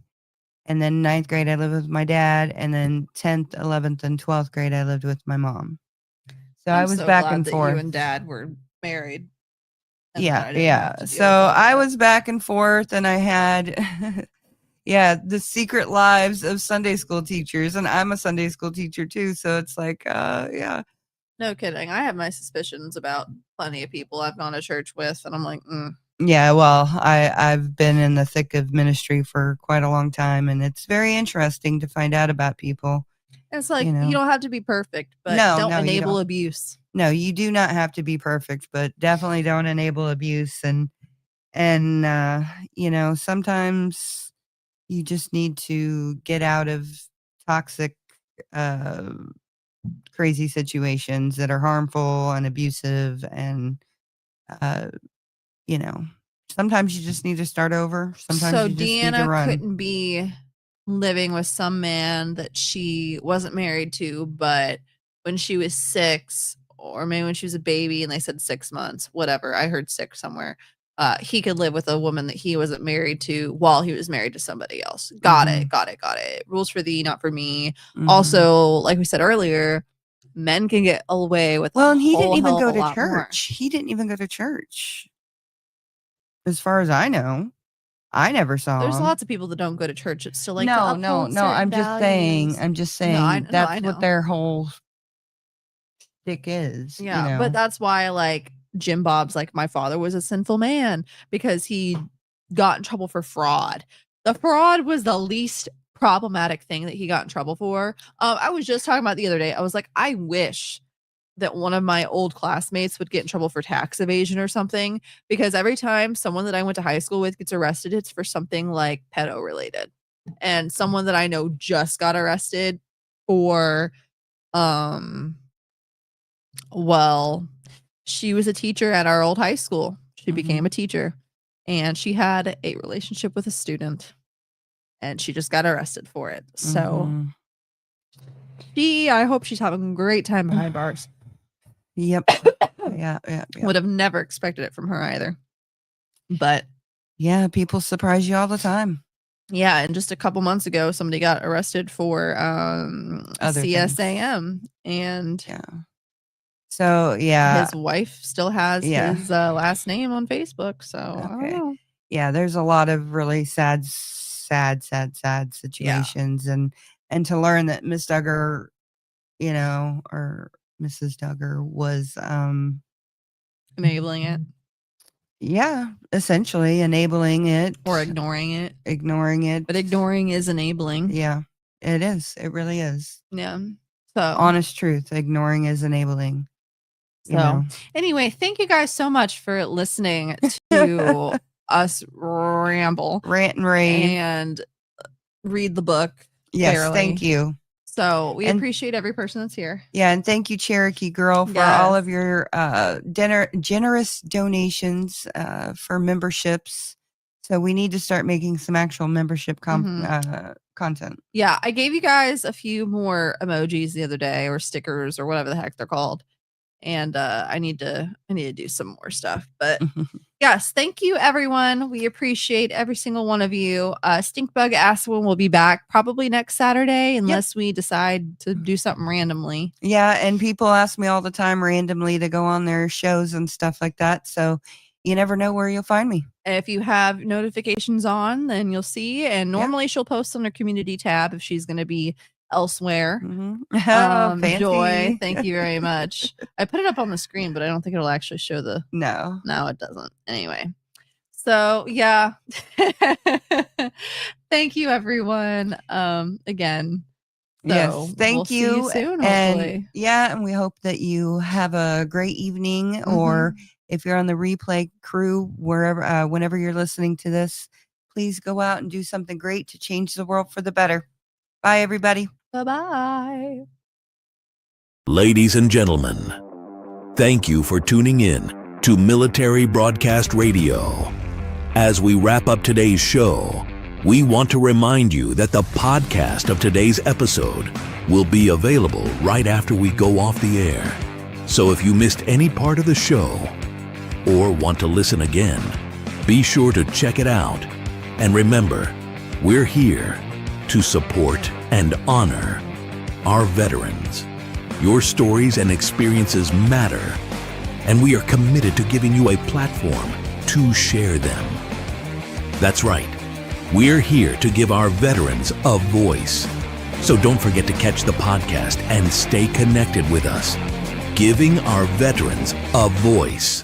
And then 9th grade, I lived with my dad. And then 10th, 11th, and 12th grade, I lived with my mom. So I was back and forth. You and dad were married. Yeah. So I was back and forth, and I had, the secret lives of Sunday school teachers. And I'm a Sunday school teacher too. So it's like, yeah. No kidding. I have my suspicions about plenty of people I've gone to church with, and I'm like, Yeah, well, I've been in the thick of ministry for quite a long time, and it's very interesting to find out about people. It's like, you don't have to be perfect, but don't enable abuse. No, you do not have to be perfect, but definitely don't enable abuse. And sometimes you just need to get out of toxic, crazy situations that are harmful and abusive, and sometimes you just need to start over. Sometimes you just need to run. Couldn't be living with some man that she wasn't married to, but when she was 6, or maybe when she was a baby and they said 6 months, whatever, I heard 6 somewhere, he could live with a woman that he wasn't married to while he was married to somebody else. Got it. Rules for thee, not for me. Also, like we said earlier, men can get away with and he didn't even go to church. He didn't even go to church. As far as I know, I never saw There's him. lots of people that don't go to church. It's still like, no. I'm just saying. That's what their whole stick is. Yeah, but that's why, like, Jim Bob's like, my father was a sinful man because he got in trouble for fraud. The fraud was the least problematic thing that he got in trouble for. I was just talking about the other day. I was like, I wish that one of my old classmates would get in trouble for tax evasion or something, because every time someone that I went to high school with gets arrested, it's for something like pedo related. And someone that I know just got arrested for, she was a teacher at our old high school. She became a teacher, and she had a relationship with a student, and she just got arrested for it. So I hope she's having a great time behind bars. Yep. Yeah. Would have never expected it from her either. But yeah, people surprise you all the time. Yeah, and just a couple months ago, somebody got arrested for CSAM, and so his wife still has his last name on Facebook. So I don't know. Yeah, there's a lot of really sad situations, and to learn that Miss Duggar, or Mrs. Duggar was enabling it. Yeah, essentially enabling it or ignoring it. But ignoring is enabling. Yeah, it is. It really is. Yeah. So honest truth, ignoring is enabling. So anyway, thank you guys so much for listening to us rant and rave and read the book. Yes, fairly. Thank you. So we appreciate every person that's here. Yeah, and thank you, Cherokee Girl, for all of your generous donations for memberships. So we need to start making some actual membership content. Yeah, I gave you guys a few more emojis the other day, or stickers, or whatever the heck they're called. and I need to do some more stuff. But yes, thank you everyone. We appreciate every single one of you. Stinkbug Aswin will be back probably next Saturday unless we decide to do something randomly. Yeah, and people ask me all the time randomly to go on their shows and stuff like that. So you never know where you'll find me. If you have notifications on, then you'll see. And normally she'll post on her community tab if she's going to be elsewhere. Fancy. Joy, thank you very much. I put it up on the screen, but I don't think it'll actually show the. No, it doesn't. Anyway, so yeah, thank you everyone. Again, so yes, thank we'll you. See you soon, and hopefully. and we hope that you have a great evening, or if you're on the replay crew, wherever, whenever you're listening to this, please go out and do something great to change the world for the better. Bye, everybody. Bye-bye. Ladies and gentlemen, thank you for tuning in to Military Broadcast Radio. As we wrap up today's show, we want to remind you that the podcast of today's episode will be available right after we go off the air. So if you missed any part of the show or want to listen again, be sure to check it out. And remember, we're here to support and honor our veterans. Your stories and experiences matter, and we are committed to giving you a platform to share them. That's right. We're here to give our veterans a voice. So don't forget to catch the podcast and stay connected with us. Giving our veterans a voice.